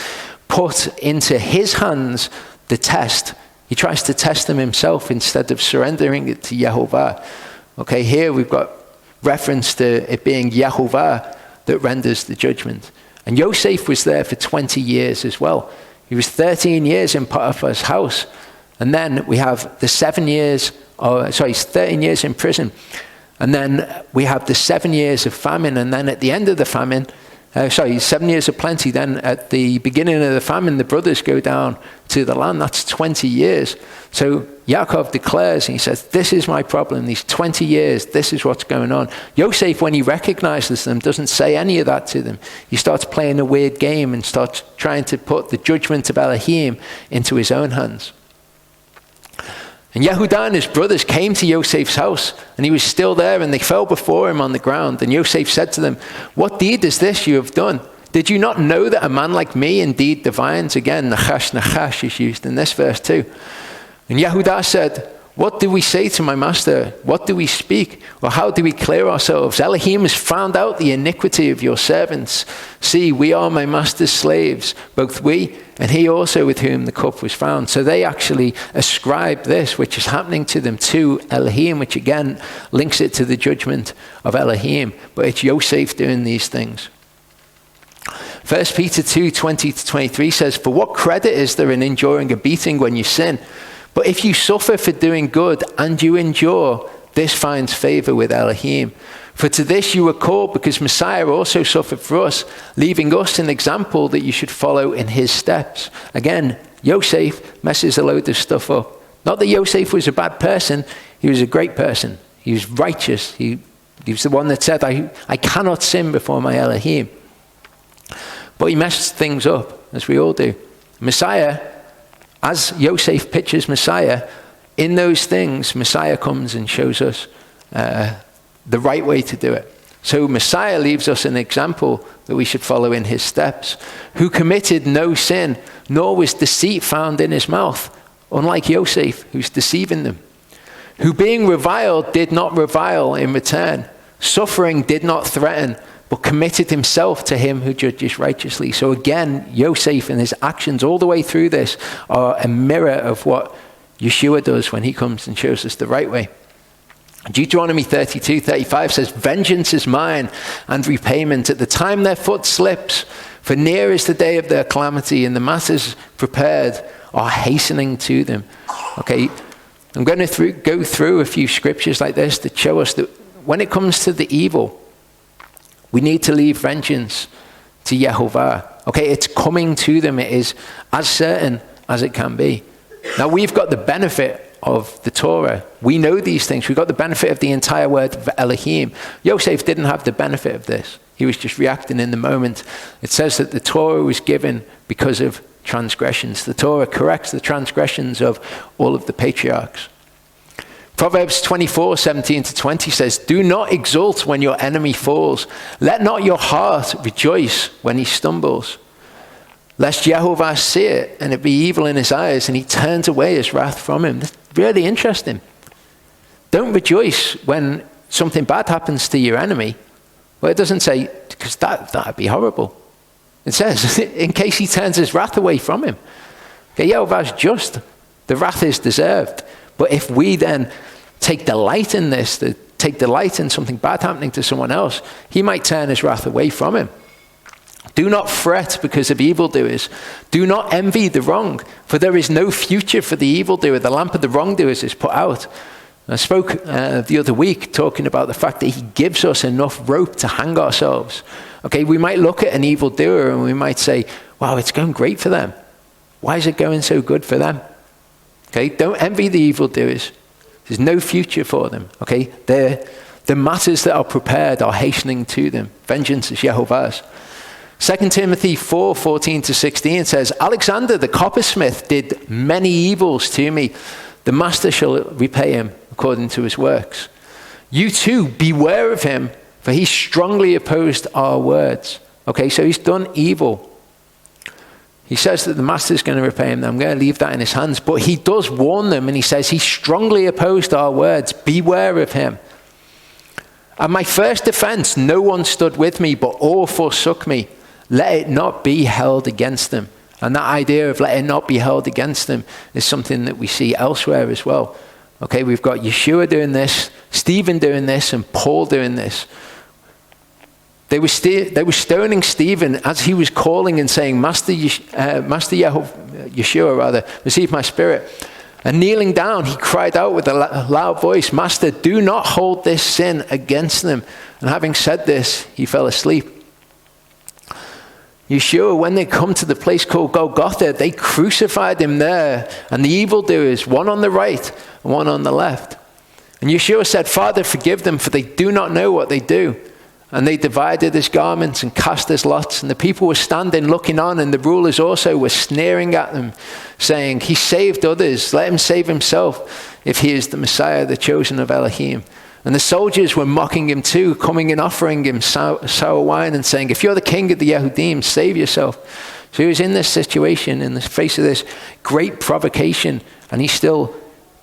put into his hands the test. He tries to test them himself instead of surrendering it to Yehovah. Okay, here we've got reference to it being Yehovah that renders the judgment. And Yosef was there for 20 years as well. He was 13 years in Potiphar's house. And then we have the 13 years in prison. And then we have the 7 years of famine. And then at the end of the famine, 7 years of plenty. Then at the beginning of the famine, the brothers go down to the land. That's 20 years. So Yaakov declares, and he says, this is my problem. These 20 years, this is what's going on. Yosef, when he recognizes them, doesn't say any of that to them. He starts playing a weird game and starts trying to put the judgment of Elohim into his own hands. And Yehudah and his brothers came to Yosef's house, and he was still there, and they fell before him on the ground. And Yosef said to them, what deed is this you have done? Did you not know that a man like me indeed divines? Again, nachash is used in this verse too. And Yehudah said, what do we say to my master? What do we speak? Or how do we clear ourselves? Elohim has found out the iniquity of your servants. See, we are my master's slaves, both we and he also with whom the cup was found. So they actually ascribe this, which is happening to them, to Elohim, which again links it to the judgment of Elohim. But it's Yosef doing these things. 1 Peter 2:20-23 says, for what credit is there in enduring a beating when you sin? But if you suffer for doing good and you endure, this finds favor with Elohim. For to this you were called, because Messiah also suffered for us, leaving us an example that you should follow in his steps. Again, Yosef messes a load of stuff up. Not that Yosef was a bad person, he was a great person. He was righteous. He was the one that said, I cannot sin before my Elohim. But he messed things up, as we all do. Messiah, as Yosef pictures Messiah, in those things, Messiah comes and shows us the right way to do it. So Messiah leaves us an example that we should follow in his steps, who committed no sin, nor was deceit found in his mouth, unlike Yosef, who's deceiving them. Who being reviled did not revile in return, suffering did not threaten, but committed himself to him who judges righteously. So again, Yosef and his actions all the way through this are a mirror of what Yeshua does when he comes and shows us the right way. Deuteronomy 32:35 says, vengeance is mine and repayment at the time their foot slips, for near is the day of their calamity, and the matters prepared are hastening to them. Okay, I'm going to go through a few scriptures like this to show us that when it comes to the evil, we need to leave vengeance to Yehovah. Okay, it's coming to them. It is as certain as it can be. Now, we've got the benefit of the Torah. We know these things. We've got the benefit of the entire word of Elohim. Yosef didn't have the benefit of this. He was just reacting in the moment. It says that the Torah was given because of transgressions. The Torah corrects the transgressions of all of the patriarchs. Proverbs 24:17-20 says, do not exult when your enemy falls. Let not your heart rejoice when he stumbles. Lest Yehovah see it and it be evil in his eyes and he turns away his wrath from him. That's really interesting. Don't rejoice when something bad happens to your enemy. Well, it doesn't say, because that'd be horrible. It says, in case he turns his wrath away from him. Okay, Yehovah's just. The wrath is deserved. But if we then take delight in this, take delight in something bad happening to someone else, he might turn his wrath away from him. Do not fret because of evildoers. Do not envy the wrong, for there is no future for the evildoer. The lamp of the wrongdoers is put out. I spoke the other week talking about the fact that he gives us enough rope to hang ourselves. Okay, we might look at an evildoer and we might say, wow, it's going great for them. Why is it going so good for them? Okay, don't envy the evildoers. There's no future for them. Okay, the matters that are prepared are hastening to them. Vengeance is Yehovah's. 2 Timothy 4:14-16 says, Alexander the coppersmith did many evils to me. The master shall repay him according to his works. You too, beware of him, for he strongly opposed our words. Okay, so he's done evil. He says that the master is going to repay him. I'm going to leave that in his hands. But he does warn them, and he says he strongly opposed our words. Beware of him. At my first defense, no one stood with me, but all forsook me. Let it not be held against them. And that idea of let it not be held against them is something that we see elsewhere as well. Okay, we've got Yeshua doing this, Stephen doing this, and Paul doing this. They were stoning Stephen as he was calling and saying, Master Yeshua, receive my spirit. And kneeling down, he cried out with a loud voice, Master, do not hold this sin against them. And having said this, he fell asleep. Yeshua, when they come to the place called Golgotha, they crucified him there. And the evildoers, one on the right and one on the left. And Yeshua said, Father, forgive them, for they do not know what they do. And they divided his garments and cast his lots. And the people were standing looking on, and the rulers also were sneering at them, saying, he saved others, let him save himself, if he is the Messiah, the chosen of Elohim. And the soldiers were mocking him too, coming and offering him sour wine and saying, if you're the king of the Yehudim, save yourself. So he was in this situation, in the face of this great provocation, and he still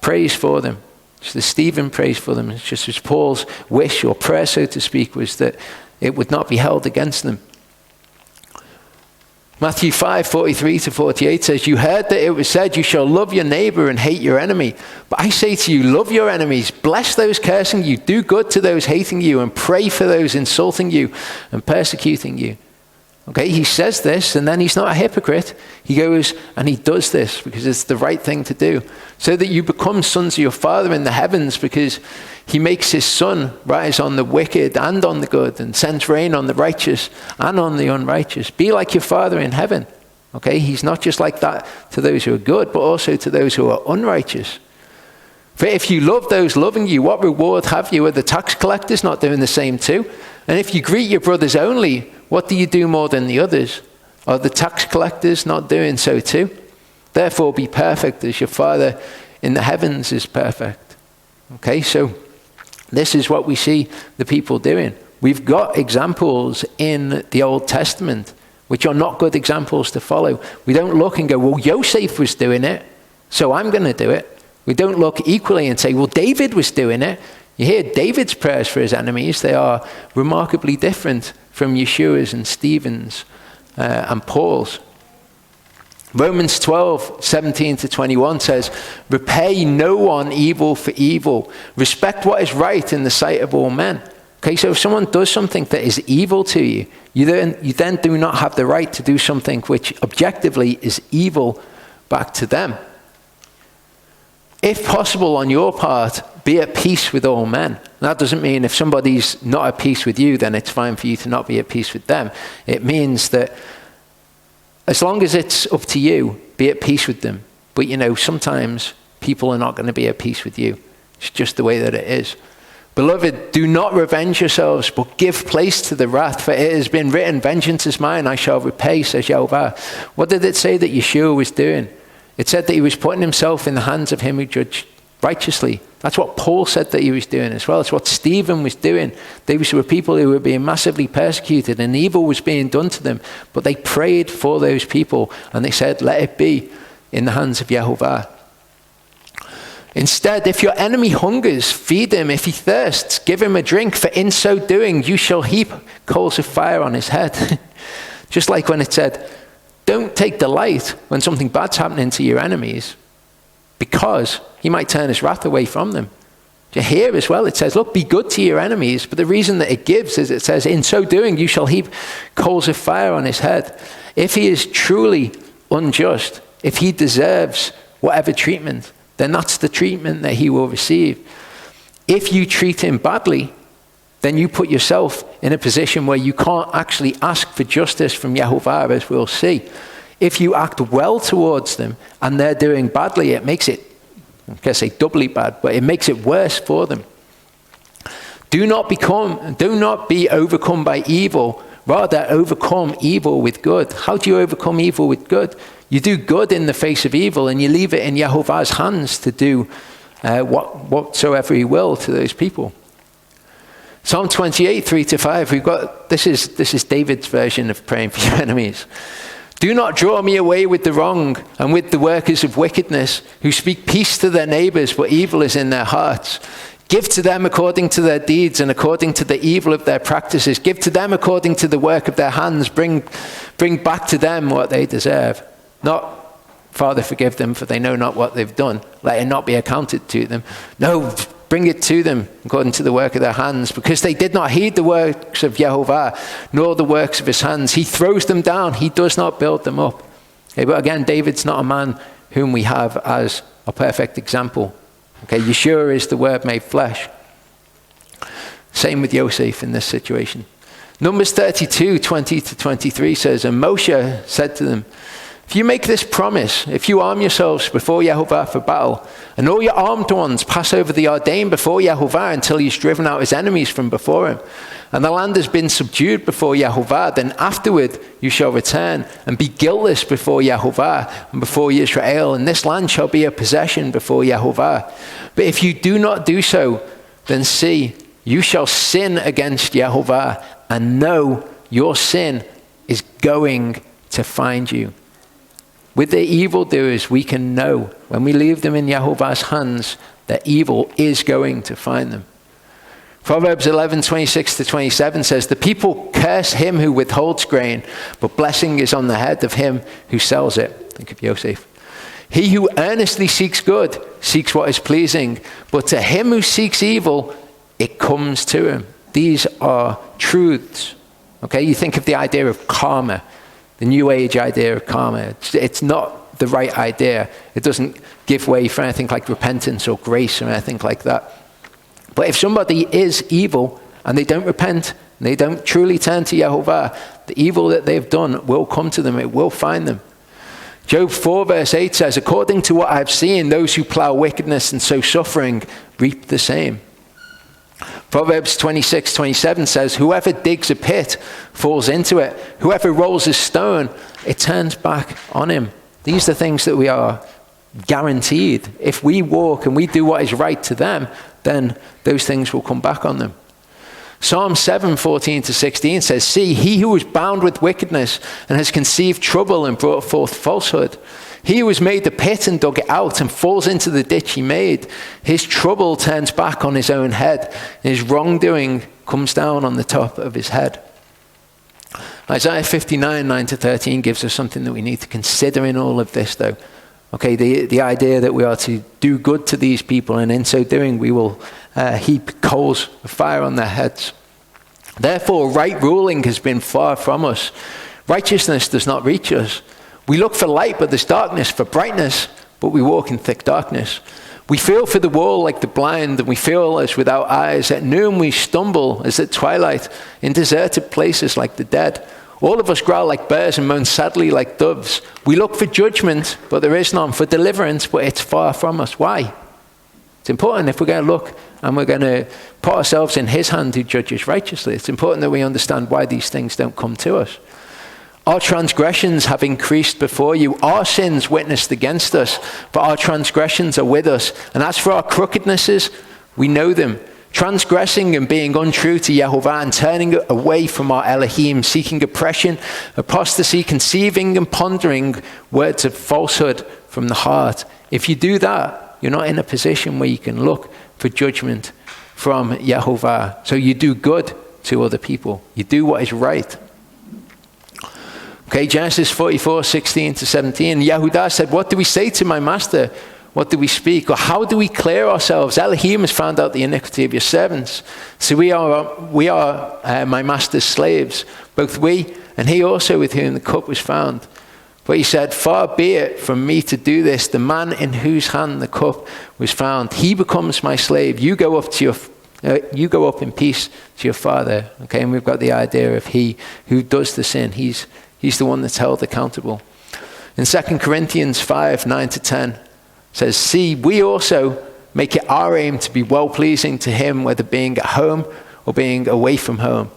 prays for them. So Stephen prays for them. It's just as Paul's wish or prayer, so to speak, was that it would not be held against them. Matthew 5:43-48 says, you heard that it was said, you shall love your neighbor and hate your enemy. But I say to you, love your enemies, bless those cursing you, do good to those hating you, and pray for those insulting you and persecuting you. Okay, he says this, and then he's not a hypocrite. He goes and he does this because it's the right thing to do, so that you become sons of your Father in the heavens, because he makes his sun rise on the wicked and on the good, and sends rain on the righteous and on the unrighteous. Be like your Father in heaven. Okay, he's not just like that to those who are good, but also to those who are unrighteous. For if you love those loving you, what reward have you? Are the tax collectors not doing the same too? And if you greet your brothers only, what do you do more than the others? Are the tax collectors not doing so too? Therefore be perfect as your Father in the heavens is perfect. Okay, so this is what we see the people doing. We've got examples in the Old Testament which are not good examples to follow. We don't look and go, well, Yosef was doing it, so I'm going to do it. We don't look equally and say, well, David was doing it. You hear David's prayers for his enemies. They are remarkably different from Yeshua's and Stephen's and Paul's. Romans 12:17-21 says, repay no one evil for evil. Respect what is right in the sight of all men. Okay, so if someone does something that is evil to you, you then do not have the right to do something which objectively is evil back to them. If possible on your part, be at peace with all men. That doesn't mean if somebody's not at peace with you, then it's fine for you to not be at peace with them. It means that as long as it's up to you, be at peace with them. But sometimes people are not going to be at peace with you. It's just the way that it is. Beloved, do not revenge yourselves, but give place to the wrath, for it has been written, vengeance is mine, I shall repay, says Yehovah. What did it say that Yeshua was doing? It said that he was putting himself in the hands of him who judged righteously. That's what Paul said that he was doing as well. It's what Stephen was doing. These were people who were being massively persecuted and evil was being done to them. But they prayed for those people and they said, let it be in the hands of Yehovah. Instead, if your enemy hungers, feed him. If he thirsts, give him a drink, for in so doing, you shall heap coals of fire on his head. Just like when it said, don't take delight when something bad's happening to your enemies, because he might turn his wrath away from them. Here as well, it says, look, be good to your enemies. But the reason that it gives is it says, in so doing, you shall heap coals of fire on his head. If he is truly unjust, if he deserves whatever treatment, then that's the treatment that he will receive. If you treat him badly, then you put yourself in a position where you can't actually ask for justice from Yehovah, as we'll see. If you act well towards them and they're doing badly, it makes it, I can't say doubly bad, but it makes it worse for them. Do not be overcome by evil, rather overcome evil with good. How do you overcome evil with good? You do good in the face of evil, and you leave it in Yehovah's hands to do whatsoever he will to those people. Psalm 28, 3-5, we've got, this is David's version of praying for your enemies. Do not draw me away with the wrong and with the workers of wickedness, who speak peace to their neighbors, but evil is in their hearts. Give to them according to their deeds and according to the evil of their practices. Give to them according to the work of their hands. Bring back to them what they deserve. Not, Father, forgive them, for they know not what they've done. Let it not be accounted to them. No, bring it to them according to the work of their hands, because they did not heed the works of Yehovah, nor the works of his hands. He throws them down. He does not build them up. Okay, but again, David's not a man whom we have as a perfect example. Okay, Yeshua is the word made flesh. Same with Yosef in this situation. Numbers 32, 20-23 says, and Moshe said to them, if you make this promise, if you arm yourselves before Yehovah for battle, and all your armed ones pass over the Jordan before Yehovah until he's driven out his enemies from before him, and the land has been subdued before Yehovah, then afterward you shall return and be guiltless before Yehovah and before Israel, and this land shall be a possession before Yehovah. But if you do not do so, then see, you shall sin against Yehovah, and know your sin is going to find you. With the evildoers, we can know when we leave them in Yehovah's hands that evil is going to find them. Proverbs 11, 26-27 says, the people curse him who withholds grain, but blessing is on the head of him who sells it. Think of Yosef. He who earnestly seeks good seeks what is pleasing, but to him who seeks evil, it comes to him. These are truths. Okay, you think of the idea of karma. The New Age idea of karma. It's not the right idea. It doesn't give way for anything like repentance or grace or anything like that. But if somebody is evil and they don't repent, and they don't truly turn to Yehovah, the evil that they've done will come to them. It will find them. Job 4 verse 8 says, according to what I've seen, those who plow wickedness and sow suffering reap the same. Proverbs 26:27 says, whoever digs a pit falls into it. Whoever rolls a stone, it turns back on him. These are things that we are guaranteed. If we walk and we do what is right to them, then those things will come back on them. Psalm 7:14-16 says, see, he who was bound with wickedness and has conceived trouble and brought forth falsehood. He who has made the pit and dug it out and falls into the ditch he made, his trouble turns back on his own head, and his wrongdoing comes down on the top of his head. Isaiah 59, 9-13 gives us something that we need to consider in all of this, though. Okay, the idea that we are to do good to these people, and in so doing we will heap coals of fire on their heads. Therefore, right ruling has been far from us. Righteousness does not reach us. We look for light, but there's darkness, for brightness, but we walk in thick darkness. We feel for the wall like the blind, and we feel as without eyes. At noon we stumble as at twilight, in deserted places like the dead. All of us growl like bears and moan sadly like doves. We look for judgment, but there is none. For deliverance, but it's far from us. Why? It's important if we're going to look and we're going to put ourselves in his hand who judges righteously. It's important that we understand why these things don't come to us. Our transgressions have increased before you. Our sins witnessed against us, but our transgressions are with us. And as for our crookednesses, we know them. Transgressing and being untrue to Yehovah and turning away from our Elohim, seeking oppression, apostasy, conceiving and pondering words of falsehood from the heart. If you do that, You're not in a position where you can look for judgment from Yehovah. So you do good to other people. You do what is right. Okay, Genesis 44, 16 to 17. Yehudah said, what do we say to my master? What do we speak? Or how do we clear ourselves? Elohim has found out the iniquity of your servants. So we are my master's slaves, both we and he also with whom the cup was found. But he said, far be it from me to do this. The man in whose hand the cup was found, he becomes my slave. You go up in peace to your father. Okay, and we've got the idea of he who does the sin. He's the one that's held accountable. In 2 Corinthians 5, 9 to 10, says, see, we also make it our aim to be well-pleasing to him, whether being at home or being away from home.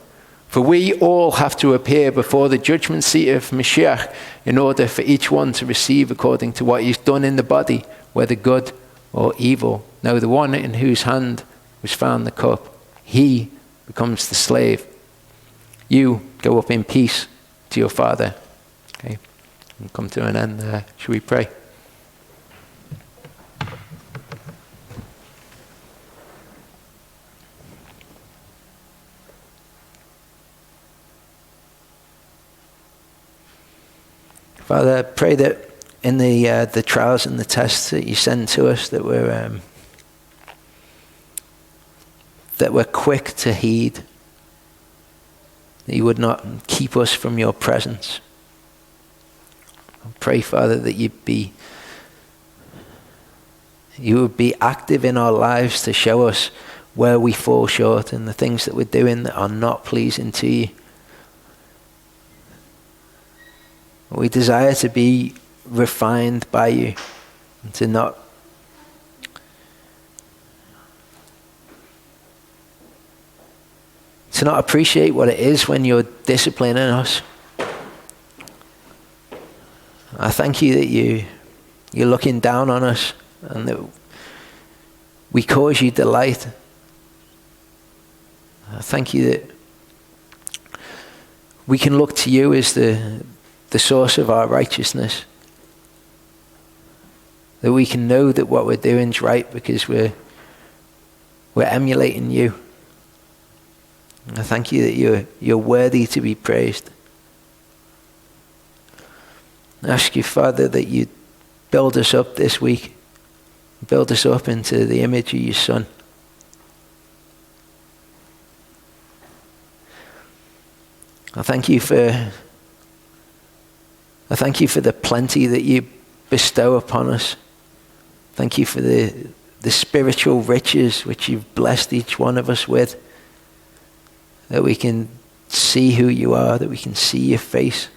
For we all have to appear before the judgment seat of Mashiach in order for each one to receive according to what he's done in the body, whether good or evil. Now the one in whose hand was found the cup, he becomes the slave. You go up in peace to your father. Okay, we'll come to an end there. Should we pray? Father, I pray that in the trials and the tests that you send to us, that we're quick to heed, that you would not keep us from your presence. I pray, Father, that you would be active in our lives to show us where we fall short and the things that we're doing that are not pleasing to you. We desire to be refined by you and to not appreciate what it is when you're disciplining us. I thank you that you're looking down on us and that we cause you delight. I thank you that we can look to you as the source of our righteousness. That we can know that what we're doing is right because we're emulating you. I thank you that you're worthy to be praised. I ask you, Father, that you build us up this week. Build us up into the image of your Son. I thank you for the plenty that you bestow upon us. Thank you for the spiritual riches which you've blessed each one of us with. That we can see who you are, that we can see your face.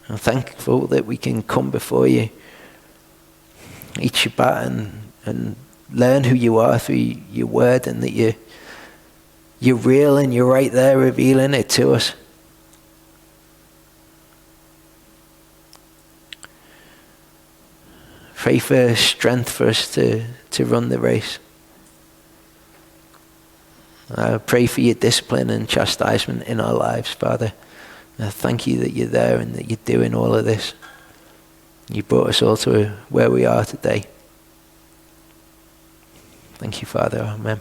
I'm thankful that we can come before you each Shabbat and learn who you are through your word, and that you're real and you're right there revealing it to us. Pray for strength for us to run the race. I pray for your discipline and chastisement in our lives, Father. I thank you that you're there and that you're doing all of this. You brought us all to where we are today. Thank you, Father. Amen.